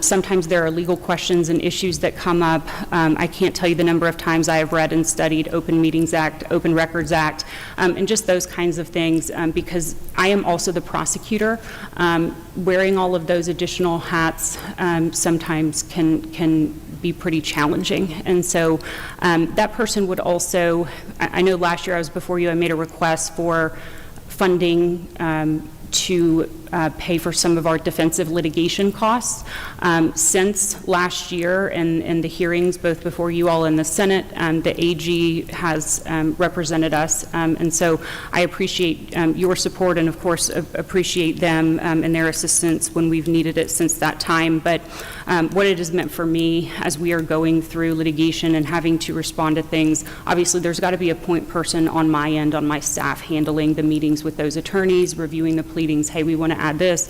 Sometimes there are legal questions and issues that come up. I can't tell you the number of times I have read and studied Open Meetings Act, Open Records Act, and just those kinds of things, because I am also the prosecutor. Wearing all of those additional hats sometimes can be pretty challenging. And so that person would also, I know last year I was before you, I made a request for funding to pay for some of our defensive litigation costs. Since last year and the hearings, both before you all in the Senate, the AG has represented us. And so I appreciate your support and, of course, appreciate them and their assistance when we've needed it since that time. But what it has meant for me as we are going through litigation and having to respond to things, obviously there's got to be a point person on my end, on my staff, handling the meetings with those attorneys, reviewing the pleadings. Hey, we want to add this.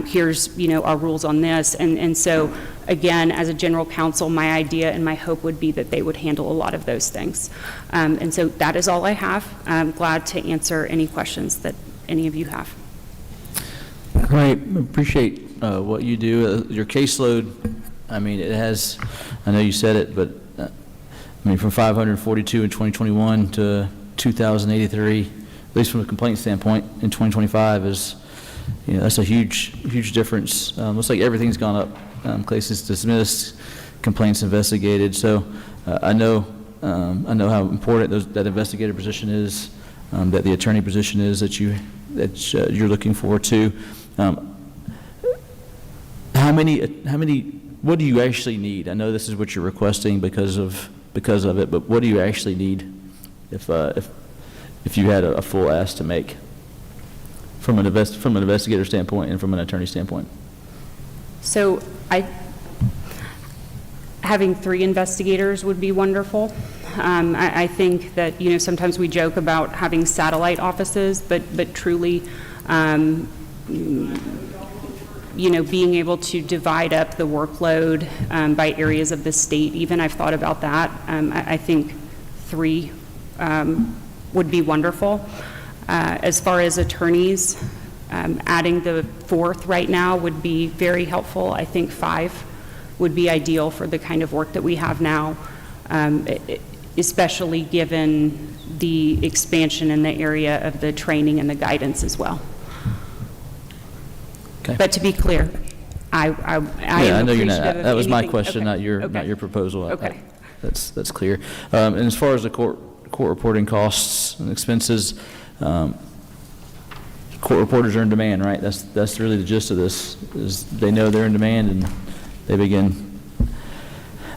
Here's, our rules on this. And so, again, as a general counsel, my idea and my hope would be that they would handle a lot of those things. And so that is all I have. I'm glad to answer any questions that any of you have. Right, appreciate what you do. Your caseload, it has, I know you said it, but from 542 in 2021 to 2,083, at least from a complaint standpoint, in 2025 is, that's a huge difference. Looks like everything's gone up. Cases dismissed, complaints investigated. So I know how important that investigator position is, that the attorney position is that you're looking for too. What do you actually need? I know this is what you're requesting because of it, but what do you actually need if you had a full ask to make from an investigator standpoint and from an attorney standpoint? So having 3 investigators would be wonderful. I think that, sometimes we joke about having satellite offices, but truly, being able to divide up the workload by areas of the state, even I've thought about that. I think 3 would be wonderful. As far as attorneys, adding the 4th right now would be very helpful. I think 5 would be ideal for the kind of work that we have now, especially given the expansion in the area of the training and the guidance as well. Okay. But to be clear, I know you're not. That was my question, okay. not your proposal. Okay. That's clear. And as far as the court reporting costs and expenses, court reporters are in demand, right? That's really the gist of this. Is they know they're in demand and they begin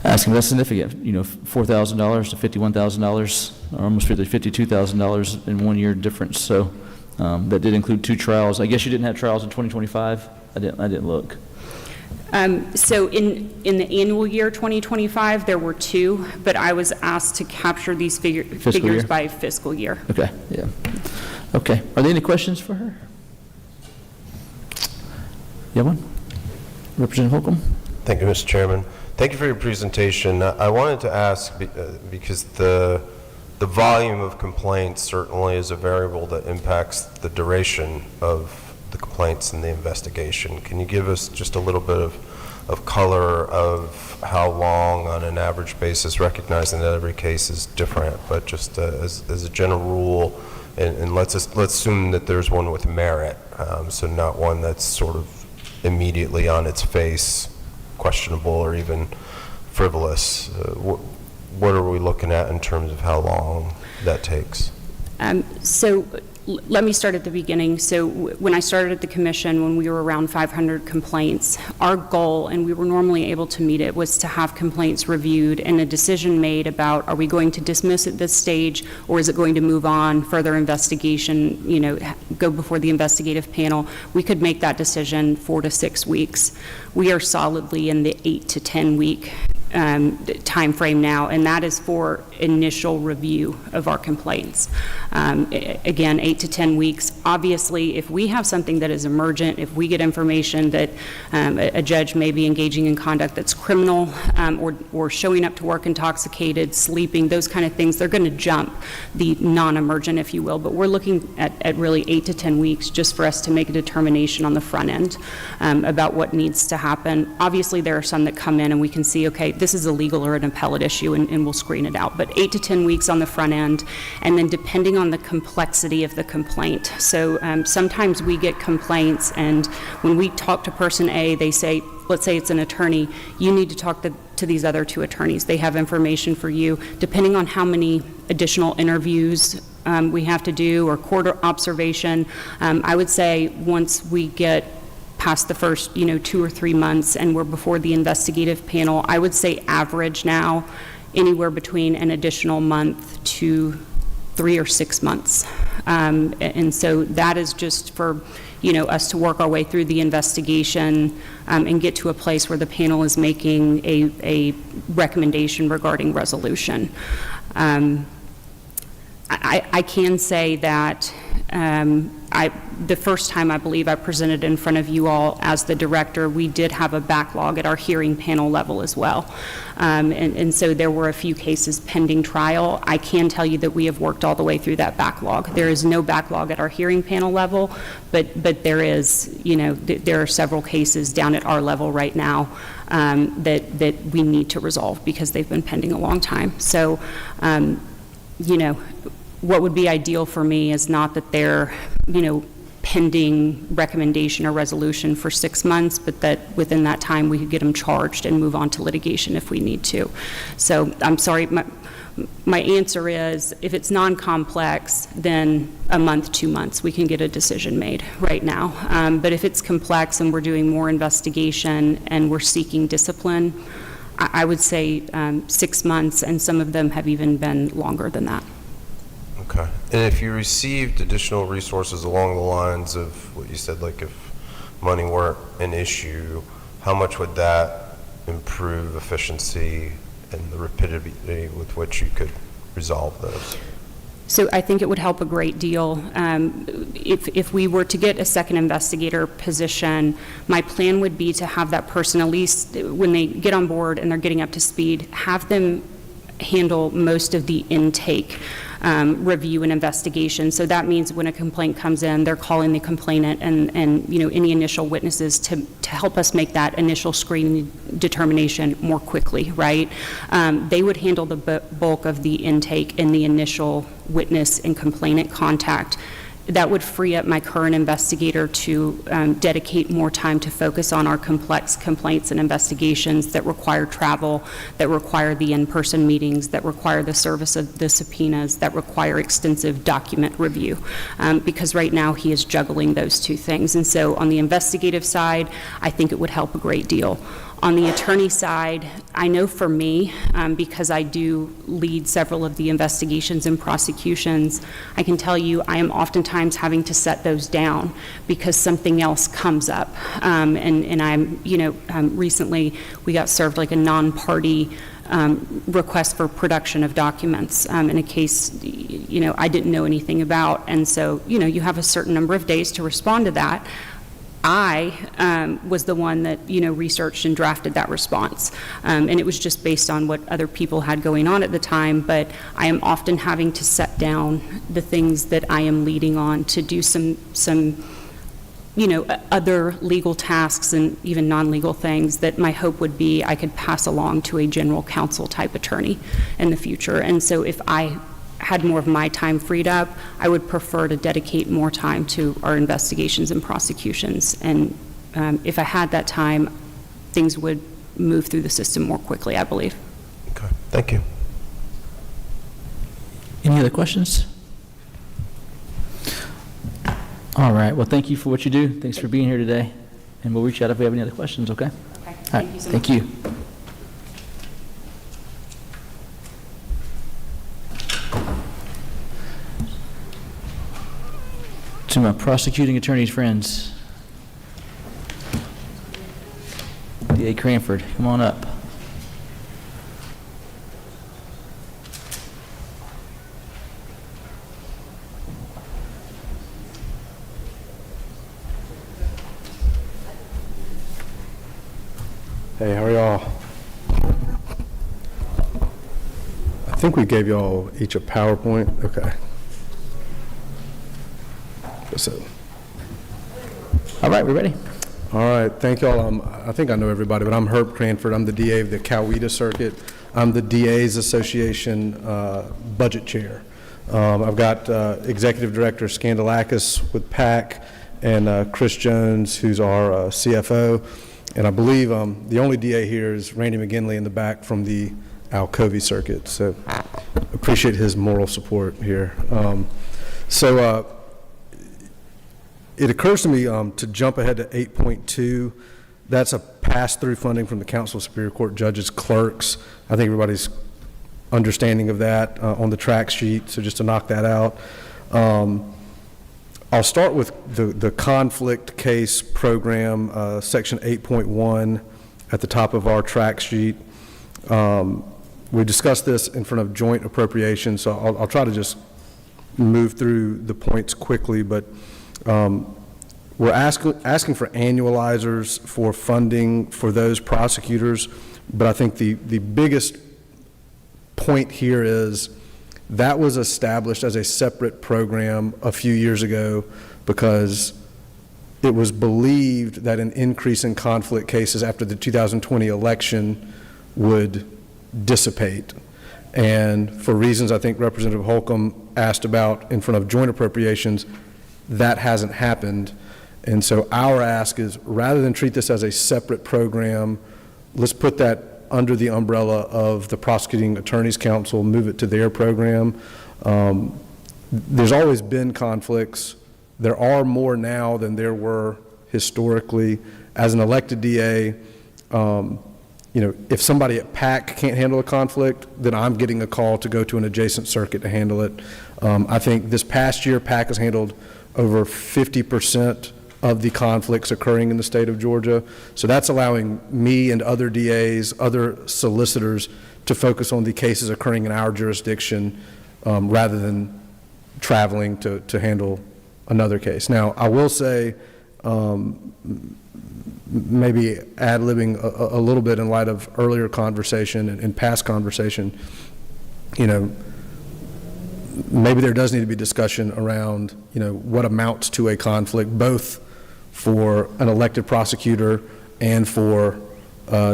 asking. That's significant. $4,000 to $51,000, or almost $52,000 in 1 year difference. So. That did include 2 trials. I guess you didn't have trials in 2025? I didn't look. So in the annual year 2025, there were 2, but I was asked to capture these figures by fiscal year. Okay, yeah. Okay. Are there any questions for her? You have one? Representative Holcomb? Thank you, Mr. Chairman. Thank you for your presentation. I wanted to ask, because the volume of complaints certainly is a variable that impacts the duration of the complaints and the investigation. Can you give us just a little bit of color of how long on an average basis, recognizing that every case is different, but just as a general rule, and let's assume that there's one with merit, so not one that's sort of immediately on its face questionable or even frivolous. What are we looking at in terms of how long that takes? So let me start at the beginning. So when I started at the commission, when we were around 500 complaints, our goal, and we were normally able to meet it, was to have complaints reviewed and a decision made about, are we going to dismiss at this stage, or is it going to move on, further investigation, go before the investigative panel. We could make that decision 4 to 6 weeks. We are solidly in the 8 to 10 week time frame now, and that is for initial review of our complaints. Again, 8 to 10 weeks. Obviously, if we have something that is emergent, if we get information that a judge may be engaging in conduct that's criminal, or showing up to work intoxicated, sleeping, those kind of things, they're going to jump the non-emergent, if you will. But we're looking at really 8 to 10 weeks just for us to make a determination on the front end about what needs to happen. Obviously, there are some that come in and we can see, okay, this is a legal or an appellate issue, and we'll screen it out. But 8 to 10 weeks on the front end, and then depending on the complexity of the complaint. So sometimes we get complaints, and when we talk to person A, they say, let's say it's an attorney, you need to talk to to these other two attorneys. They have information for you, depending on how many additional interviews we have to do, or court observation. I would say once we get past the first, 2 or 3 months and we're before the investigative panel, I would say average now anywhere between an additional month to 3 or 6 months. And so that is just for, us to work our way through the investigation and get to a place where the panel is making a recommendation regarding resolution. I can say that the first time I believe I presented in front of you all as the director, we did have a backlog at our hearing panel level as well. And so there were a few cases pending trial. I can tell you that we have worked all the way through that backlog. There is no backlog at our hearing panel level, but there is, there are several cases down at our level right now that we need to resolve because they've been pending a long time. So, what would be ideal for me is not that they're, pending recommendation or resolution for 6 months, but that within that time we could get them charged and move on to litigation if we need to. So I'm sorry, my answer is if it's non-complex, then a month, 2 months, we can get a decision made right now. But if it's complex and we're doing more investigation and we're seeking discipline, I would say 6 months, and some of them have even been longer than that. Okay. And if you received additional resources along the lines of what you said, like if money weren't an issue, how much would that improve efficiency and the rapidity with which you could resolve those? So I think it would help a great deal. If we were to get a second investigator position, my plan would be to have that person, at least when they get on board and they're getting up to speed, have them handle most of the intake review and investigation. So that means when a complaint comes in, they're calling the complainant and any initial witnesses to help us make that initial screening determination more quickly, right? They would handle the bulk of the intake and the initial witness and complainant contact. That would free up my current investigator to dedicate more time to focus on our complex complaints and investigations that require travel, that require the in-person meetings, that require the service of the subpoenas, that require extensive document review. Because right now he is juggling those two things. And so on the investigative side, I think it would help a great deal. On the attorney side, I know for me, because I do lead several of the investigations and prosecutions, I can tell you I am oftentimes having to set those down because something else comes up. And I'm, recently we got served like a non-party request for production of documents in a case, I didn't know anything about. And so, you have a certain number of days to respond to that. I was the one that, researched and drafted that response. And it was just based on what other people had going on at the time, but I am often having to set down the things that I am leading on to do some other legal tasks and even non-legal things that my hope would be I could pass along to a general counsel type attorney in the future. And so if I had more of my time freed up, I would prefer to dedicate more time to our investigations and prosecutions. And if I had that time, things would move through the system more quickly, I believe. Okay, thank you. Any other questions? All right, well, thank you for what you do. Thanks for being here today. And we'll reach out if we have any other questions, okay? Okay, thank you so much. Thank you. To my prosecuting attorney's friends. D.A. Cranford, come on up. Hey, how are y'all? I think we gave y'all each a PowerPoint. Okay. So, all right, we're ready. All right, thank y'all. I think I know everybody, but I'm Herb Cranford. I'm the DA of the Coweta Circuit. I'm the DA's Association budget chair. I've got Executive Director Scandalakis with PAC and Chris Jones, who's our CFO. And I believe the only DA here is Randy McGinley in the back from the Alcovey Circuit, so appreciate his moral support here. It occurs to me to jump ahead to 8.2. That's a pass-through funding from the Council of Superior Court Judges Clerks. I think everybody's understanding of that on the track sheet, so just to knock that out. I'll start with the conflict case program, section 8.1 at the top of our track sheet. We discussed this in front of joint appropriations, so I'll try to just move through the points quickly, but we're asking for annualizers for funding for those prosecutors, but I think the biggest point here is that was established as a separate program a few years ago because it was believed that an increase in conflict cases after the 2020 election would dissipate. And for reasons I think Representative Holcomb asked about in front of joint appropriations, that hasn't happened. And so our ask is, rather than treat this as a separate program, let's put that under the umbrella of the Prosecuting Attorneys Council, move it to their program. There's always been conflicts. There are more now than there were historically. As an elected DA, if somebody at PAC can't handle a conflict, then I'm getting a call to go to an adjacent circuit to handle it. I think this past year, PAC has handled over 50% of the conflicts occurring in the state of Georgia. So that's allowing me and other DAs, other solicitors to focus on the cases occurring in our jurisdiction rather than traveling to handle another case. Now, I will say, maybe ad-libbing a little bit in light of earlier conversation and past conversation, maybe there does need to be discussion around, what amounts to a conflict, both for an elected prosecutor and for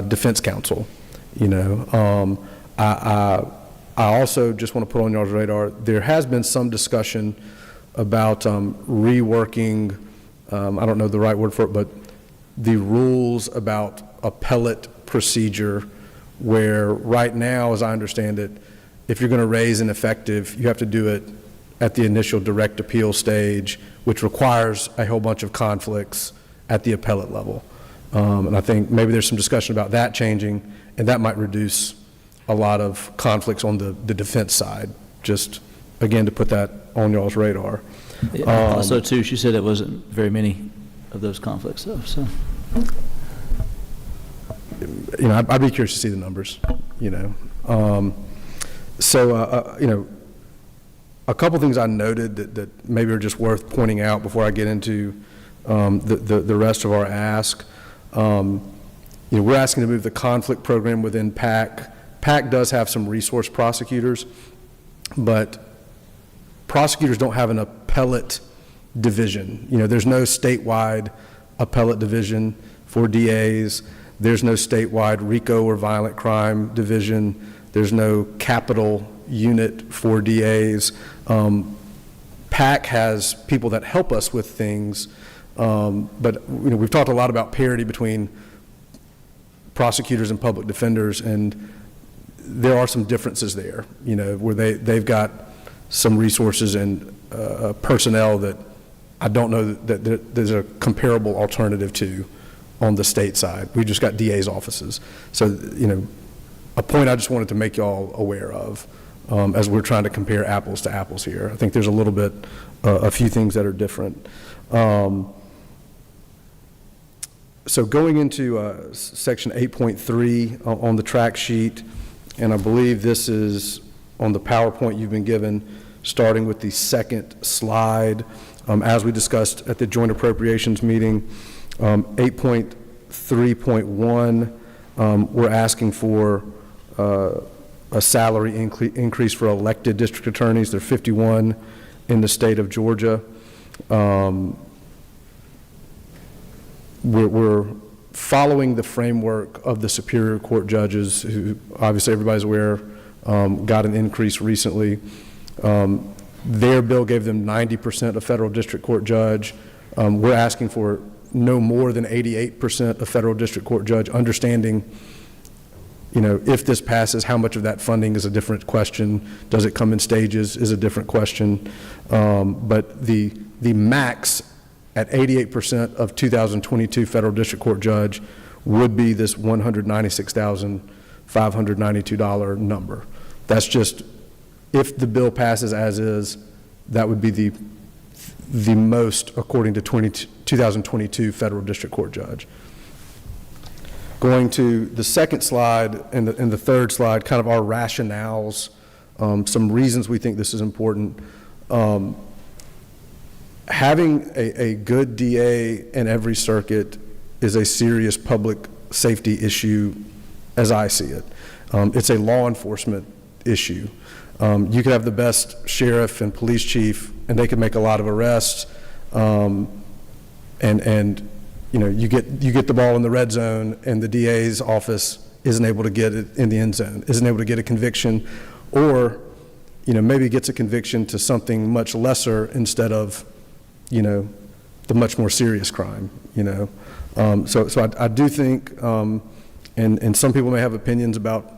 defense counsel. I also just want to put on y'all's radar, there has been some discussion about reworking, I don't know the right word for it, but the rules about appellate procedure, where right now, as I understand it, if you're going to raise an effective, you have to do it at the initial direct appeal stage, which requires a whole bunch of conflicts at the appellate level. And I think maybe there's some discussion about that changing, and that might reduce a lot of conflicts on the defense side, just, again, to put that on y'all's radar. Also, too, she said it wasn't very many of those conflicts, though, so. I'd be curious to see the numbers, a couple things I noted that maybe are just worth pointing out before I get into the rest of our ask. We're asking to move the conflict program within PAC. PAC does have some resource prosecutors, but prosecutors don't have an appellate division. There's no statewide appellate division for DAs. There's no statewide RICO or violent crime division. There's no capital unit for DAs. PAC has people that help us with things, but we've talked a lot about parity between prosecutors and public defenders, and there are some differences there, where they've got some resources and personnel that I don't know that there's a comparable alternative to on the state side. We just got DA's offices. So, a point I just wanted to make y'all aware of as we're trying to compare apples to apples here. I think there's a little bit, a few things that are different. So going into section 8.3 on the track sheet, and I believe this is on the PowerPoint you've been given, starting with the second slide. As we discussed at the joint appropriations meeting, 8.3.1, we're asking for a salary increase for elected district attorneys. There are 51 in the state of Georgia. We're following the framework of the Superior Court judges, who obviously everybody's aware got an increase recently. Their bill gave them 90% of federal district court judge. We're asking for no more than 88% a federal district court judge. Understanding, if this passes, how much of that funding is a different question. Does it come in stages is a different question. But the max at 88% of 2022 federal district court judge would be this $196,592 number. That's just, if the bill passes as is, that would be the most according to 2022 federal district court judge. Going to the second slide and the third slide, kind of our rationales, some reasons we think this is important. Having a good DA in every circuit is a serious public safety issue as I see it. It's a law enforcement issue. You could have the best sheriff and police chief, and they could make a lot of arrests, and you get the ball in the red zone, and the DA's office isn't able to get it in the end zone, isn't able to get a conviction, or maybe gets a conviction to something much lesser instead of the much more serious crime. So I do think, and some people may have opinions about,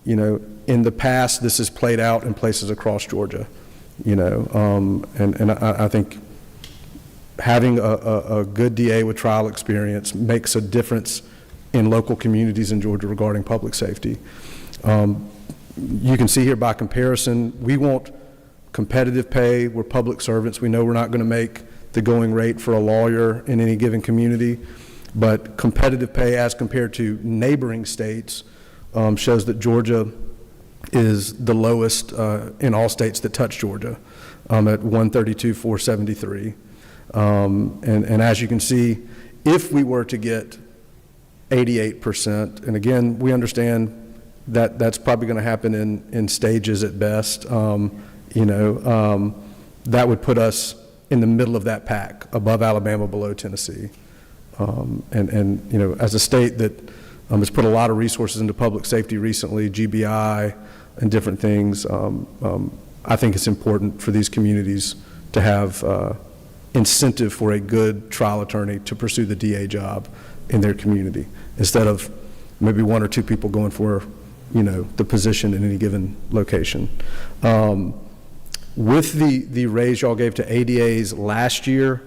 in the past, this has played out in places across Georgia, and I think having a good DA with trial experience makes a difference in local communities in Georgia regarding public safety. You can see here by comparison, we want competitive pay. We're public servants. We know we're not going to make the going rate for a lawyer in any given community, but competitive pay as compared to neighboring states shows that Georgia is the lowest in all states that touch Georgia at $132,473. And as you can see, if we were to get 88%, and again, we understand that that's probably going to happen in stages at best, that would put us in the middle of that pack, above Alabama, below Tennessee. As a state that has put a lot of resources into public safety recently, GBI and different things, I think it's important for these communities to have incentive for a good trial attorney to pursue the DA job in their community, instead of maybe one or two people going for, the position in any given location. With the raise y'all gave to ADAs last year,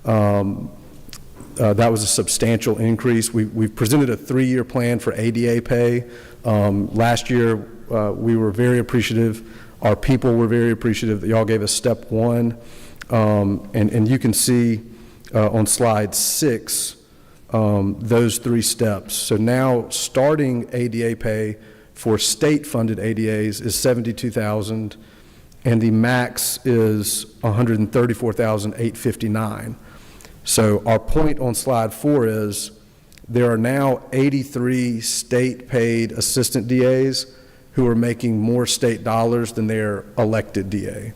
that was a substantial increase. We've presented a 3-year plan for ADA pay. Last year, we were very appreciative. Our people were very appreciative that y'all gave us step 1. And you can see on slide 6 those 3 steps. So now starting ADA pay for state-funded ADAs is $72,000, and the max is $134,859. So our point on slide 4 is there are now 83 state-paid assistant DAs who are making more state dollars than their elected DA.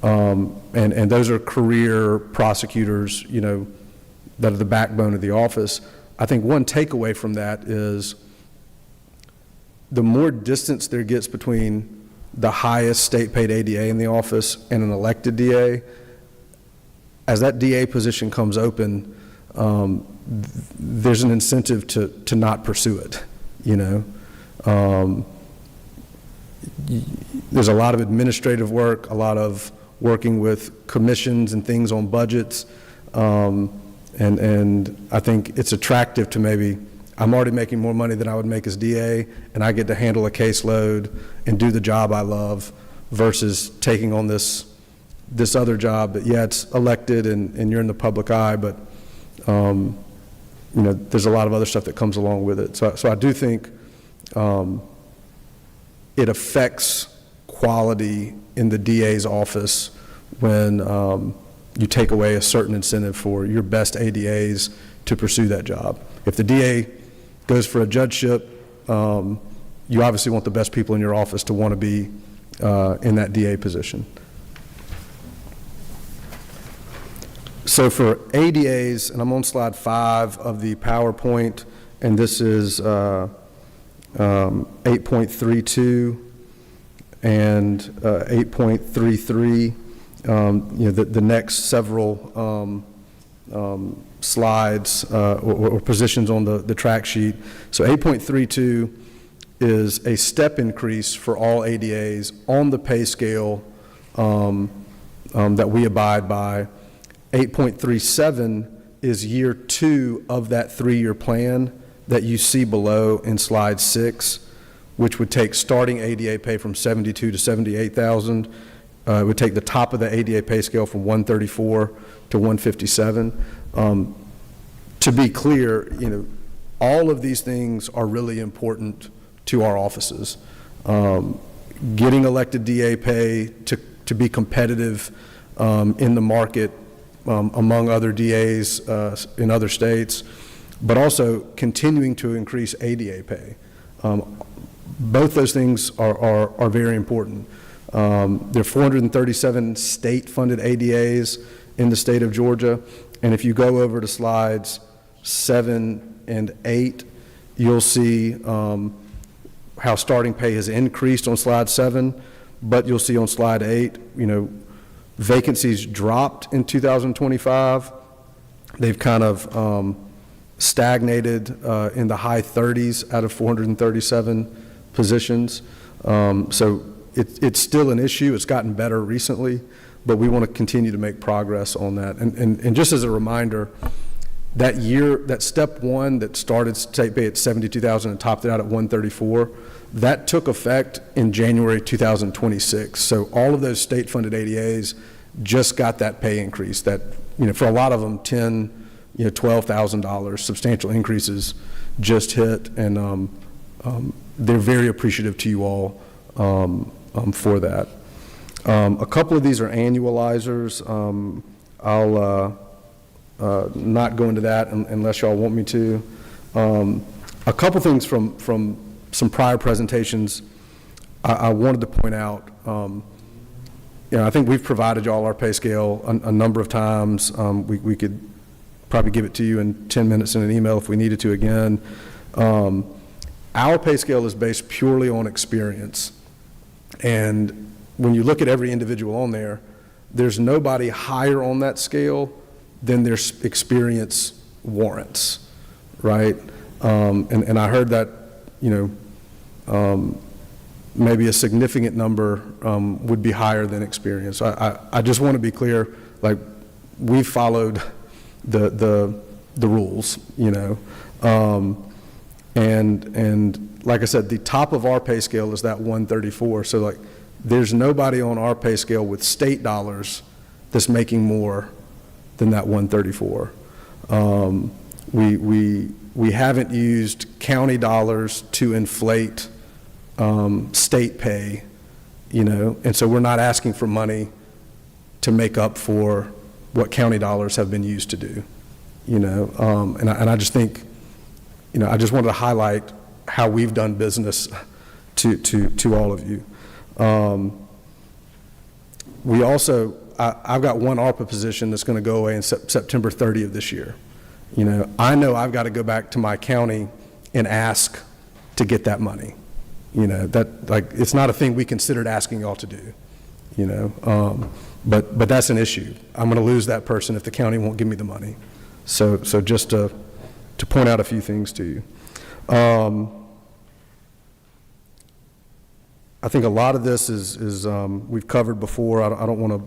And those are career prosecutors, that are the backbone of the office. I think one takeaway from that is the more distance there gets between the highest state-paid ADA in the office and an elected DA, as that DA position comes open, there's an incentive to not pursue it, There's a lot of administrative work, a lot of working with commissions and things on budgets, and I think it's attractive to maybe, I'm already making more money than I would make as DA, and I get to handle a caseload and do the job I love, versus taking on this other job that, yeah, it's elected and you're in the public eye, but there's a lot of other stuff that comes along with it. So I do think it affects quality in the DA's office when you take away a certain incentive for your best ADAs to pursue that job. If the DA goes for a judgeship, you obviously want the best people in your office to want to be in that DA position. So for ADAs, and I'm on slide 5 of the PowerPoint, and this is 8.32 and 8.33. The next several slides or positions on the track sheet. So 8.32 is a step increase for all ADAs on the pay scale that we abide by. 8.37 is year 2 of that 3-year plan that you see below in slide 6, which would take starting ADA pay from $72,000 to $78,000. It would take the top of the ADA pay scale from 134 to 157. To be clear, all of these things are really important to our offices. Getting elected DA pay to be competitive in the market among other DAs in other states, but also continuing to increase ADA pay. Both those things are very important. There are 437 state-funded ADAs in the state of Georgia, and if you go over to slides 7 and 8, you'll see how starting pay has increased on slide 7, but you'll see on slide 8, vacancies dropped in 2025. They've kind of stagnated in the high 30s out of 437 positions. So it's still an issue. It's gotten better recently, but we want to continue to make progress on that. And just as a reminder, that year, that step 1 that started state pay at $72,000 and topped it out at $134, that took effect in January 2026. So all of those state-funded ADAs just got that pay increase. That for a lot of them, $10,000, $12,000, substantial increases just hit, and they're very appreciative to you all for that. A couple of these are annualizers. I'll not go into that unless y'all want me to. A couple things from some prior presentations I wanted to point out. I think we've provided y'all our pay scale a number of times. We could probably give it to you in 10 minutes in an email if we needed to again. Our pay scale is based purely on experience. And when you look at every individual on there, there's nobody higher on that scale than their experience warrants, right? And I heard that, maybe a significant number would be higher than experience. I just want to be clear, like, we followed the rules, and like I said, the top of our pay scale is that 134. So like, there's nobody on our pay scale with state dollars that's making more than that 134. We haven't used county dollars to inflate state pay, and so we're not asking for money to make up for what county dollars have been used to do, and I just think, I just wanted to highlight how we've done business to all of you. We also, I've got one ARPA position that's going to go away in September 30 of this year. I know I've got to go back to my county and ask to get that money. It's not a thing we considered asking y'all to do, but that's an issue. I'm going to lose that person if the county won't give me the money. So just to point out a few things to you. I think a lot of this is we've covered before. I don't want to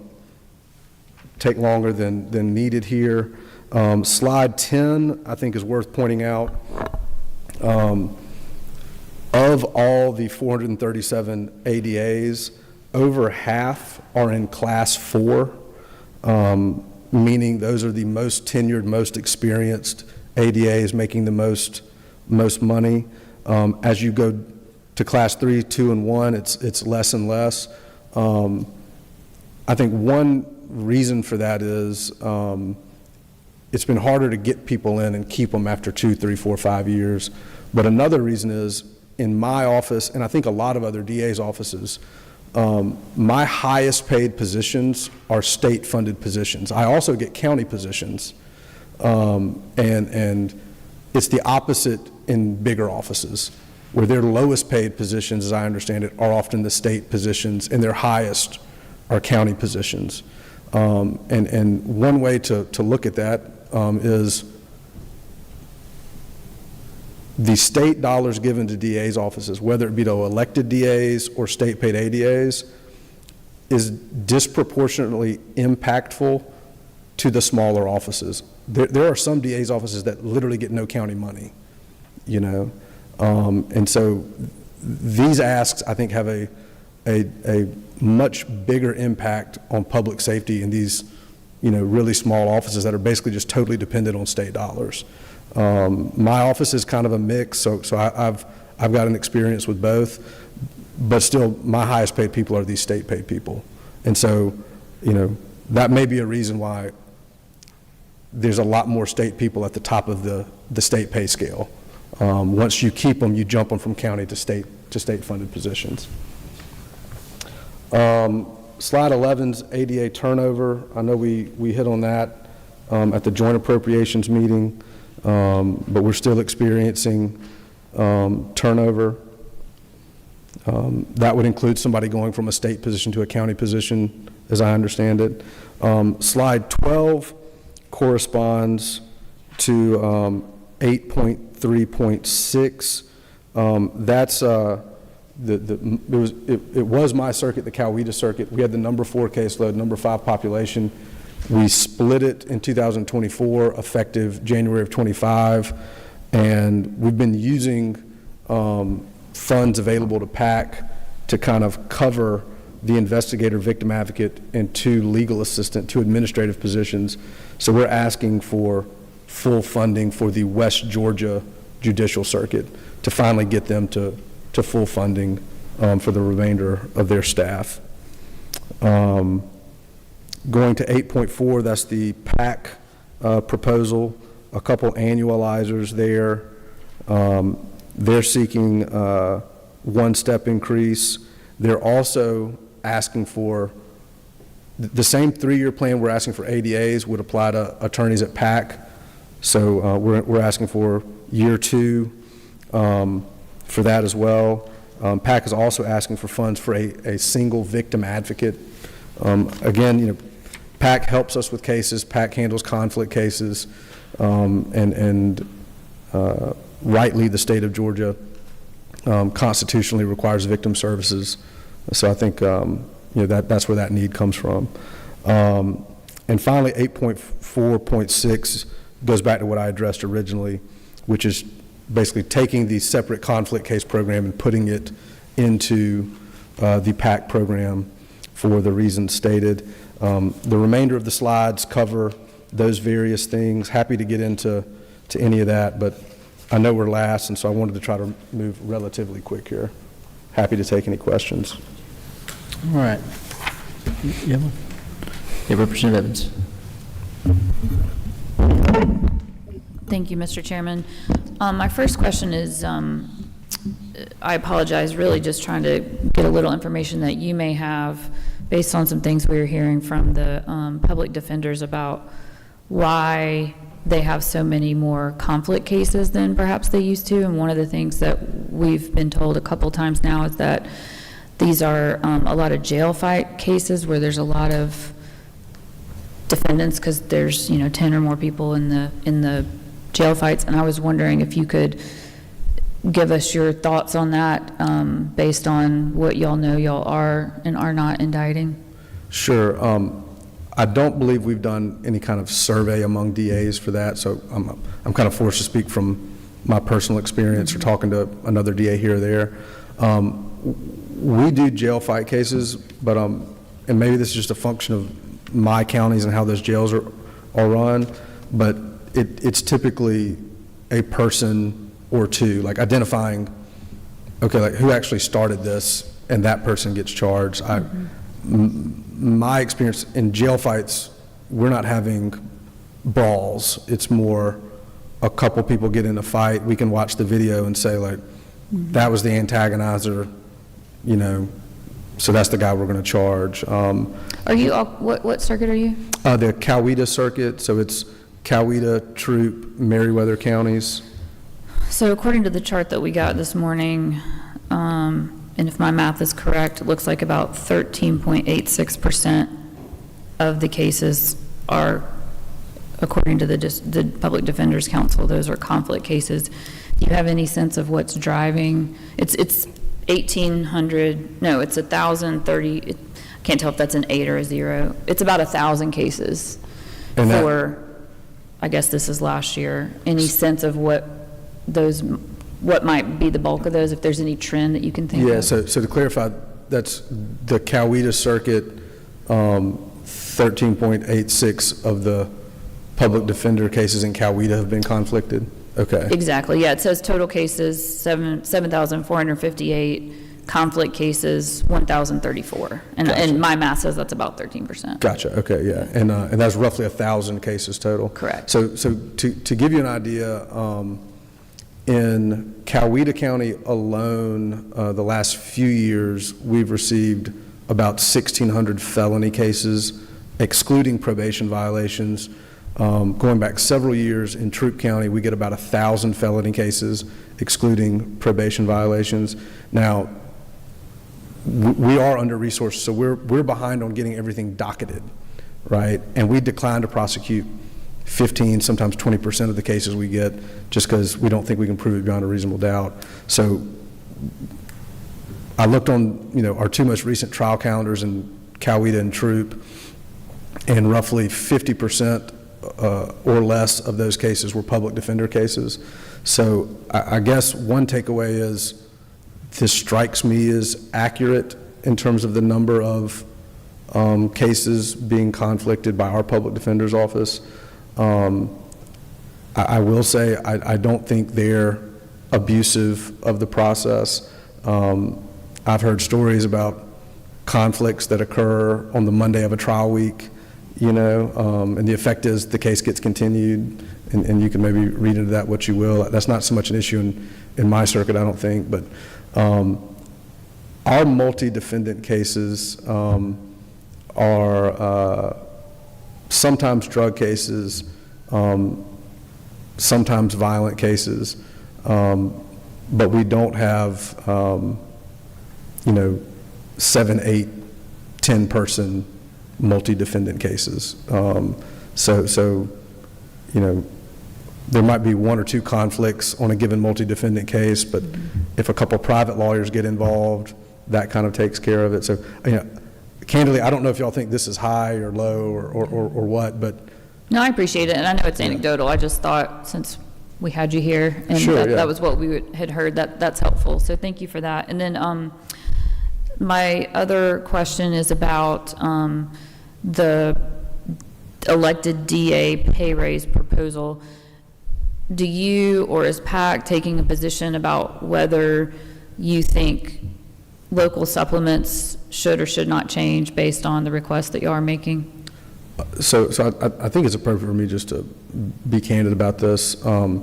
take longer than needed here. Slide 10, I think, is worth pointing out. Of all the 437 ADAs, over half are in Class 4, meaning those are the most tenured, most experienced ADAs making the most money. As you go to Class 3, 2, and 1, it's less and less. I think one reason for that is it's been harder to get people in and keep them after 2, 3, 4, 5 years. But another reason is, in my office, and I think a lot of other DA's offices, my highest paid positions are state-funded positions. I also get county positions, and it's the opposite in bigger offices, where their lowest paid positions, as I understand it, are often the state positions, and their highest are county positions. And one way to look at that, is the state dollars given to DA's offices, whether it be to elected DAs or state-paid ADAs, is disproportionately impactful to the smaller offices. There are some DA's offices that literally get no county money, you know? And so these asks, I think, have a much bigger impact on public safety in these, you know, really small offices that are basically just totally dependent on state dollars. My office is kind of a mix, so I've got an experience with both, but still my highest paid people are these state paid people. And so, you know, that may be a reason why there's a lot more state people at the top of the state pay scale. Once you keep them, you jump them from county to state funded positions. Slide 11's ADA turnover. I know we hit on that at the joint appropriations meeting, but we're still experiencing turnover. That would include somebody going from a state position to a county position, as I understand it. Slide 12 corresponds to 8.3.6. That's it was my circuit, the Coweta circuit. We had the number 4 caseload, number 5 population. We split it in 2024, effective January of 25, and we've been using funds available to PAC to kind of cover the investigator, victim advocate, and 2 legal assistant, 2 administrative positions. So we're asking for full funding for the West Georgia Judicial Circuit to finally get them to full funding for the remainder of their staff. Going to 8.4, that's the PAC proposal, a couple annualizers there. They're seeking 1-step increase. They're also asking for the same 3-year plan we're asking for ADAs would apply to attorneys at PAC. So we're asking for year 2 for that as well. PAC is also asking for funds for a single victim advocate. Again, you know, PAC helps us with cases. PAC handles conflict cases, and rightly, the state of Georgia constitutionally requires victim services. So I think you know, that's where that need comes from. And finally, 8.4.6 goes back to what I addressed originally, which is basically taking the separate conflict case program and putting it into the PAC program for the reasons stated. The remainder of the slides cover those various things. Happy to get into any of that, but I know we're last, and so I wanted to try to move relatively quick here. Happy to take any questions. All right. Yeah, Representative Evans. Thank you, Mr. Chairman. My first question is, I apologize, really just trying to get a little information that you may have based on some things we were hearing from the public defenders about why they have so many more conflict cases than perhaps they used to. And one of the things that we've been told a couple times now is that these are a lot of jail fight cases where there's a lot of defendants because there's, you know, 10 or more people in the jail fights. And I was wondering if you could give us your thoughts on that based on what y'all know y'all are and are not indicting. Sure. I don't believe we've done any kind of survey among DAs for that, so I'm kind of forced to speak from my personal experience or talking to another DA here or there. We do jail fight cases, but and maybe this is just a function of my counties and how those jails are run, but it's typically a person or 2, like identifying, okay, like who actually started this, and that person gets charged. My experience in jail fights, we're not having brawls. It's more a couple people get in a fight. We can watch the video and say, like, that was the antagonizer, you know, so that's the guy we're going to charge. Are you, what circuit are you? The Coweta circuit, so it's Coweta, Troup, Meriwether counties. So according to the chart that we got this morning, and if my math is correct, it looks like about 13.86% of the cases are according to the Public Defender's Council, those are conflict cases. Do you have any sense of what's driving? It's 1,800, no, it's 1,030, I can't tell if that's an 8 or a 0. It's about 1,000 cases for, I guess this is last year. Any sense of what might be the bulk of those, if there's any trend that you can think of? Yeah, so to clarify, that's the Coweta Circuit, 13.86 of the public defender cases in Coweta have been conflicted? Okay. Exactly, yeah, it says total cases, 7,458, conflict cases, 1,034. And my math says that's about 13%. Gotcha, okay, yeah. And that's roughly 1,000 cases total? Correct. So to give you an idea, in Coweta County alone, the last few years, we've received about 1,600 felony cases, excluding probation violations. Going back several years in Troup County, we get about 1,000 felony cases, excluding probation violations. Now, we are under-resourced, so we're behind on getting everything docketed, right? And we decline to prosecute 15, sometimes 20% of the cases we get, just because we don't think we can prove it beyond a reasonable doubt. So I looked on, our two most recent trial calendars in Coweta and Troup, and roughly 50% or less of those cases were public defender cases. So I guess one takeaway is this strikes me as accurate in terms of the number of cases being conflicted by our public defender's office. I will say I don't think they're abusive of the process. I've heard stories about conflicts that occur on the Monday of a trial week, and the effect is the case gets continued, and you can maybe read into that what you will. That's not so much an issue in my circuit, I don't think, but our multi-defendant cases are sometimes drug cases, sometimes violent cases, but we don't have, 7, 8, 10-person multi-defendant cases. So there might be 1 or 2 conflicts on a given multi-defendant case, but if a couple private lawyers get involved, that kind of takes care of it. So, candidly, I don't know if y'all think this is high or low or what, but. No, I appreciate it, and I know it's anecdotal. I just thought, since we had you here, and that was what we had heard, that's helpful. So thank you for that. And then my other question is about the elected DA pay raise proposal. Do you, or is PAC taking a position about whether you think local supplements should or should not change based on the request that you are making? So I think it's appropriate for me just to be candid about this. The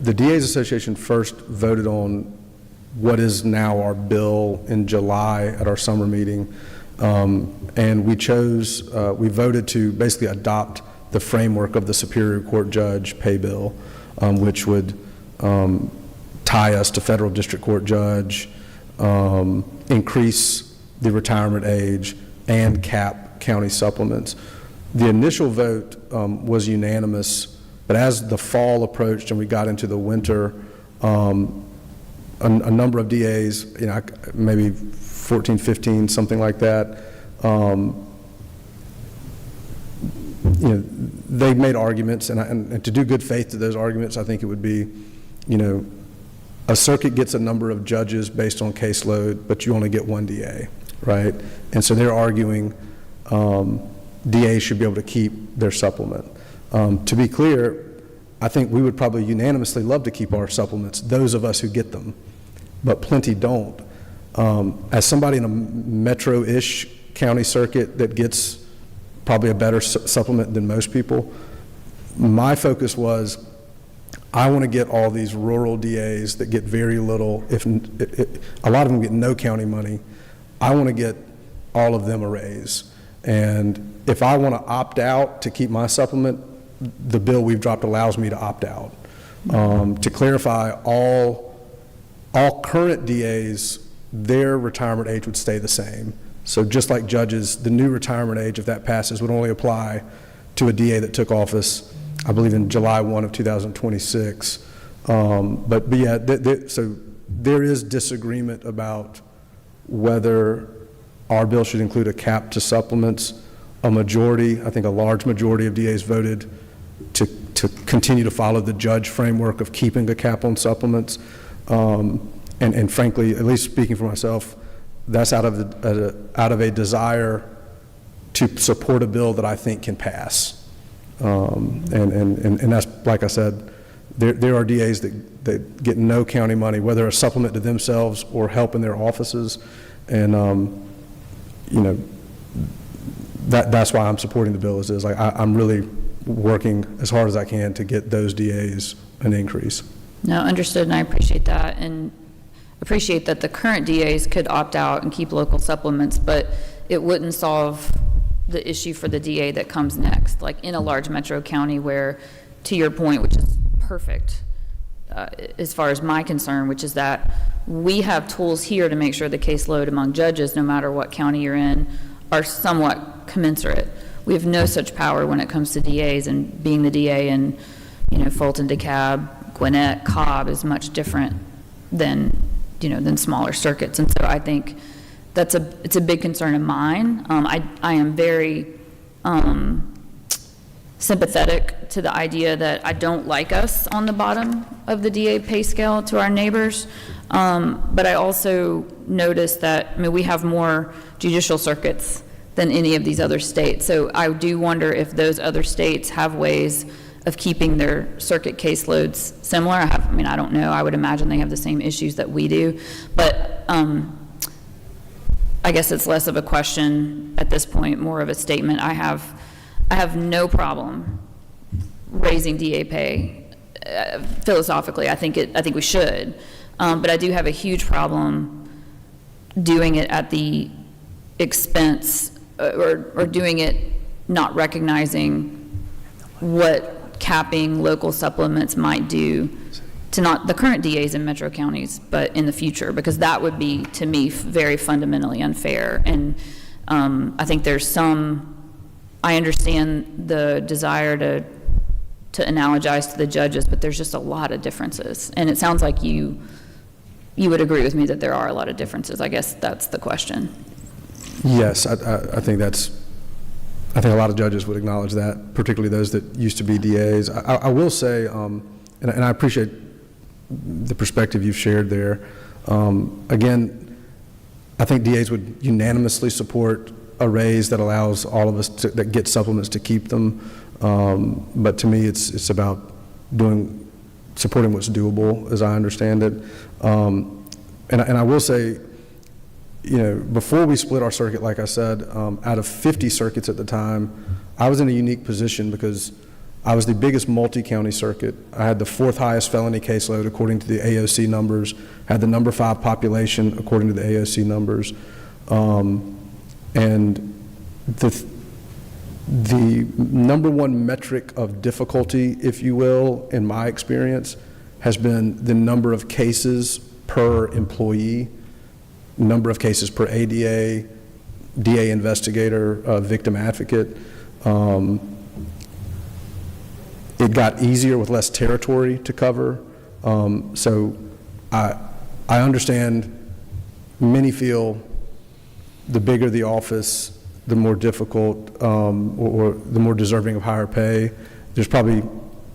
DA's Association first voted on what is now our bill in July at our summer meeting, and we voted to basically adopt the framework of the Superior Court judge pay bill, which would tie us to federal district court judge, increase the retirement age, and cap county supplements. The initial vote was unanimous, but as the fall approached and we got into the winter, a number of DAs, maybe 14, 15, something like that, they made arguments, and to do good faith to those arguments, I think it would be, a circuit gets a number of judges based on caseload, but you only get one DA, right? And so they're arguing DAs should be able to keep their supplement. To be clear, I think we would probably unanimously love to keep our supplements, those of us who get them, but plenty don't. As somebody in a metro-ish county circuit that gets probably a better supplement than most people, my focus was, I want to get all these rural DAs that get very little, if a lot of them get no county money, I want to get all of them a raise. And if I want to opt out to keep my supplement, the bill we've dropped allows me to opt out. To clarify, all current DAs, their retirement age would stay the same. So just like judges, the new retirement age, if that passes, would only apply to a DA that took office, I believe, in July 1 of 2026. But yeah, so there is disagreement about whether our bill should include a cap to supplements. A majority, I think a large majority of DAs voted to continue to follow the judge framework of keeping a cap on supplements. And frankly, at least speaking for myself, that's out of a desire to support a bill that I think can pass. And that's, like I said, there are DAs that get no county money, whether a supplement to themselves or help in their offices. And, you know, that's why I'm supporting the bill as is. Like, I'm really working as hard as I can to get those DAs an increase. No, understood, and I appreciate that, and appreciate that the current DAs could opt out and keep local supplements, but it wouldn't solve the issue for the DA that comes next, like in a large metro county where, to your point, which is perfect, as far as my concern, which is that we have tools here to make sure the caseload among judges, no matter what county you're in, are somewhat commensurate. We have no such power when it comes to DAs, and being the DA in, you know, Fulton, DeKalb, Gwinnett, Cobb is much different than, you know, than smaller circuits. And so I think it's a big concern of mine. I am very sympathetic to the idea that I don't like us on the bottom of the DA pay scale to our neighbors. But I also noticed that, I mean, we have more judicial circuits than any of these other states. So I do wonder if those other states have ways of keeping their circuit caseloads similar. I don't know. I would imagine they have the same issues that we do. But I guess it's less of a question at this point, more of a statement. I have no problem raising DA pay philosophically. I think we should. But I do have a huge problem doing it at the expense or doing it not recognizing what capping local supplements might do to not the current DAs in metro counties, but in the future, because that would be, to me, very fundamentally unfair. And I think there's I understand the desire to analogize to the judges, but there's just a lot of differences. And it sounds like you would agree with me that there are a lot of differences. I guess that's the question. Yes, I think I think a lot of judges would acknowledge that, particularly those that used to be DAs. I will say, and I appreciate the perspective you've shared there. Again, I think DAs would unanimously support a raise that allows all of us that get supplements to keep them. But to me, it's about supporting what's doable, as I understand it. And I will say, you know, before we split our circuit, like I said, out of 50 circuits at the time, I was in a unique position because I was the biggest multi-county circuit. I had the 4th highest felony caseload according to the AOC numbers, had the number 5 population according to the AOC numbers. And the number one metric of difficulty, if you will, in my experience, has been the number of cases per employee, number of cases per ADA, DA investigator, victim advocate. It got easier with less territory to cover. So I understand many feel the bigger the office, the more difficult or the more deserving of higher pay. There's probably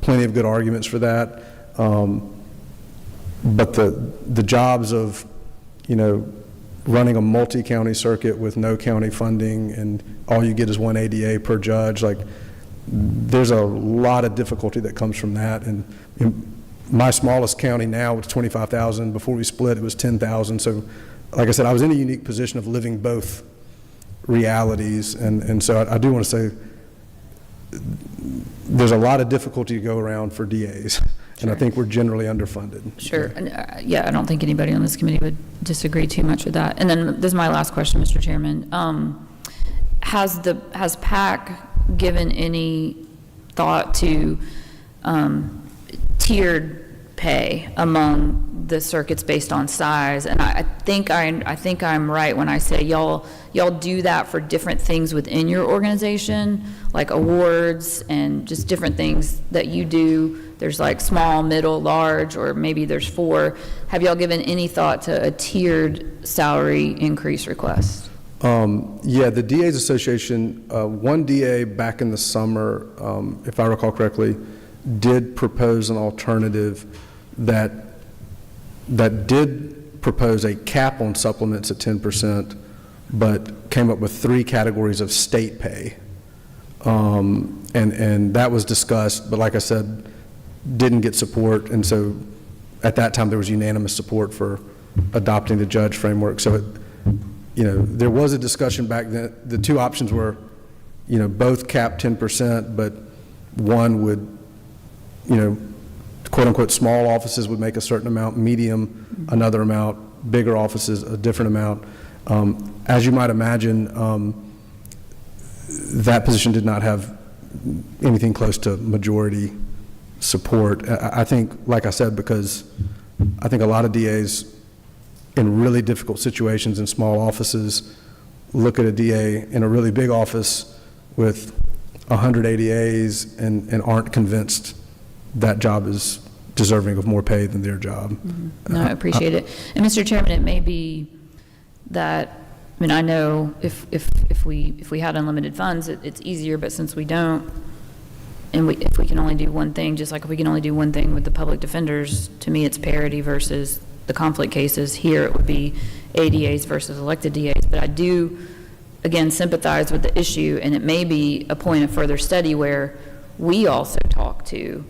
plenty of good arguments for that. But the jobs of, you know, running a multi-county circuit with no county funding and all you get is 1 ADA per judge, like, there's a lot of difficulty that comes from that. And my smallest county now is 25,000. Before we split, it was 10,000. So, like I said, I was in a unique position of living both realities. And so I do want to say there's a lot of difficulty to go around for DAs. And I think we're generally underfunded. Sure. And, yeah, I don't think anybody on this committee would disagree too much with that. And then this is my last question, Mr. Chairman. Has PAC given any thought to tiered pay among the circuits based on size. And I think I'm right when I say y'all do that for different things within your organization, like awards and just different things that you do. There's like small, middle, large, or maybe there's 4. Have y'all given any thought to a tiered salary increase request? Yeah, the DA's Association, one DA back in the summer, if I recall correctly, did propose an alternative that did propose a cap on supplements at 10%, but came up with 3 categories of state pay. And that was discussed, but like I said, didn't get support, and so at that time there was unanimous support for adopting the judge framework. So there was a discussion back then. The 2 options were, both cap 10%, but one would, quote unquote, small offices would make a certain amount, medium another amount, bigger offices a different amount. As you might imagine, that position did not have anything close to majority support. I think, like I said, because I think a lot of DAs in really difficult situations in small offices look at a DA in a really big office with 100 ADAs and aren't convinced that job is deserving of more pay than their job. No, I appreciate it. And Mr. Chairman, it may be that, I know if we had unlimited funds, it's easier, but since we don't, and if we can only do one thing, just like if we can only do one thing with the public defenders, to me it's parity versus the conflict cases. Here it would be ADAs versus elected DAs. But I do, again, sympathize with the issue, and it may be a point of further study where we also talk to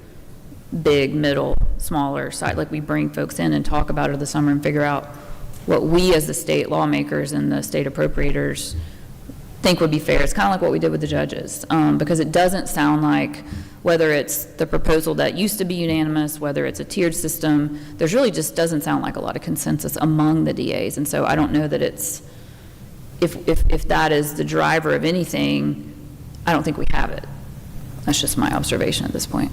big, middle, smaller side, like we bring folks in and talk about it this summer and figure out what we as the state lawmakers and the state appropriators think would be fair. It's kind of like what we did with the judges, because it doesn't sound like, whether it's the proposal that used to be unanimous, whether it's a tiered system, there's really just doesn't sound like a lot of consensus among the DAs. And so I don't know that it's, if that is the driver of anything, I don't think we have it. That's just my observation at this point.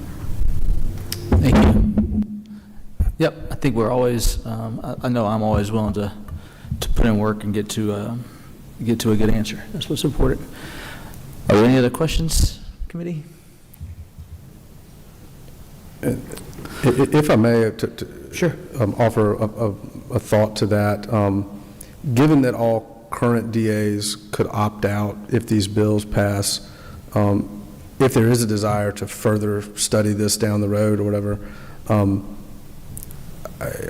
Thank you. Yep, I think we're always, I know I'm always willing to put in work and get to a good answer. That's what's important. Are there any other questions, committee? If I may, Sure. Offer a thought to that. Given that all current DAs could opt out if these bills pass, if there is a desire to further study this down the road or whatever,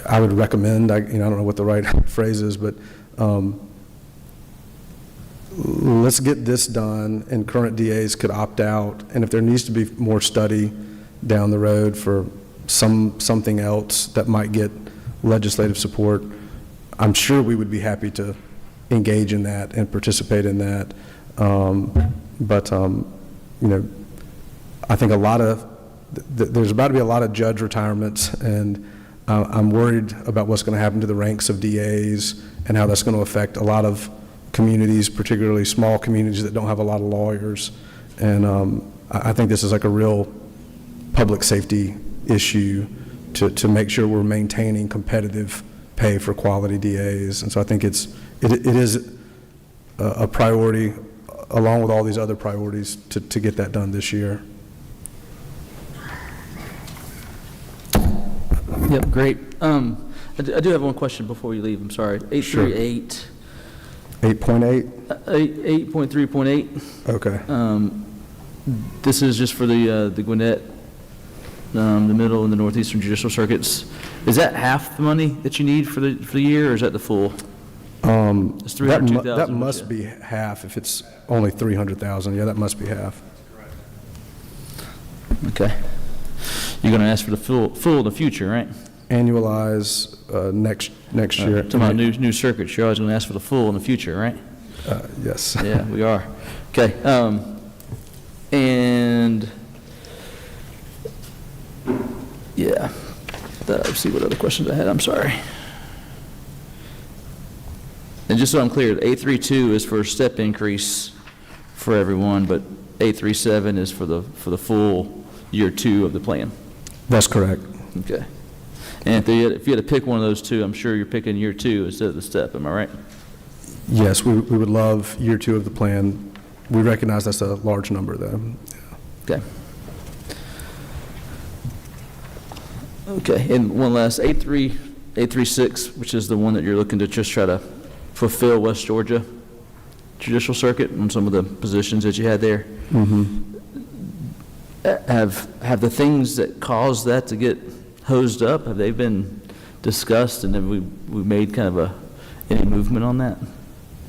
I would recommend, I don't know what the right phrase is, but let's get this done, and current DAs could opt out. And if there needs to be more study down the road for something else that might get legislative support, I'm sure we would be happy to engage in that and participate in that. But I think there's about to be a lot of judge retirements, and I'm worried about what's going to happen to the ranks of DAs and how that's going to affect a lot of communities, particularly small communities that don't have a lot of lawyers. And I think this is like a real public safety issue to make sure we're maintaining competitive pay for quality DAs. And so I think it is a priority, along with all these other priorities, to get that done this year. Yep, great. I do have one question before you leave. I'm sorry. 838. 8.8? 8.3.8. Okay. This is just for the Gwinnett, the middle and the northeastern judicial circuits. Is that half the money that you need for the year, or is that the full? It's $302,000. That must be half if it's only $300,000. Yeah, that must be half. Okay. You're going to ask for the full in the future, right? Annualize next year. Talking about new circuits, you're always going to ask for the full in the future, right? Yes. Yeah, we are. Okay. And yeah, let's see what other questions I had. I'm sorry. And just so I'm clear, 832 is for a step increase for everyone, but 837 is for the full year 2 of the plan. That's correct. Okay. And if you had to pick one of those two, I'm sure you're picking year 2 instead of the step, am I right? Yes, we would love year 2 of the plan. We recognize that's a large number, though. Okay. Okay, and one last, 836, which is the one that you're looking to just try to fulfill West Georgia Judicial Circuit on some of the positions that you had there. Have the things that caused that to get hosed up, have they been discussed, and have we made kind of any movement on that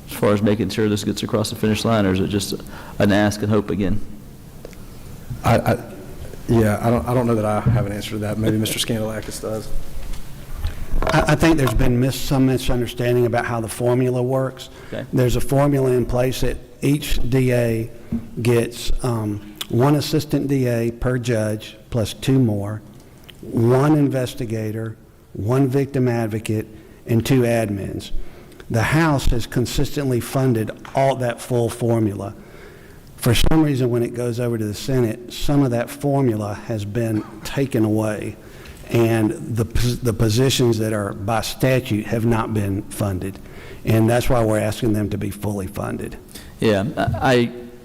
as far as making sure this gets across the finish line, or is it just an ask and hope again? Yeah, I don't know that I have an answer to that. Maybe Mr. Scandalakis does. I think there's been some misunderstanding about how the formula works. Okay. There's a formula in place that each DA gets one assistant DA per judge plus 2 more, 1 investigator, 1 victim advocate, and 2 admins. The House has consistently funded all that full formula. For some reason, when it goes over to the Senate, some of that formula has been taken away, and the positions that are by statute have not been funded, and that's why we're asking them to be fully funded. Yeah,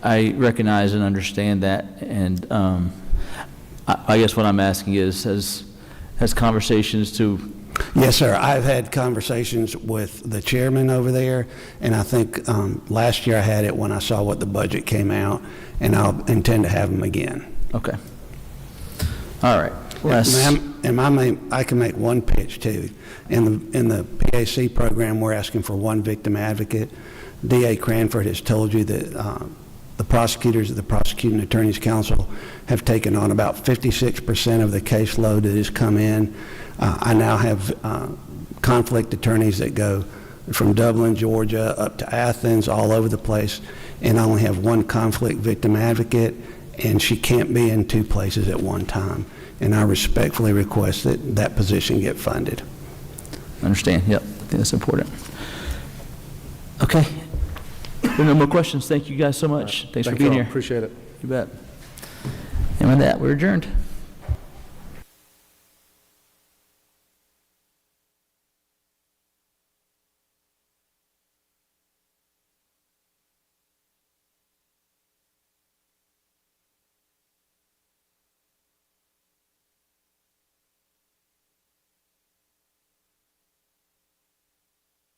I recognize and understand that, and I guess what I'm asking is, has conversations to... Yes, sir. I've had conversations with the chairman over there, and I think last year I had it when I saw what the budget came out, and I'll intend to have them again. Okay. All right. I can make one pitch too. In the PAC program, we're asking for 1 victim advocate. D.A. Cranford has told you that the prosecutors at the Prosecuting Attorneys Council have taken on about 56% of the caseload that has come in. I now have conflict attorneys that go from Dublin, Georgia, up to Athens, all over the place, and I only have 1 conflict victim advocate, and she can't be in 2 places at one time. And I respectfully request that that position get funded. Understand, yep, I think that's important. Okay. There are no more questions. Thank you guys so much. Thanks for being here. Appreciate it. You bet. And with that, we're adjourned.